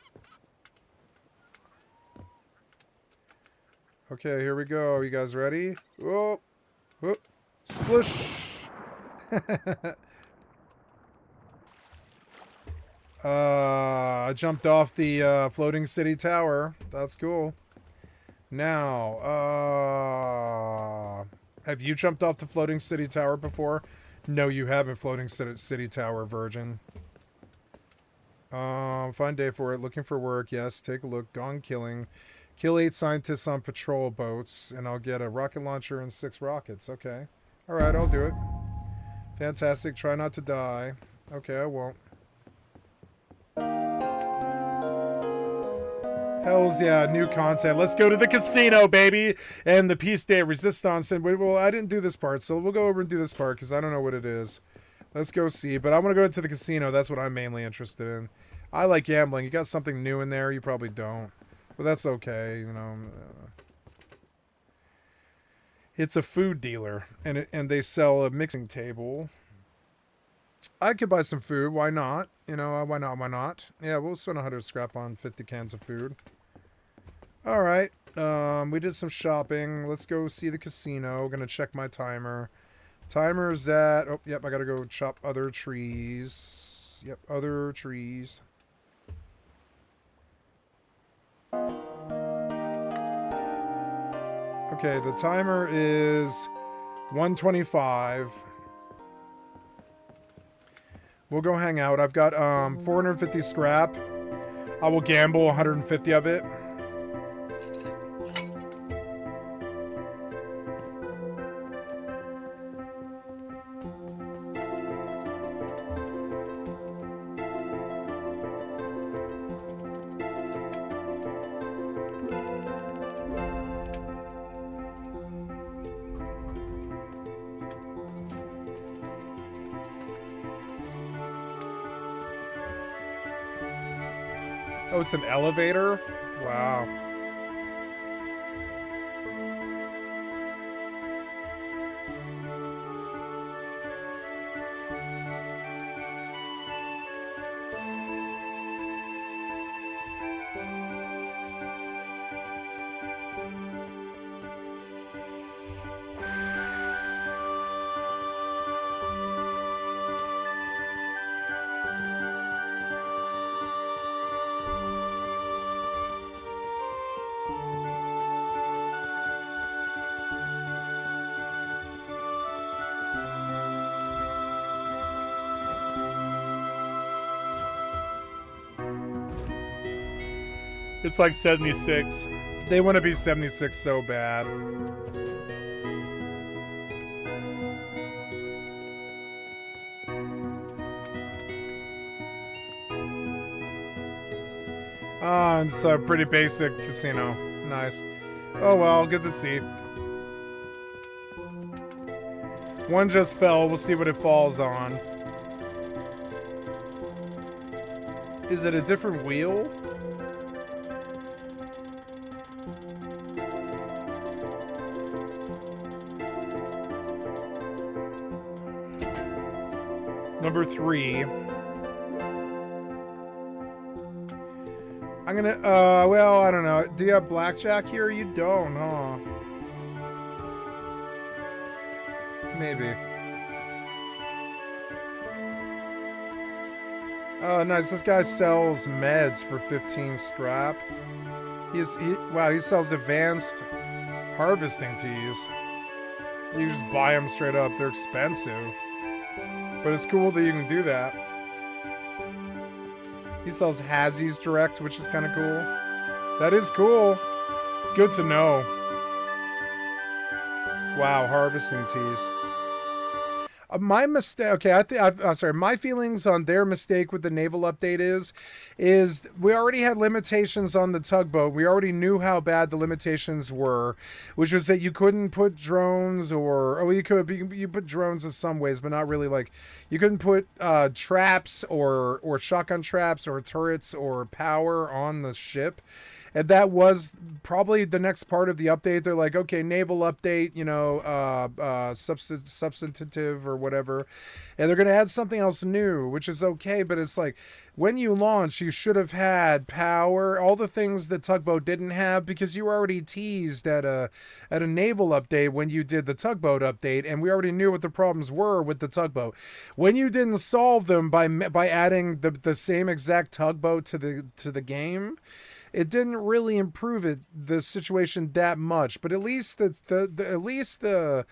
Okay, here we go. You guys ready? Whoa. Whoop. Splish. I jumped off the floating city tower. That's cool. Now, have you jumped off the floating city tower before? No, you haven't, floating city tower, virgin. Fine day for it. Looking for work. Yes, take a look. Gone killing. Kill 8 scientists on patrol boats, and I'll get a rocket launcher and 6 rockets. Okay. Alright, I'll do it. Fantastic. Try not to die. Okay, I won't. Hells yeah, new content. Let's go to the casino, baby! And the Peace Day Resistance. And well, I didn't do this part, so we'll go over and do this part, because I don't know what it is. Let's go see. But I want to go into the casino. That's what I'm mainly interested in. I like gambling. You got something new in there? You probably don't. But that's okay, you know. It's a food dealer, and they sell a mixing table. I could buy some food. Why not? You know, why not? Why not? Yeah, we'll spend 100 scrap on 50 cans of food. All right. We did some shopping. Let's go see the casino. Gonna check my timer. Timer's at... Oh, yep, I gotta go chop other trees. Yep, other trees. Okay, the timer is 125. We'll go hang out. I've got 450 scrap. I will gamble 150 of it. Oh, it's an elevator? Wow. It's like 76. They want to be 76 so bad. Oh, it's a pretty basic casino. Nice. Oh well, good to see. One just fell. We'll see what it falls on. Is it a different wheel? Number 3. I'm gonna, well, I don't know. Do you have blackjack here? You don't, huh? Maybe. Oh, nice. This guy sells meds for 15 scrap. Wow, he sells advanced harvesting teas. You just buy them straight up. They're expensive. But it's cool that you can do that. He sells Hazzies direct, which is kind of cool. That is cool. It's good to know. Wow, harvesting teas. My mistake. Okay, sorry. My feelings on their mistake with the naval update is we already had limitations on the tugboat. We already knew how bad the limitations were, which was that you couldn't put drones you put drones in some ways, but not really. Like you couldn't put traps or shotgun traps or turrets or power on the ship. And that was probably the next part of the update. They're like, okay, naval update, you know, substantive or whatever. And they're going to add something else new, which is okay. But it's like, when you launch, you should have had power, all the things that Tugboat didn't have, because you were already teased at a naval update when you did the Tugboat update. And we already knew what the problems were with the Tugboat. When you didn't solve them by adding the same exact Tugboat to the game, it didn't really improve the situation that much, but at least the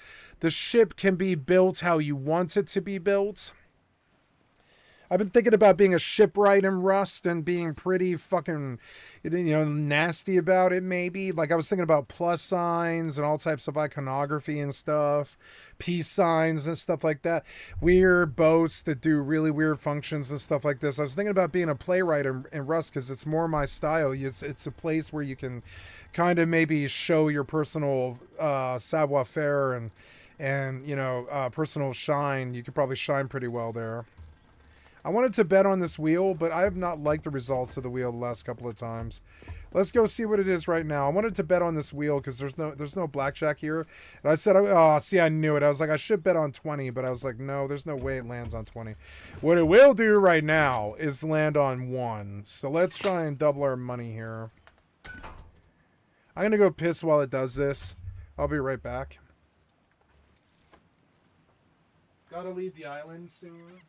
ship can be built how you want it to be built. I've been thinking about being a shipwright in Rust and being pretty fucking, nasty about it maybe. Like I was thinking about plus signs and all types of iconography and stuff, peace signs and stuff like that. Weird boats that do really weird functions and stuff like this. I was thinking about being a playwright in Rust because it's more my style. It's a place where you can kind of maybe show your personal savoir-faire and personal shine. You could probably shine pretty well there. I wanted to bet on this wheel, but I have not liked the results of the wheel the last couple of times. Let's go see what it is right now. I wanted to bet on this wheel because there's no blackjack here. And I said, I knew it. I was like, I should bet on 20, but I was like, no, there's no way it lands on 20. What it will do right now is land on 1. So let's try and double our money here. I'm going to go piss while it does this. I'll be right back. Gotta leave the island soon.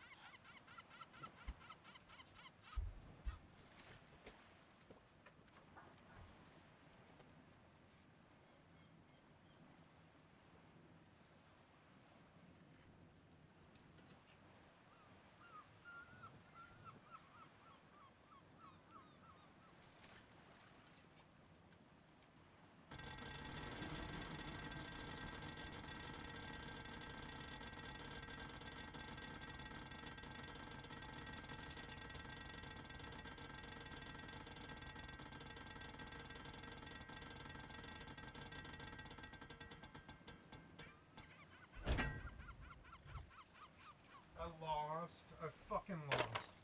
I fucking lost.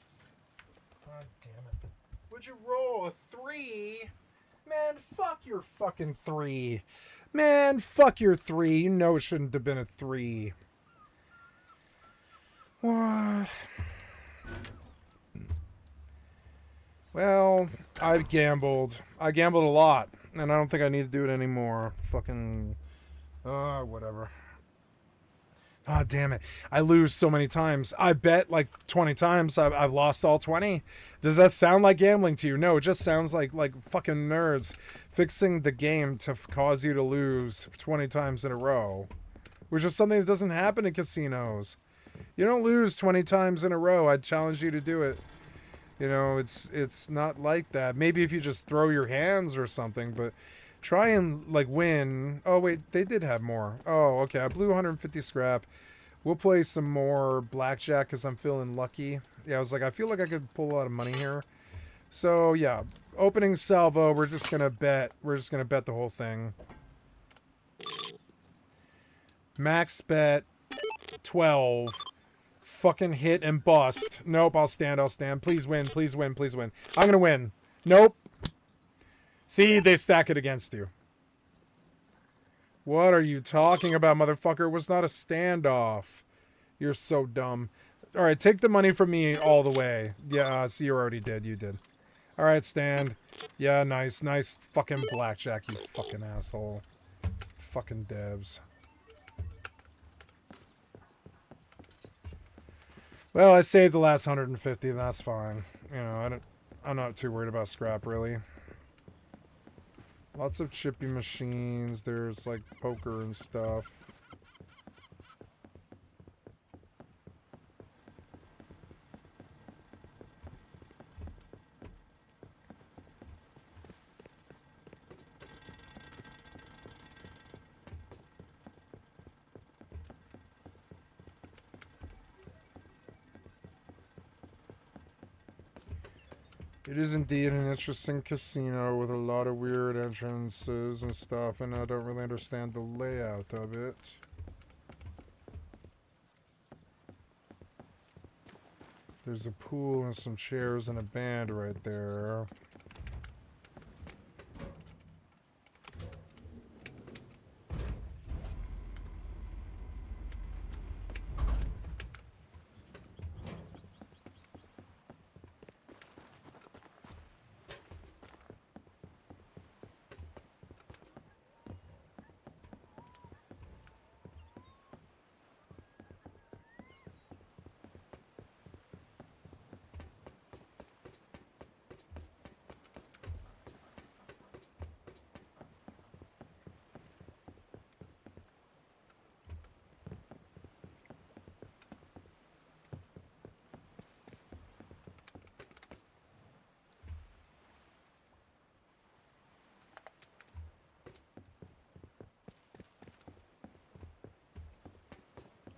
God damn it. Would you roll a 3? Man, fuck your fucking 3. Man, fuck your 3. You know it shouldn't have been a 3. What? Well, I gambled. I gambled a lot. And I don't think I need to do it anymore. Fucking... whatever. God damn it. I lose so many times. I bet like 20 times I've lost all 20. Does that sound like gambling to you? No, it just sounds like fucking nerds fixing the game to cause you to lose 20 times in a row. Which is something that doesn't happen in casinos. You don't lose 20 times in a row. I'd challenge you to do it. You know, it's not like that. Maybe if you just throw your hands or something, but try and like win. Oh wait, they did have more. Oh, okay. I blew 150 scrap. We'll play some more blackjack because I'm feeling lucky. Yeah, I was like, I feel like I could pull a lot of money here. So yeah, opening salvo. We're just gonna bet. We're just gonna bet the whole thing. Max bet 12. Fucking hit and bust. Nope, I'll stand, I'll stand. Please win, please win, please win. I'm gonna win. Nope. See, they stack it against you. What are you talking about, motherfucker? It was not a standoff. You're so dumb. Alright, take the money from me all the way. Yeah, see, you already did. You did. Alright, stand. Yeah, nice, nice fucking blackjack, you fucking asshole. Fucking devs. Well, I saved the last 150, and that's fine. You know, I'm not too worried about scrap, really. Lots of chippy machines. There's, like, poker and stuff. It is indeed an interesting casino with a lot of weird entrances and stuff, and I don't really understand the layout of it. There's a pool and some chairs and a band right there.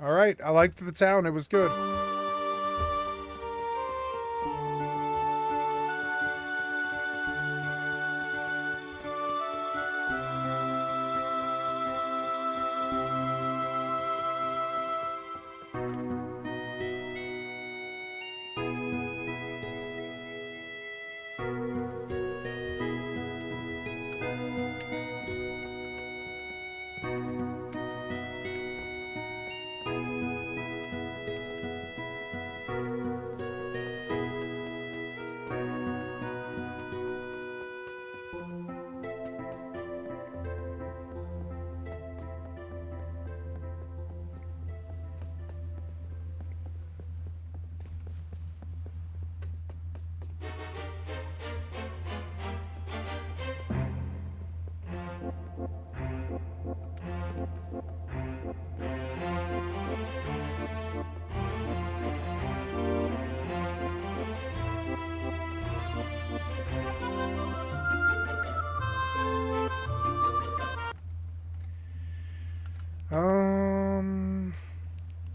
Alright, I liked the town. It was good.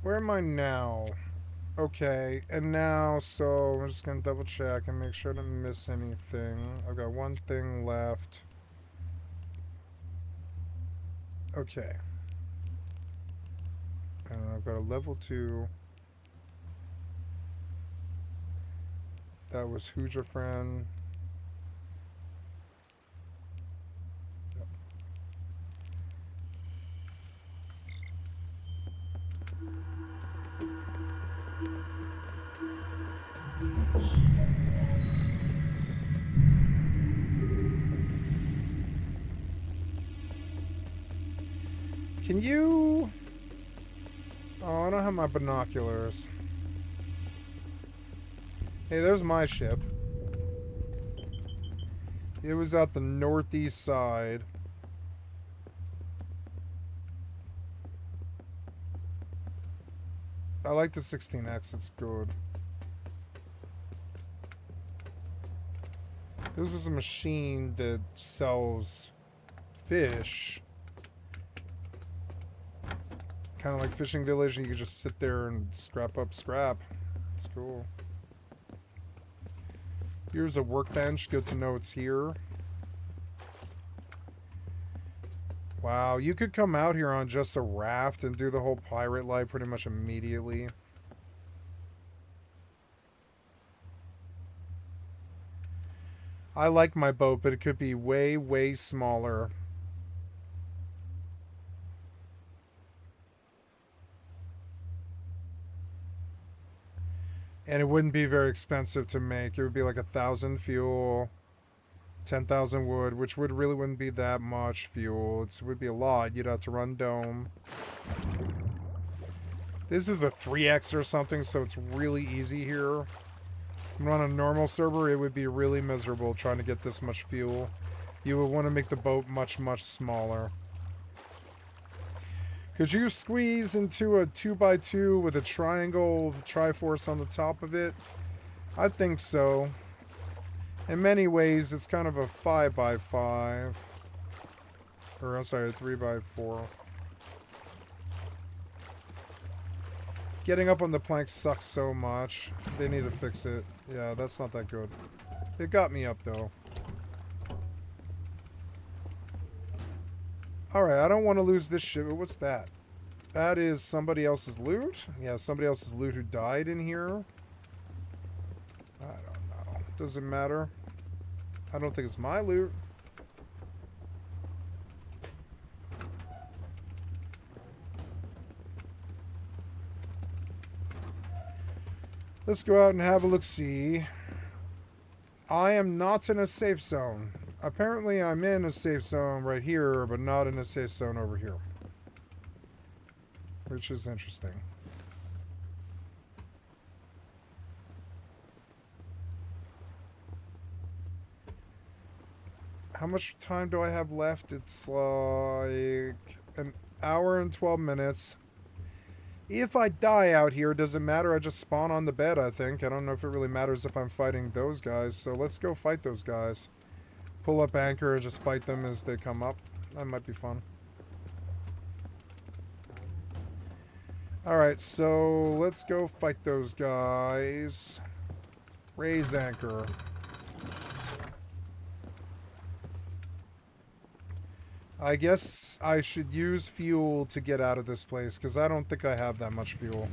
Where am I now? Okay, and now, so I'm just gonna double check and make sure I didn't miss anything. I've got one thing left. Okay. And I've got a level 2. That was Who's Your Friend? Yep. Can you... Oh, I don't have my binoculars. Hey, there's my ship. It was out the northeast side. I like the 16X, it's good. This is a machine that sells fish. Kind of like Fishing Village, and you can just sit there and scrap up scrap. It's cool. Here's a workbench. Good to know it's here. Wow, you could come out here on just a raft and do the whole pirate life pretty much immediately. I like my boat, but it could be way, way smaller. And it wouldn't be very expensive to make. It would be like 1,000 fuel, 10,000 wood, which wouldn't be that much fuel. It would be a lot. You'd have to run dome. This is a 3x or something, so it's really easy here. On a normal server, it would be really miserable trying to get this much fuel. You would want to make the boat much, much smaller. Could you squeeze into a 2x2 with a triangle Triforce on the top of it? I think so. In many ways, it's kind of a 5x5. Or, I'm sorry, a 3x4. Getting up on the plank sucks so much. They need to fix it. Yeah, that's not that good. It got me up, though. Alright, I don't want to lose this shit, but what's that? That is somebody else's loot? Yeah, somebody else's loot who died in here. I don't know. Doesn't matter. I don't think it's my loot. Let's go out and have a look-see. I am not in a safe zone. Apparently I'm in a safe zone right here, but not in a safe zone over here. Which is interesting. How much time do I have left? It's like an hour and 12 minutes. If I die out here, does it matter? I just spawn on the bed, I think. I don't know if it really matters if I'm fighting those guys. So let's go fight those guys. Pull up anchor and just fight them as they come up. That might be fun. Alright, so let's go fight those guys. Raise anchor. I guess I should use fuel to get out of this place, because I don't think I have that much fuel.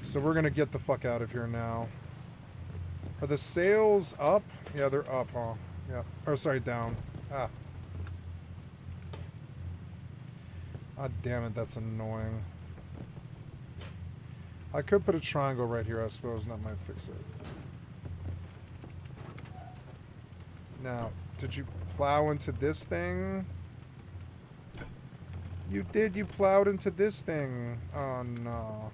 So we're going to get the fuck out of here now. Are the sails up? Yeah, they're up, huh? Yeah. Or, sorry, down. Ah. God damn it, that's annoying. I could put a triangle right here, I suppose, and that might fix it. Now, did you plow into this thing? You did, you plowed into this thing. Oh no.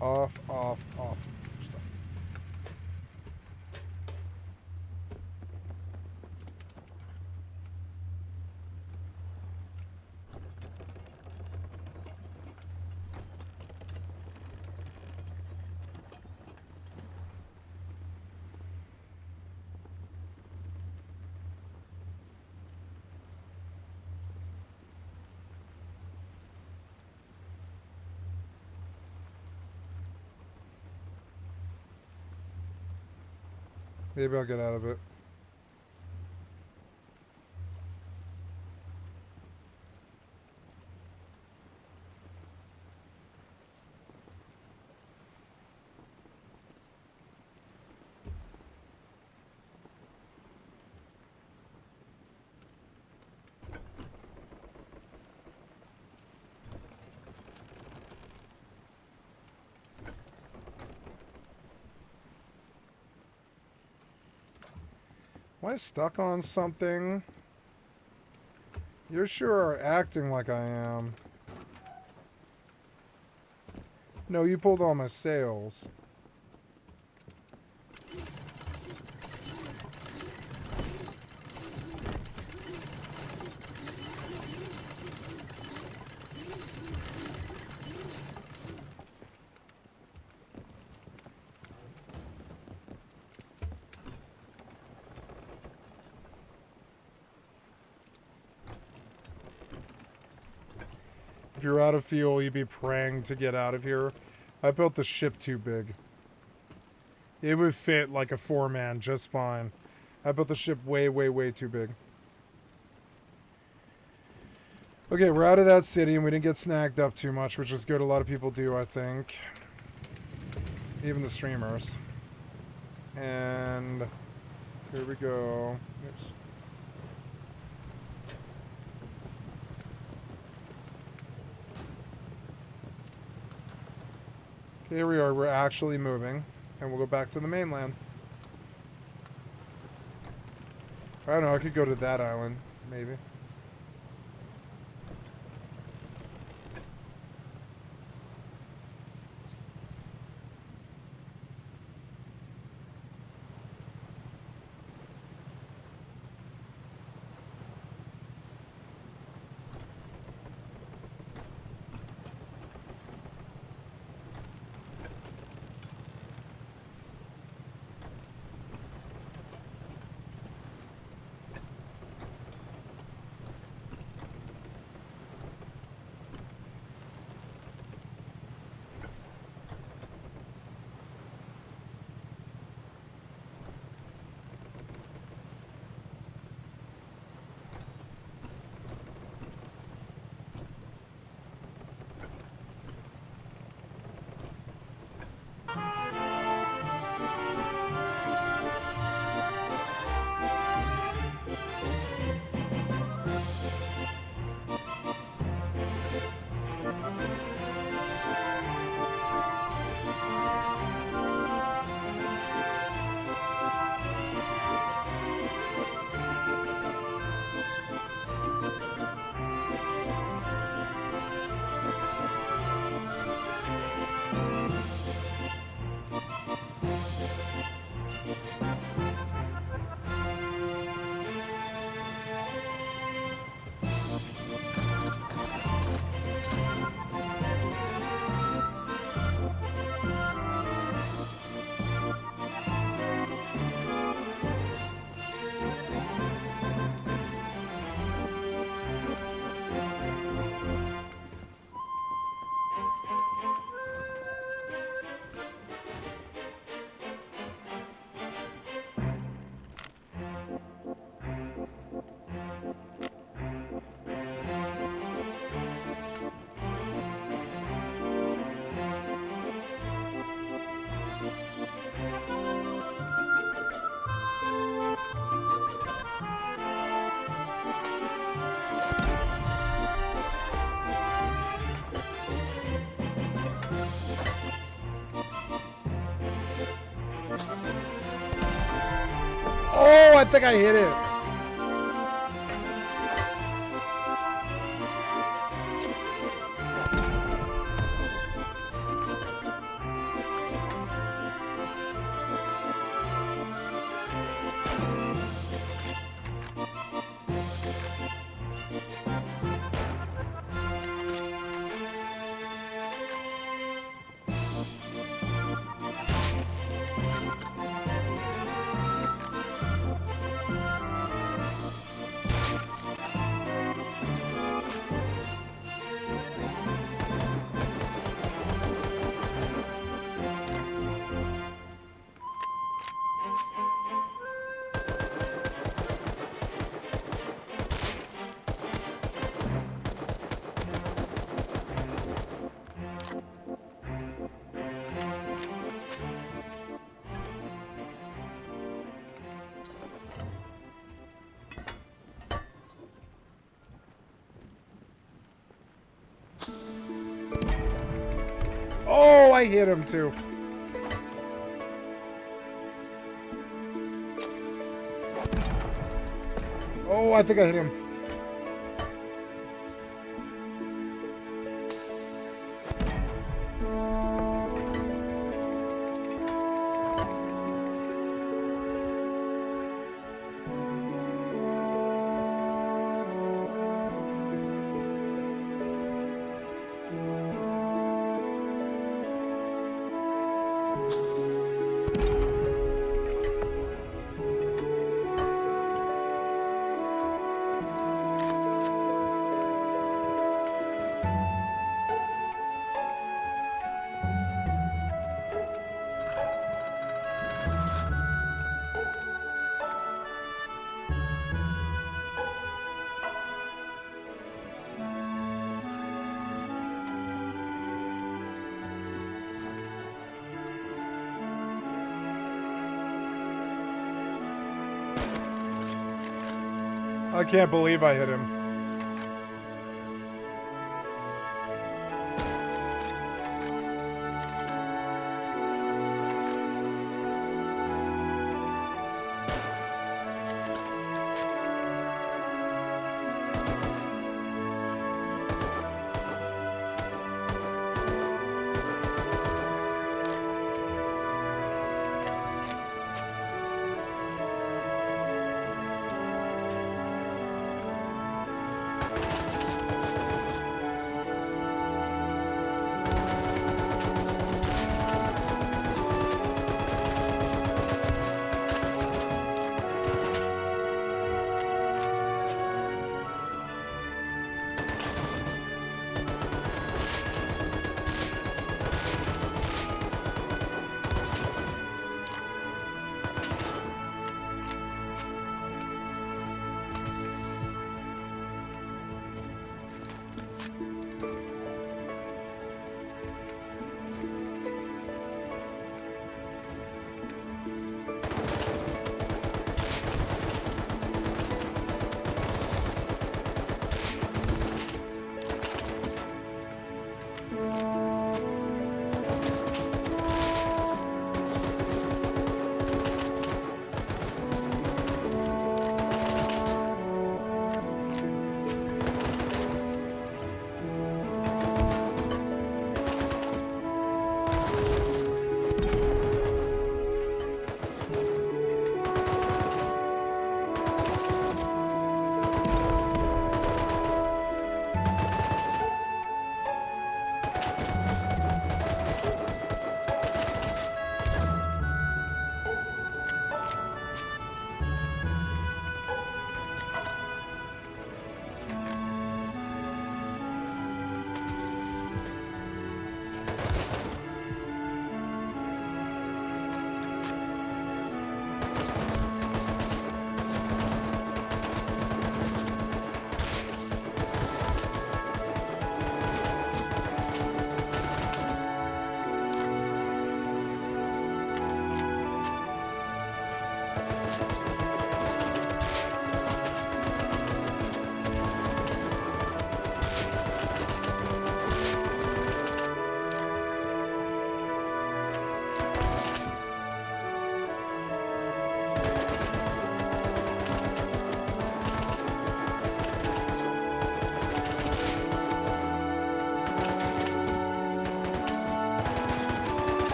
Off, off, off. Stop. Maybe I'll get out of it. Am I stuck on something? You sure are acting like I am. No, you pulled all my sails. If you're out of fuel, you'd be praying to get out of here. I built the ship too big. It would fit like a 4-man just fine. I built the ship way, way, way too big. Okay, we're out of that city and we didn't get snagged up too much, which is good. A lot of people do, I think. Even the streamers. And here we go. Oops. Okay, here we are. We're actually moving. And we'll go back to the mainland. I don't know. I could go to that island, maybe. Oh, I think I hit it. Oh, I hit him too. Oh, I think I hit him. I can't believe I hit him.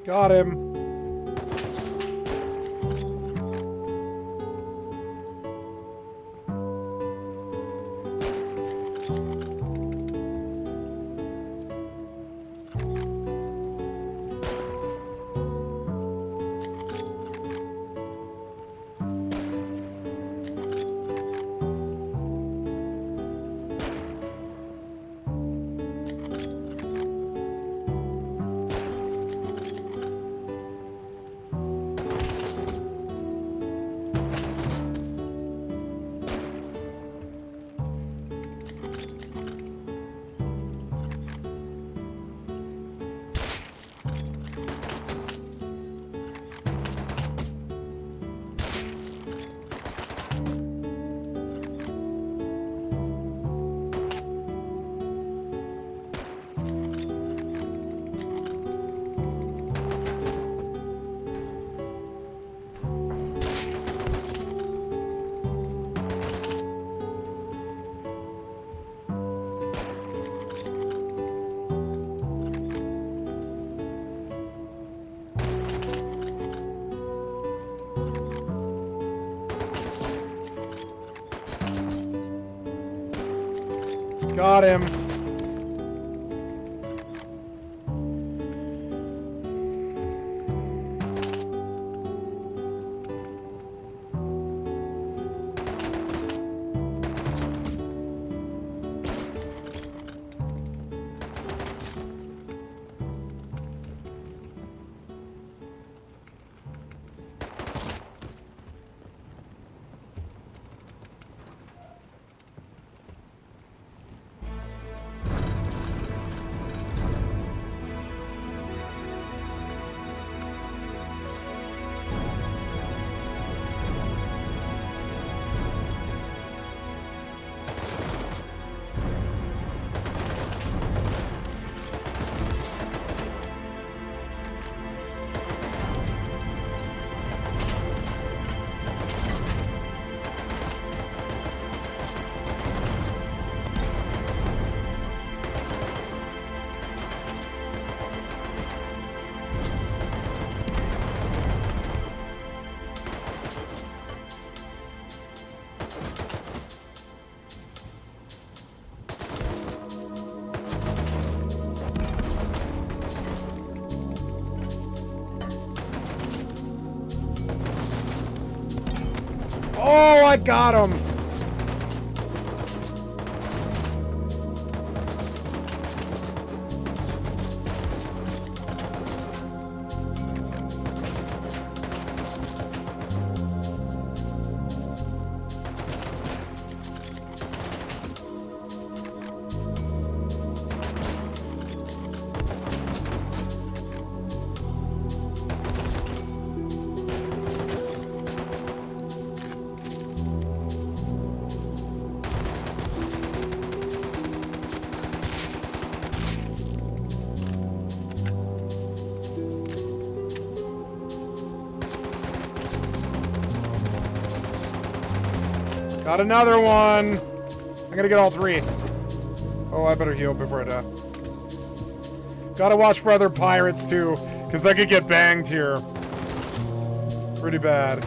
Got him. Got him. Oh, I got him. Got another one. I'm gonna get all three. Oh, I better heal before I die. Gotta watch for other pirates too, because I could get banged here. Pretty bad.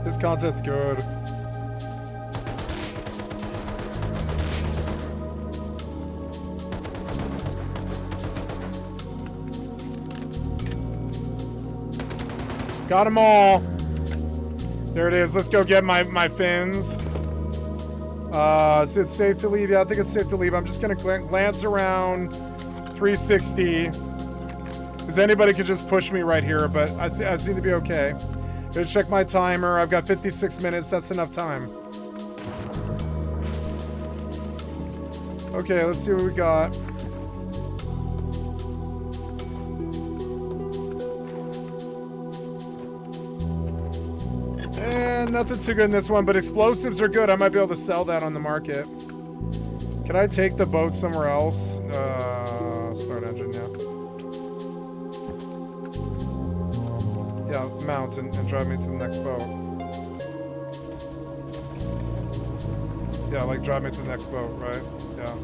This content's good. Got them all. There it is. Let's go get my fins. Is it safe to leave? Yeah, I think it's safe to leave. I'm just going to glance around 360. Because anybody could just push me right here, but I seem to be okay. Gonna check my timer. I've got 56 minutes. That's enough time. Okay, let's see what we got. Nothing too good in this one, but explosives are good. I might be able to sell that on the market. Can I take the boat somewhere else? Start engine, yeah. Yeah, mount and drive me to the next boat. Yeah, like drive me to the next boat, right? Yeah.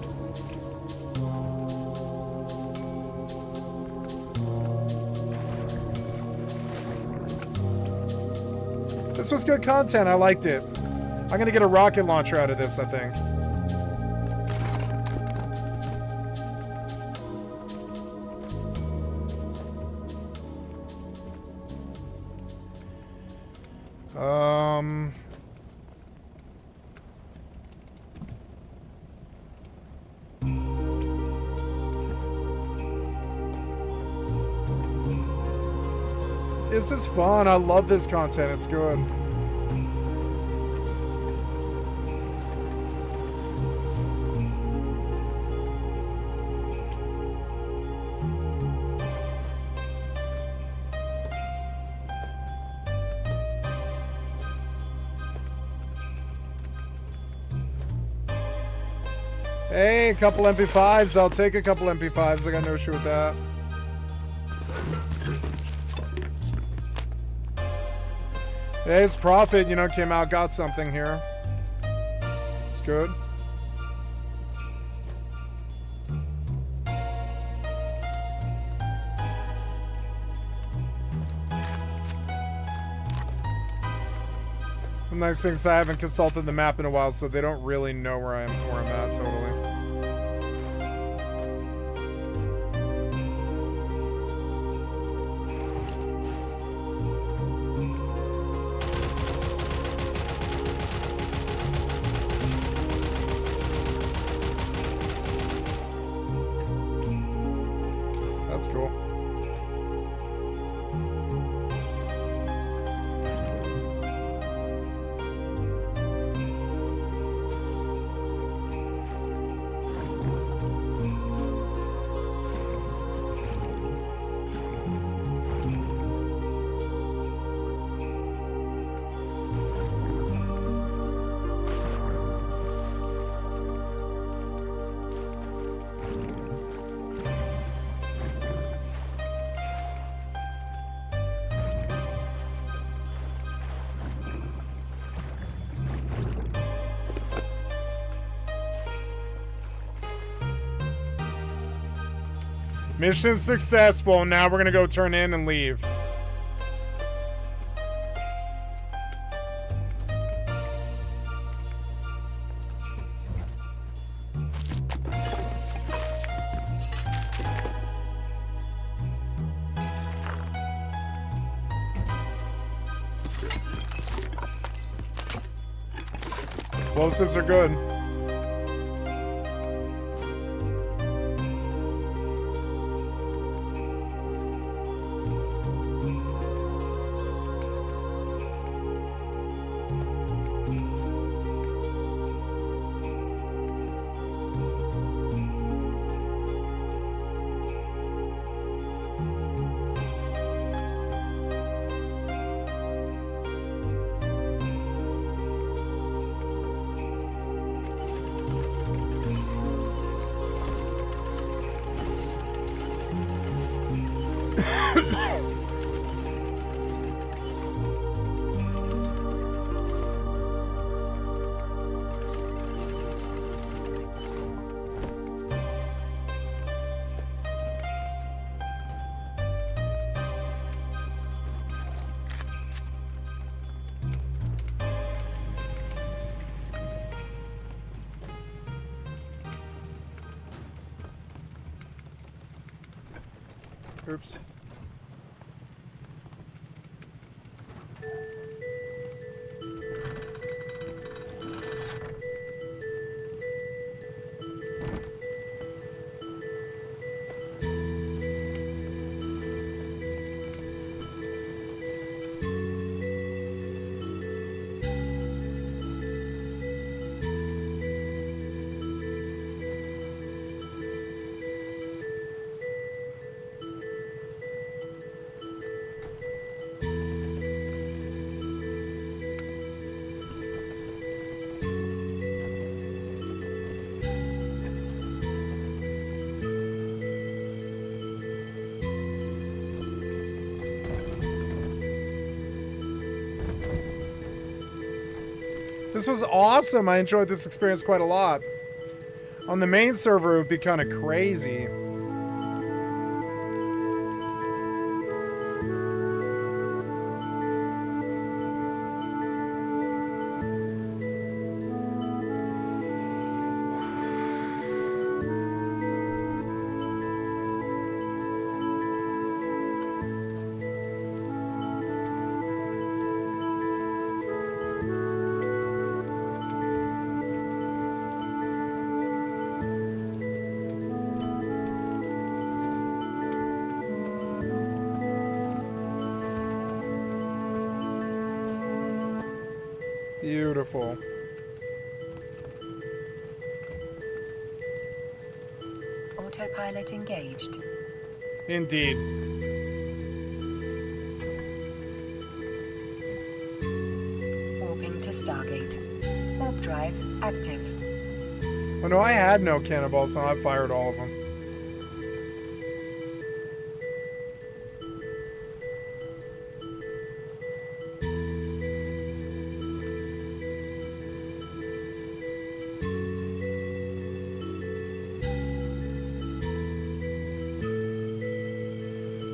This was good content. I liked it. I'm gonna get a rocket launcher out of this, I think. This is fun. I love this content. It's good. Hey, a couple MP5s. I'll take a couple MP5s. I got no issue with that. Hey, it's Profit, you know, came out, got something here. It's good. The nice thing is I haven't consulted the map in a while, so they don't really know where I'm at totally. That's cool. Mission successful. Now we're gonna go turn in and leave. Explosives are good. Oops. This was awesome. I enjoyed this experience quite a lot. On the main server, it would be kind of crazy. Beautiful. Autopilot engaged. Indeed. Warping to Stargate. Warp drive active. Oh no, I had no cannonballs, so I fired all of them.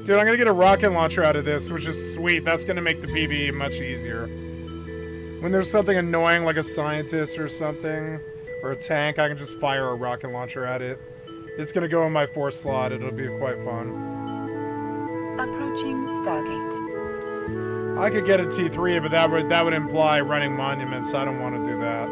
Dude, I'm gonna get a rocket launcher out of this, which is sweet. That's gonna make the PvE much easier. When there's something annoying like a scientist or something, or a tank, I can just fire a rocket launcher at it. It's gonna go in my 4th slot. It'll be quite fun. Approaching Stargate. I could get a T3, but that would imply running monuments, so I don't want to do that.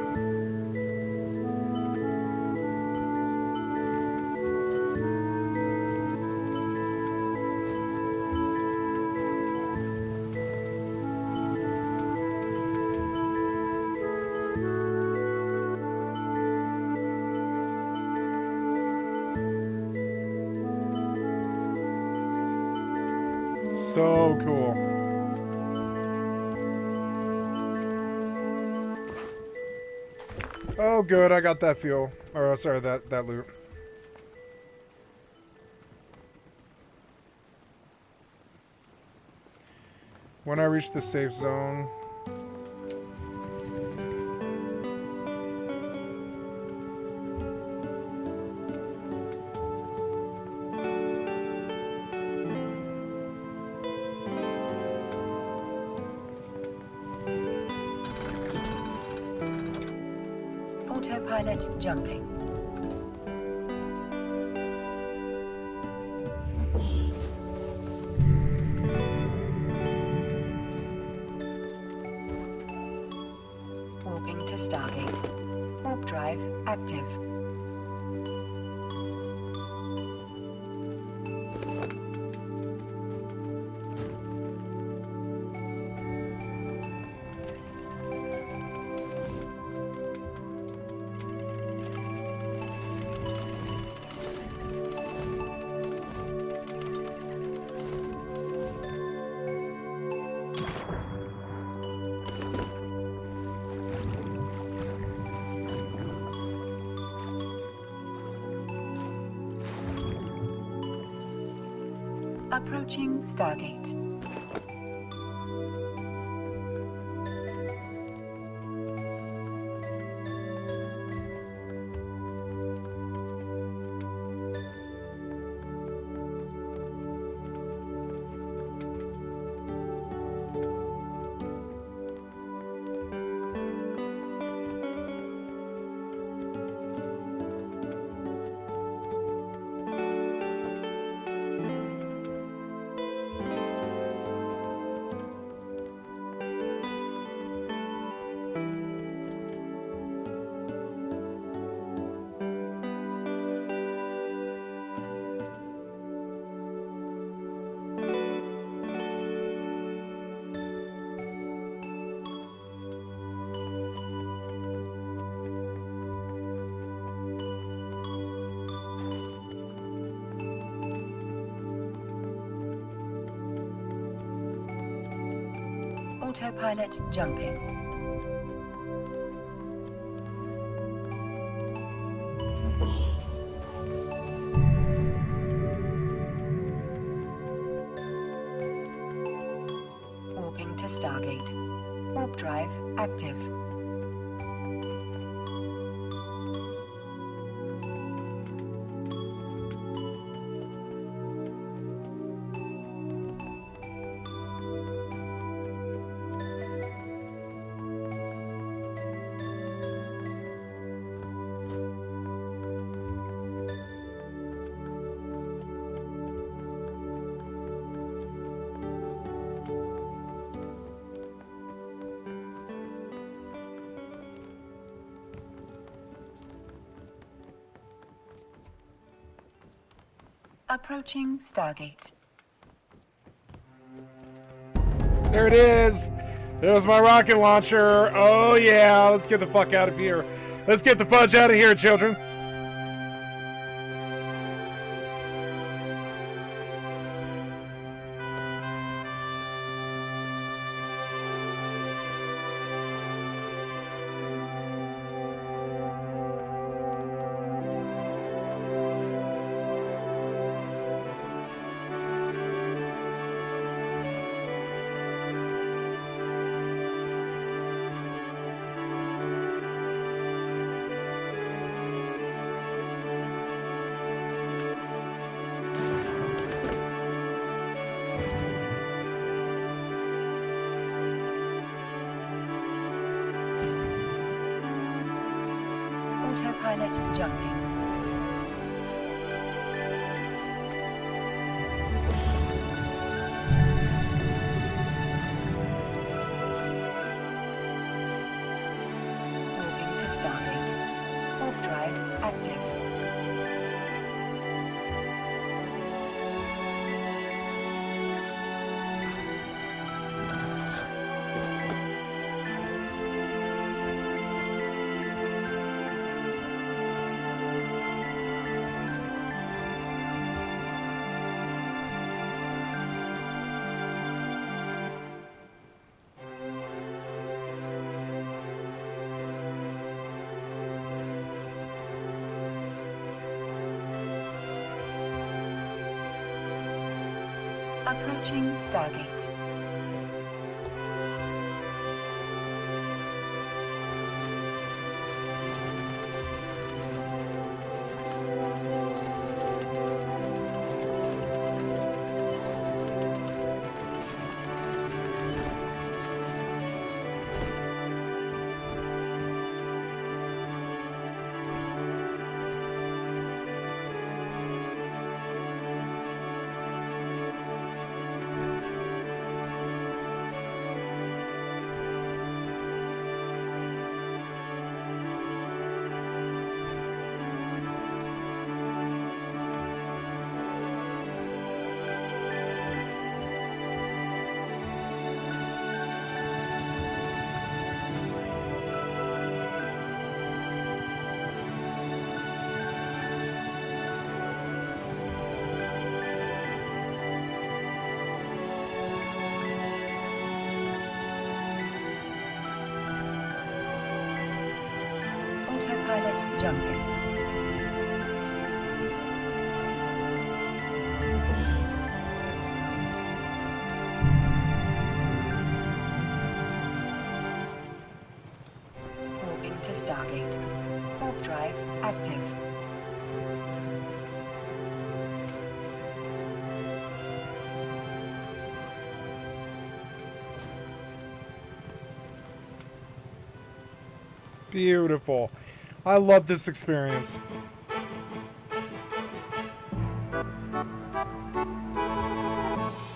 So cool. Oh, good. I got that fuel. Or, sorry, that loot. When I reach the safe zone... Autopilot jumping. Warping to Stargate. Warp drive active. Approaching Stargate. Autopilot jumping. Warping to Stargate. Warp drive active. Approaching Stargate. There it is! There's my rocket launcher. Oh yeah, let's get the fuck out of here. Let's get the fudge out of here, children. Autopilot jumping. Warping to Stargate. Warp drive active. Approaching Stargate. Autopilot jumping. Warping to Stargate. Warp drive active. Beautiful. I love this experience.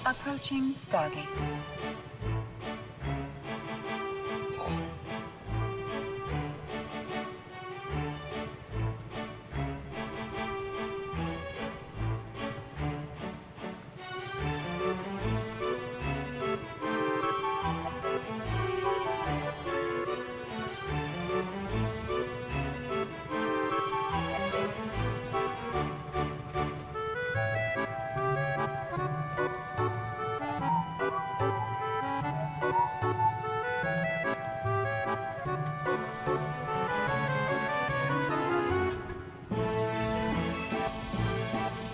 Approaching Stargate.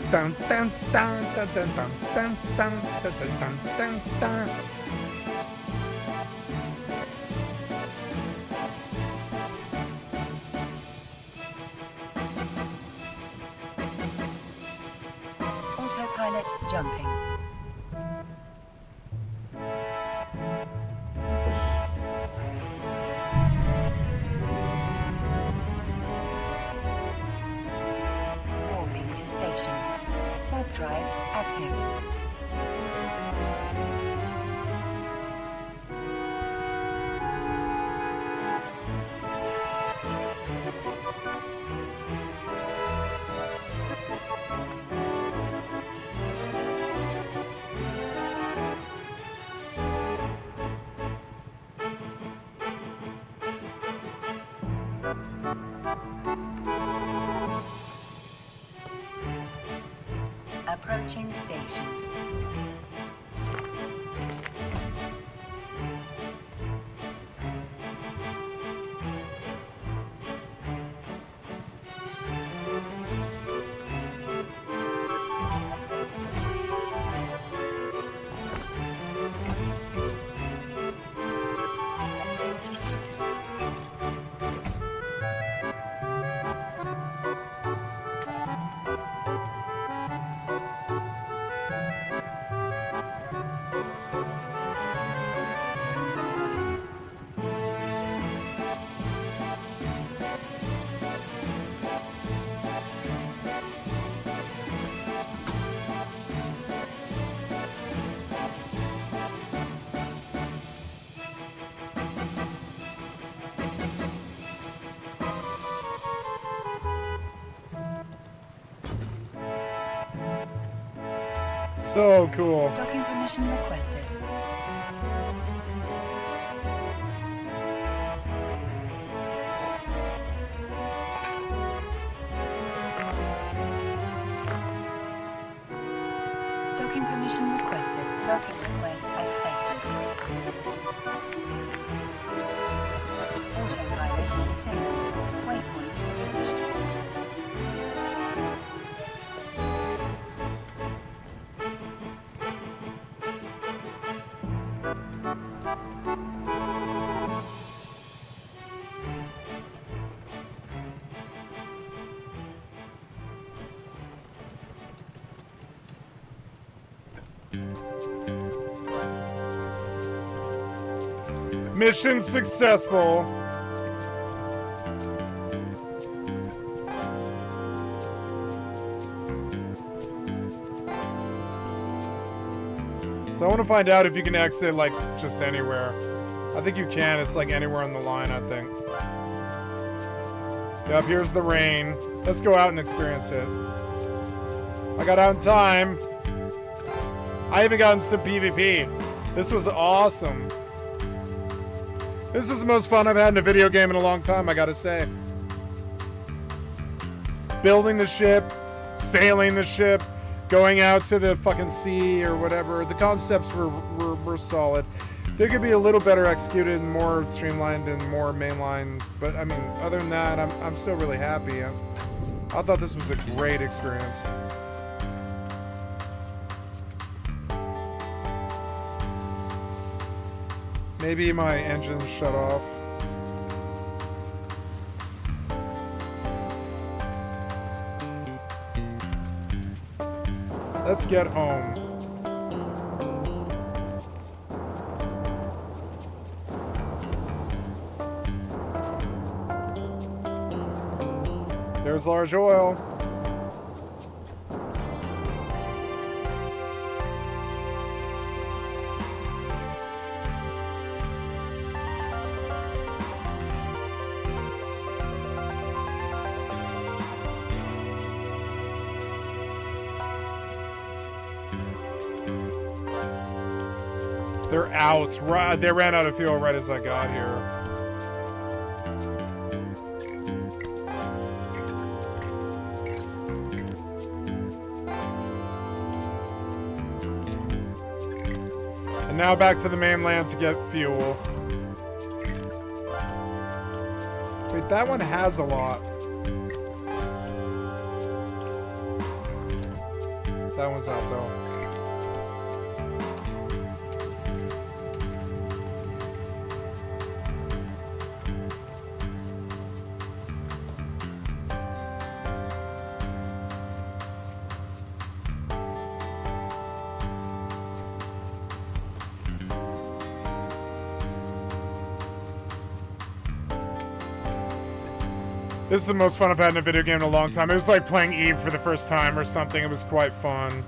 Dun, dun, dun, dun, dun, dun, dun, dun, dun, dun, dun, dun. Autopilot jumping. Warping to station. Warp drive active. Approaching station. So cool. Docking permission requested. Docking permission requested. Docking request accepted. Autopilot disabled. Waypoint reached. Mission successful. So I want to find out if you can exit, like, just anywhere. I think you can. It's, like, anywhere on the line, I think. Yep, here's the rain. Let's go out and experience it. I got out in time. I even got into some PvP. This was awesome. This is the most fun I've had in a video game in a long time, I gotta say. Building the ship, sailing the ship, going out to the fucking sea or whatever. The concepts were solid. They could be a little better executed and more streamlined and more mainline, but I mean, other than that, I'm still really happy. I thought this was a great experience. Maybe my engine shut off. Let's get home. There's large oil. They're out. They ran out of fuel right as I got here. And now back to the mainland to get fuel. Wait, that one has a lot. That one's out though. This is the most fun I've had in a video game in a long time. It was like playing Eve for the first time or something. It was quite fun.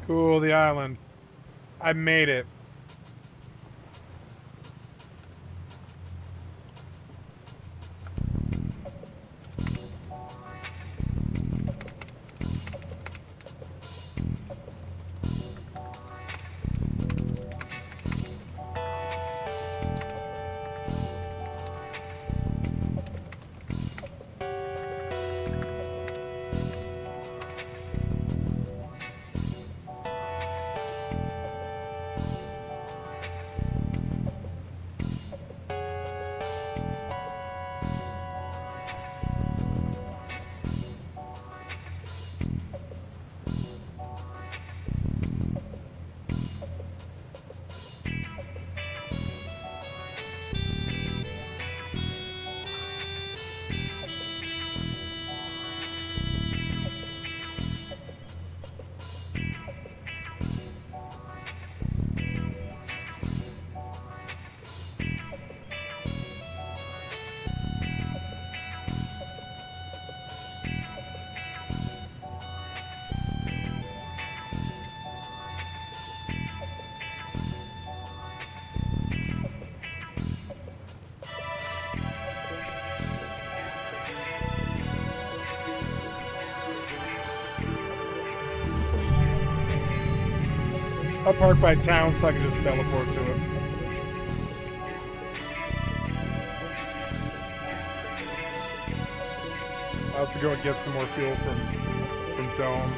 Cool, the island. I made it. I'll park by town so I can just teleport to it. I'll have to go and get some more fuel from Dome.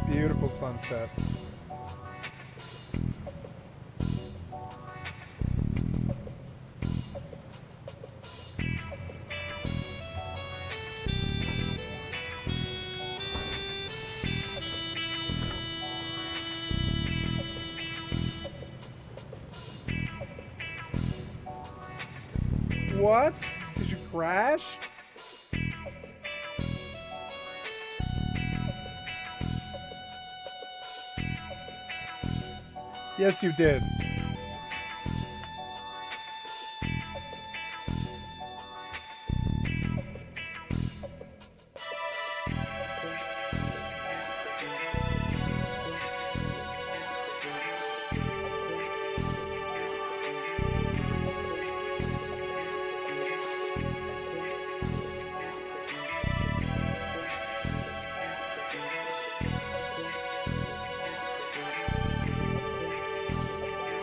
Beautiful sunset. What? Did you crash? Yes, you did.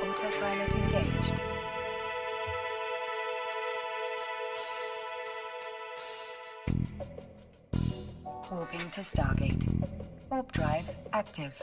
Autopilot engaged. Warping to Stargate. Warp drive active.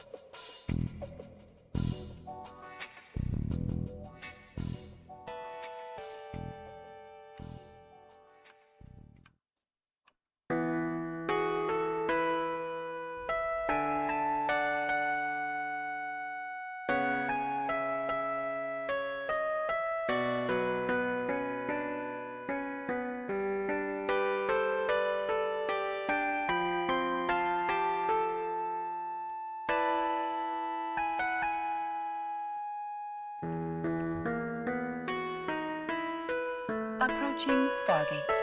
Approaching Stargate.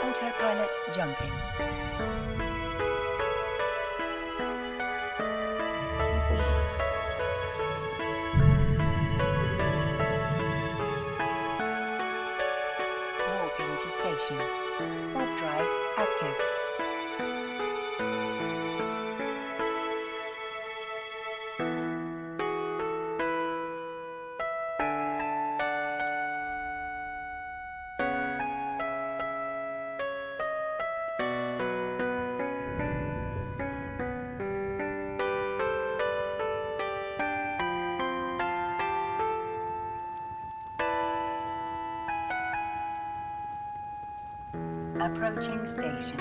Autopilot jumping. Warping to station. Warp drive active. Approaching station.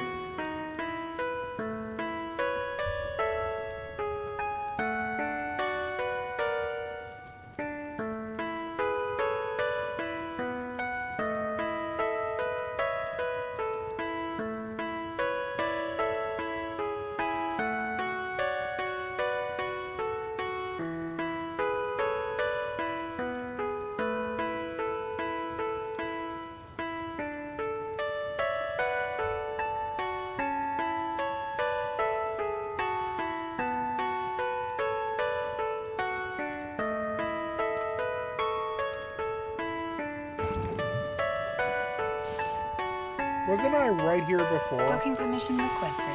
Wasn't I right here before? Docking permission requested.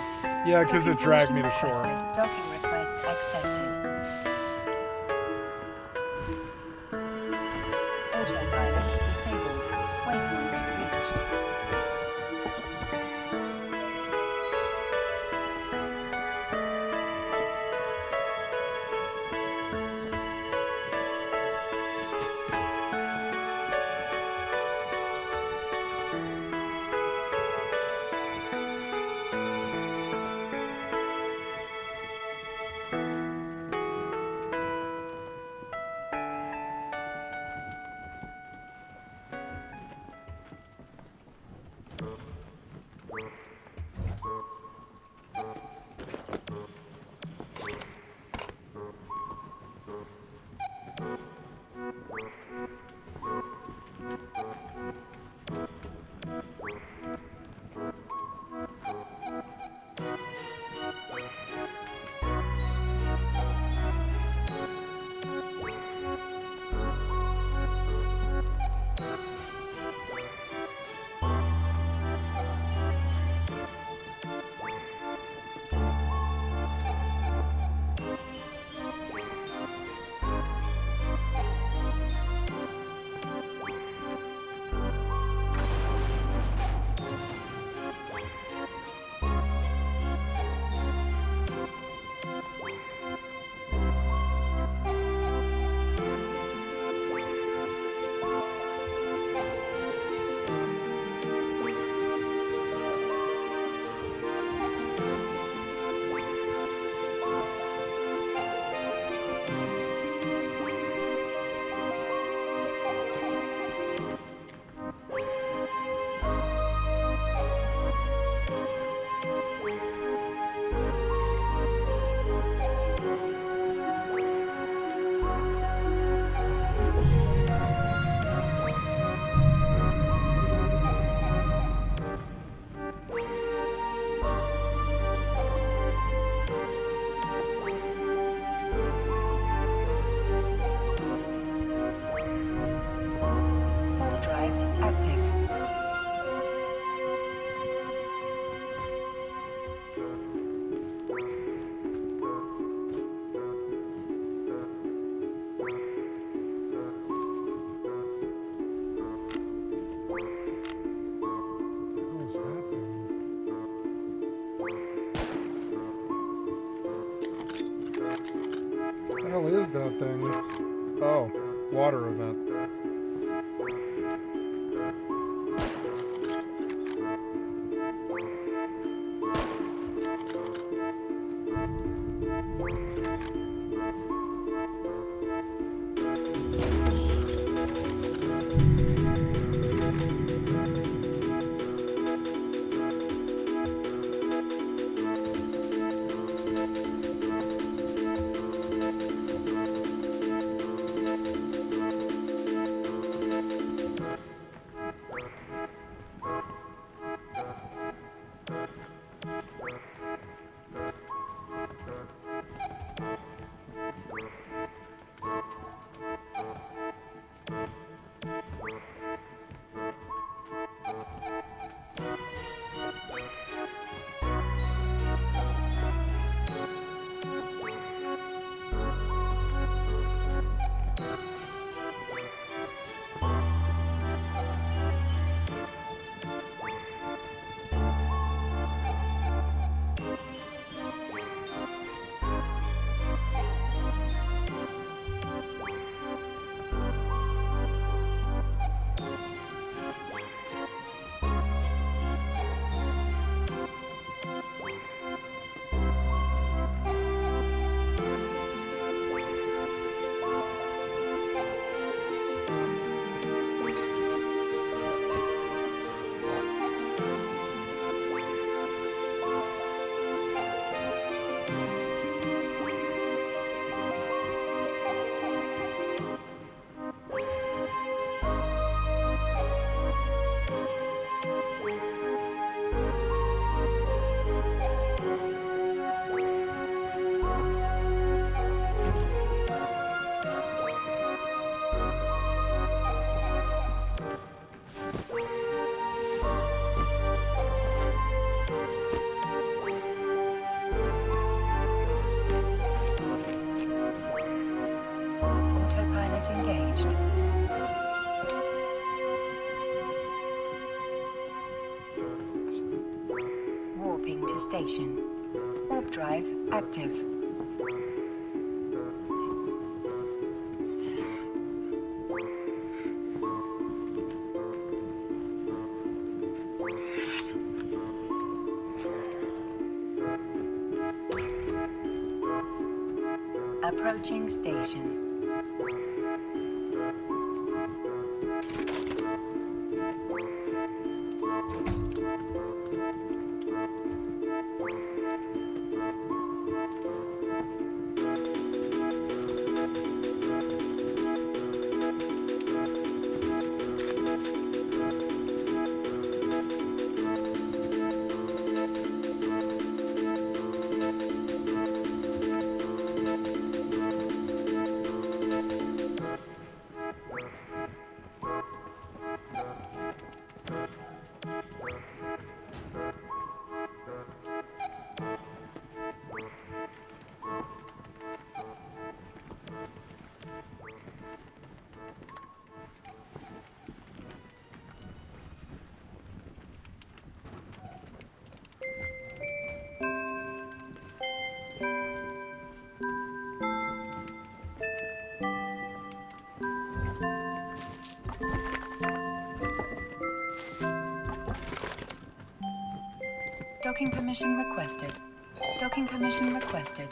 Yeah, because it dragged me to Docking shore. permission requested. Docking request accepted. Autopilot disabled. Waypoint reached. What the hell is that thing? Oh, water event. station. Warp drive active. Approaching station. Docking permission requested. Docking permission requested.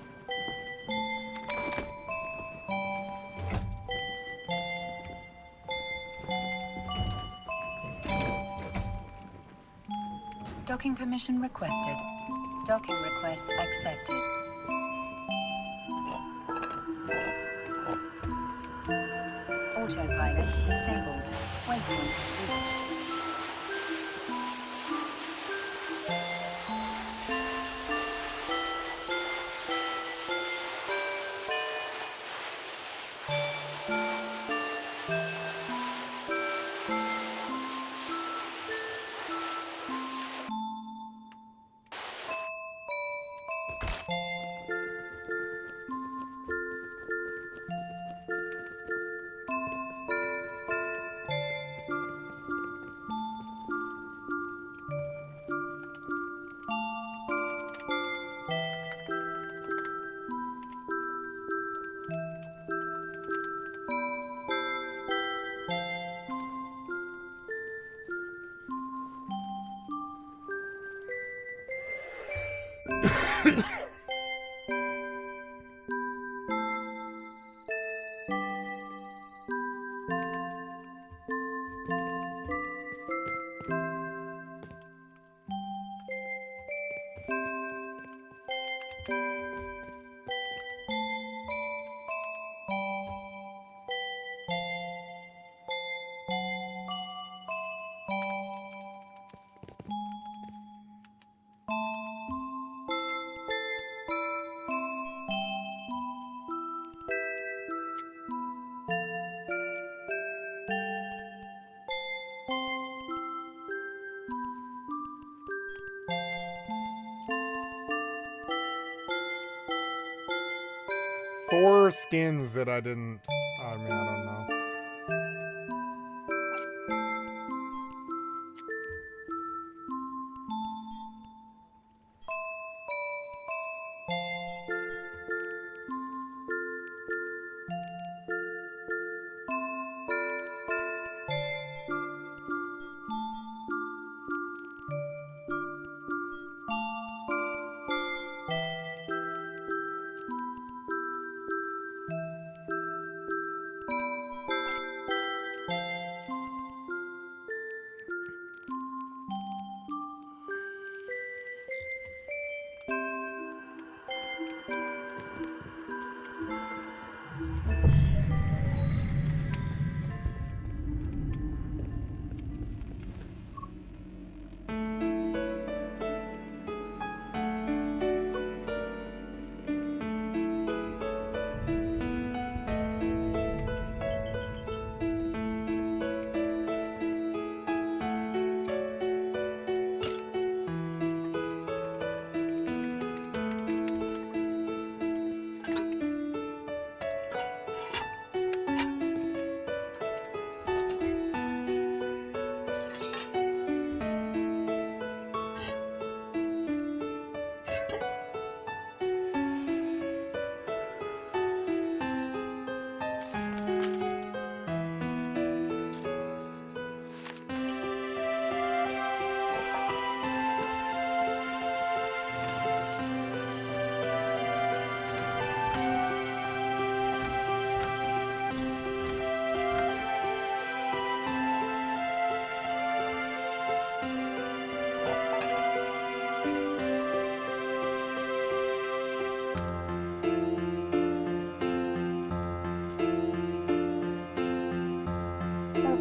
Docking permission requested. Docking request accepted. Autopilot disabled. Waypoint reached. Four skins that I didn't... I mean, I don't know.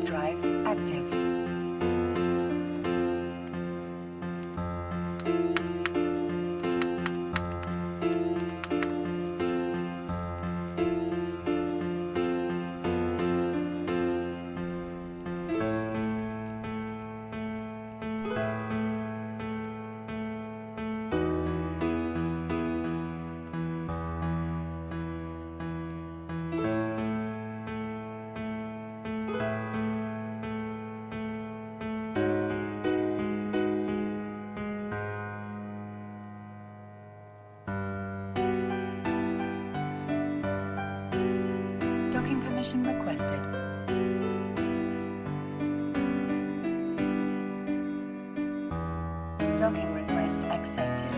Warp drive active. Docking permission requested. Docking request accepted.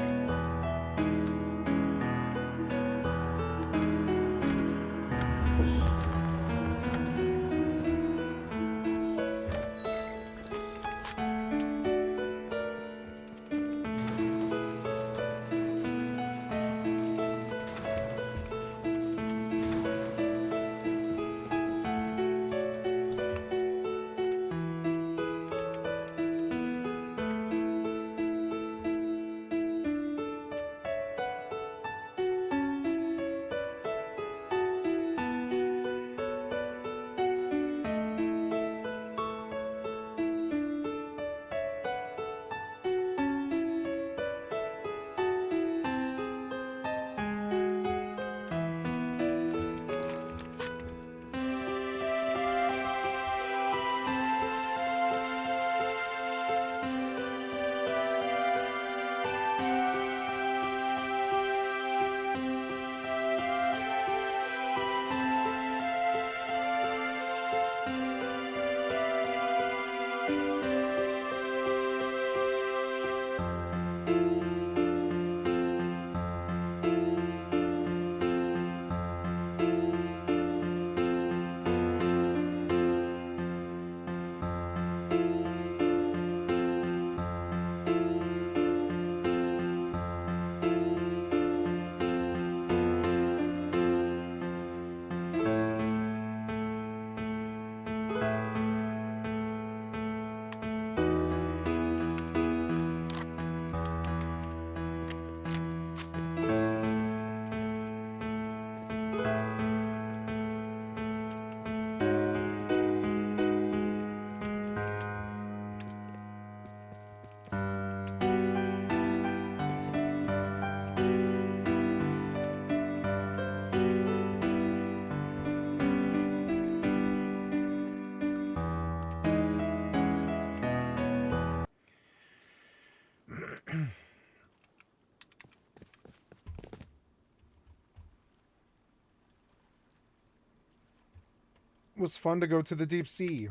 It was fun to go to the deep sea.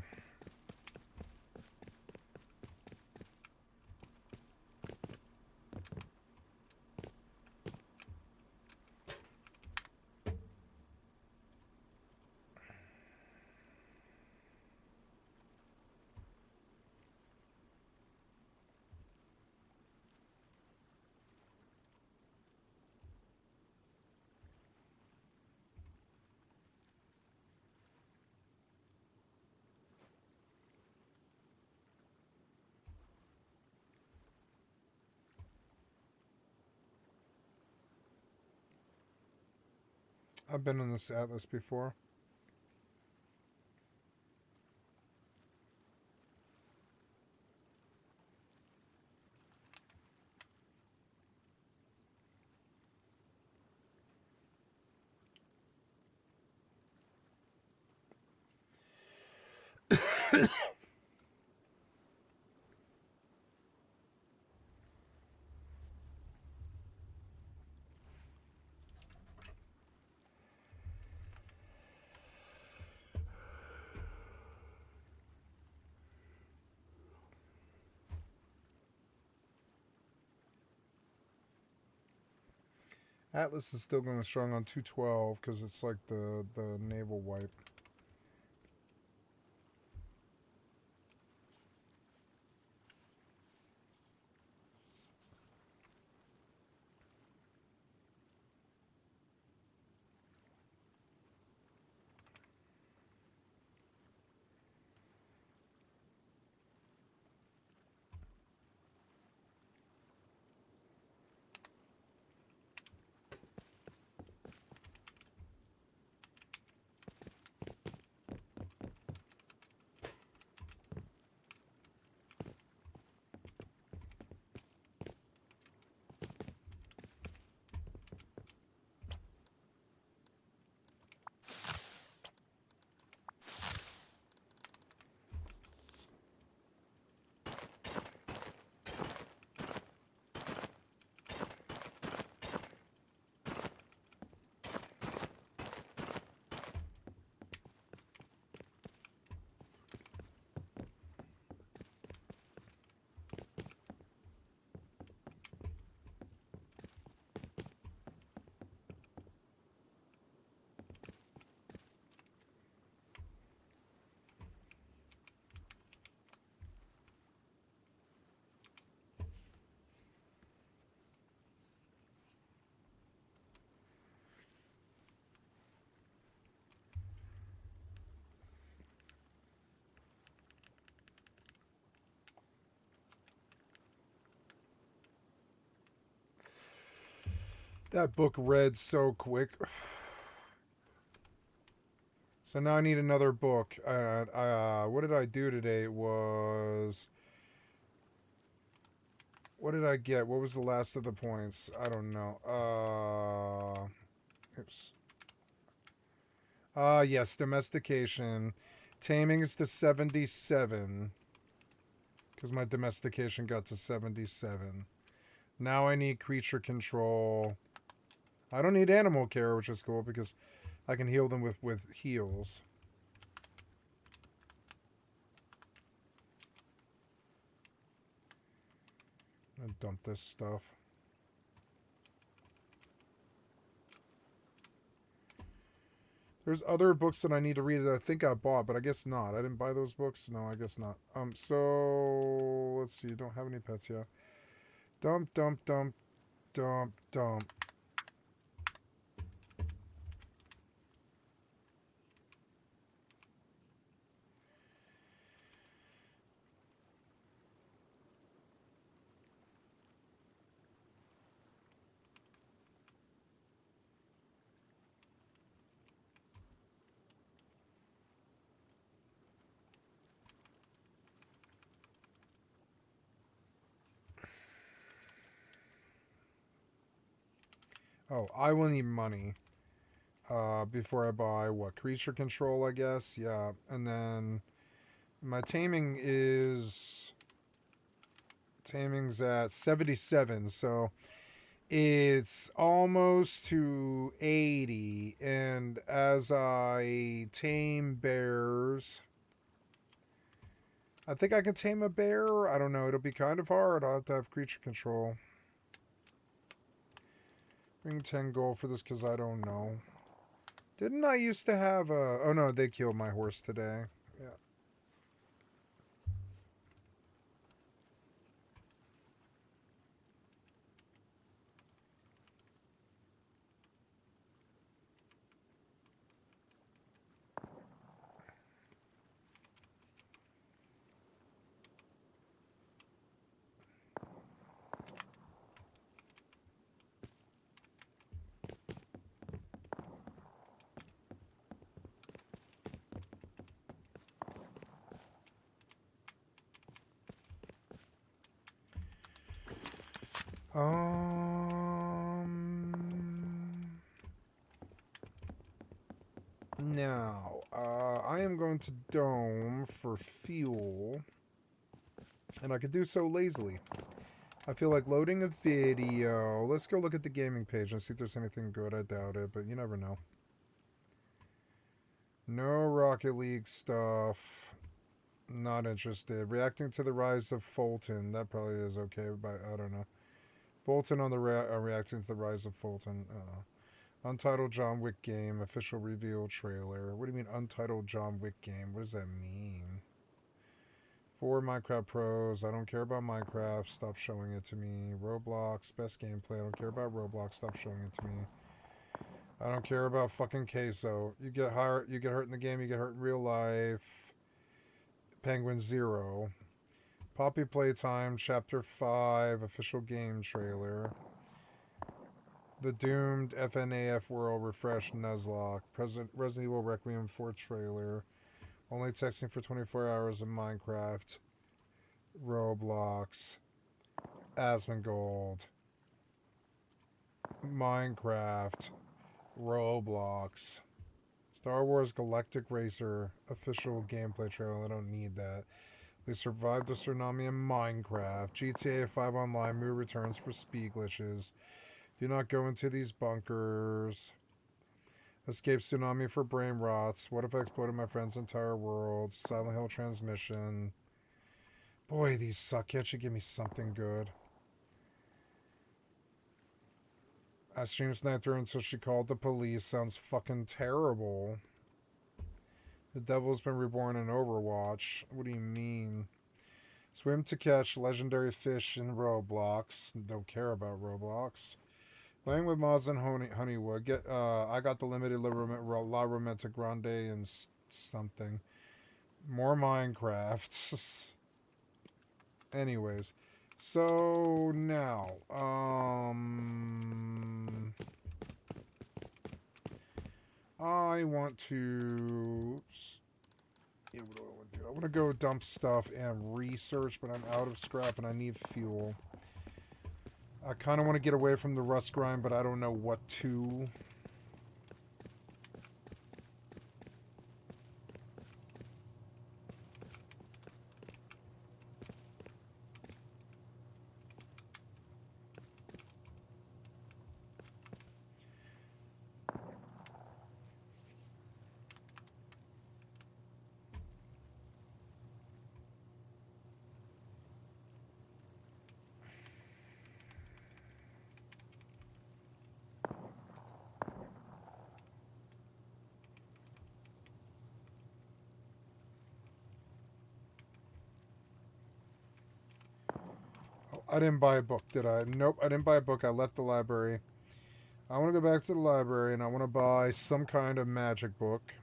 I've been in this atlas before. Atlas is still going strong on 212 because it's like the naval wipe. That book read so quick. So now I need another book. What did I do today? It was... What did I get? What was the last of the points? I don't know. Oops. Yes, domestication. Taming is to 77. Because my domestication got to 77. Now I need creature control. I don't need animal care, which is cool because I can heal them with heals. I'm gonna dump this stuff. There's other books that I need to read that I think I bought, but I guess not. I didn't buy those books? No, I guess not. So let's see. Don't have any pets yet. Dump, dump, dump, dump, dump. Oh, I will need money before I buy, what, creature control, I guess? Yeah, and then my taming is... Taming's at 77, so it's almost to 80, and as I tame bears... I think I can tame a bear. I don't know, it'll be kind of hard. I'll have to have creature control. Bring 10 gold for this because I don't know. Didn't I used to have a... Oh no, they killed my horse today. Yeah. Now, I am going to Dome for fuel, and I can do so lazily. I feel like loading a video. Let's go look at the gaming page and see if there's anything good. I doubt it, but you never know. No Rocket League stuff. Not interested. Reacting to the rise of Fulton. That probably is okay, but I don't know. Fulton on the reacting to the rise of Fulton. Untitled John Wick game. Official reveal trailer. What do you mean untitled John Wick game? What does that mean? 4 Minecraft pros. I don't care about Minecraft. Stop showing it to me. Roblox. Best gameplay. I don't care about Roblox. Stop showing it to me. I don't care about fucking queso. You get hurt in the game. You get hurt in real life. Penguin 0. Poppy Playtime. Chapter 5. Official game trailer. The Doomed FNAF World Refresh Nuzlocke. Resident Evil Requiem 4 trailer. Only texting for 24 hours in Minecraft. Roblox. Asmongold. Minecraft. Roblox. Star Wars Galactic Racer. Official gameplay trailer. I don't need that. We survived the tsunami in Minecraft. GTA 5 Online. Moo returns for speed glitches. Do not go into these bunkers. Escape tsunami for brain rots. What if I exploded my friend's entire world? Silent Hill transmission. Boy, these suck. Can't you give me something good? I streamed Sniper until she called the police. Sounds fucking terrible. The devil's been reborn in Overwatch. What do you mean? Swim to catch legendary fish in Roblox. Don't care about Roblox. Playing with mods and Honeywood. I got the limited La Romantic Grande and something. More Minecraft. Anyways. So, now. I want to... Yeah, what do I want to do? I want to go dump stuff and research, but I'm out of scrap and I need fuel. I kind of want to get away from the rust grind, but I don't know what to. I didn't buy a book, did I? Nope, I didn't buy a book. I left the library. I want to go back to the library and I want to buy some kind of magic book.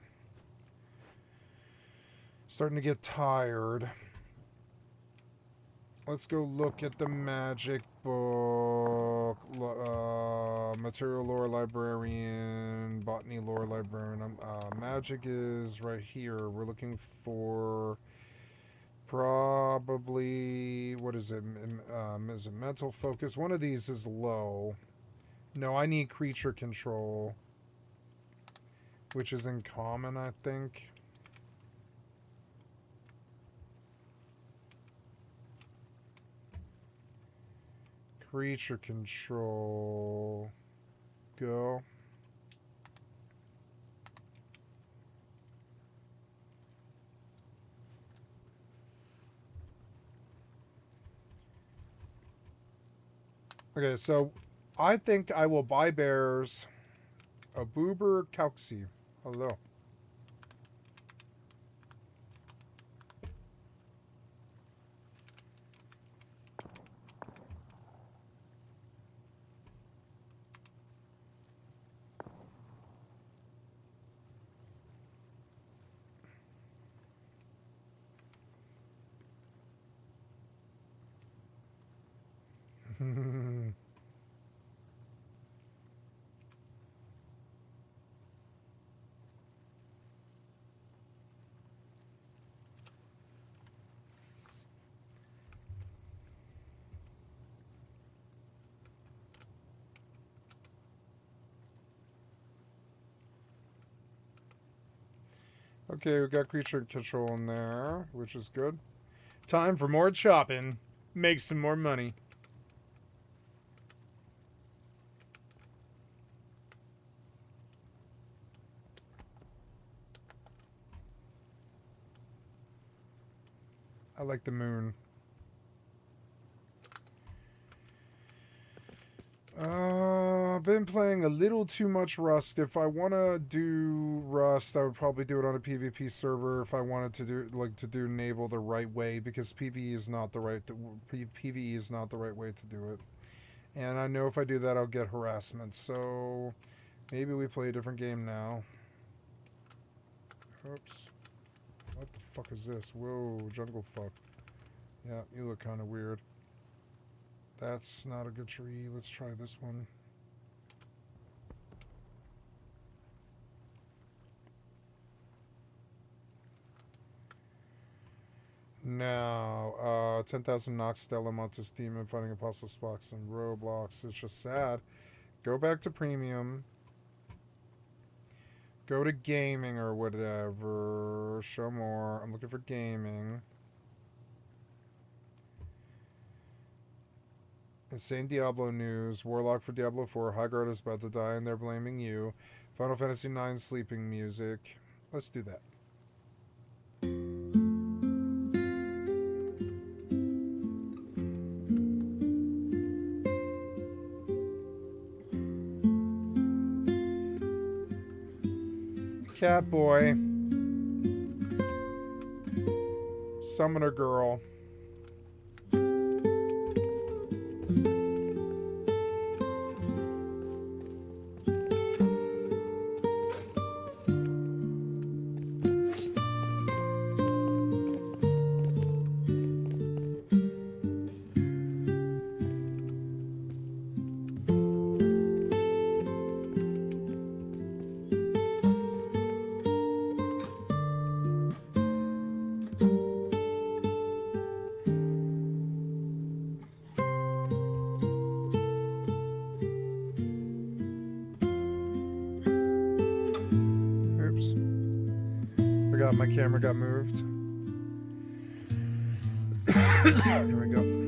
Starting to get tired. Let's go look at the magic book. Material lore librarian, botany lore librarian. Magic is right here. We're looking for... Probably, what is it? Is it mental focus? One of these is low. No, I need creature control, which is in common, I think. Creature control. Go. Okay, so I think I will buy bears. A Boober Kauxi. Hello. Okay, we got creature control in there, which is good. Time for more chopping. Make some more money. I like the moon. I've been playing a little too much Rust. If I want to do Rust, I would probably do it on a PvP server if I wanted to do naval the right way, because PvE is not the right way to do it. And I know if I do that, I'll get harassment. So maybe we play a different game now. Oops. What the fuck is this? Whoa, jungle fuck. Yeah, you look kind of weird. That's not a good tree. Let's try this one. Now, 10,000 Nox, Stella, Montes Demon, fighting Apostle Spox, and Roblox. It's just sad. Go back to premium. Go to gaming or whatever. Show more. I'm looking for gaming. Insane Diablo news. Warlock for Diablo 4. Highguard is about to die and they're blaming you. Final Fantasy IX sleeping music. Let's do that. Cat boy. Summoner girl. my camera got moved. Here we go.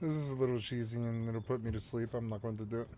This is a little cheesy and it'll put me to sleep. I'm not going to do it.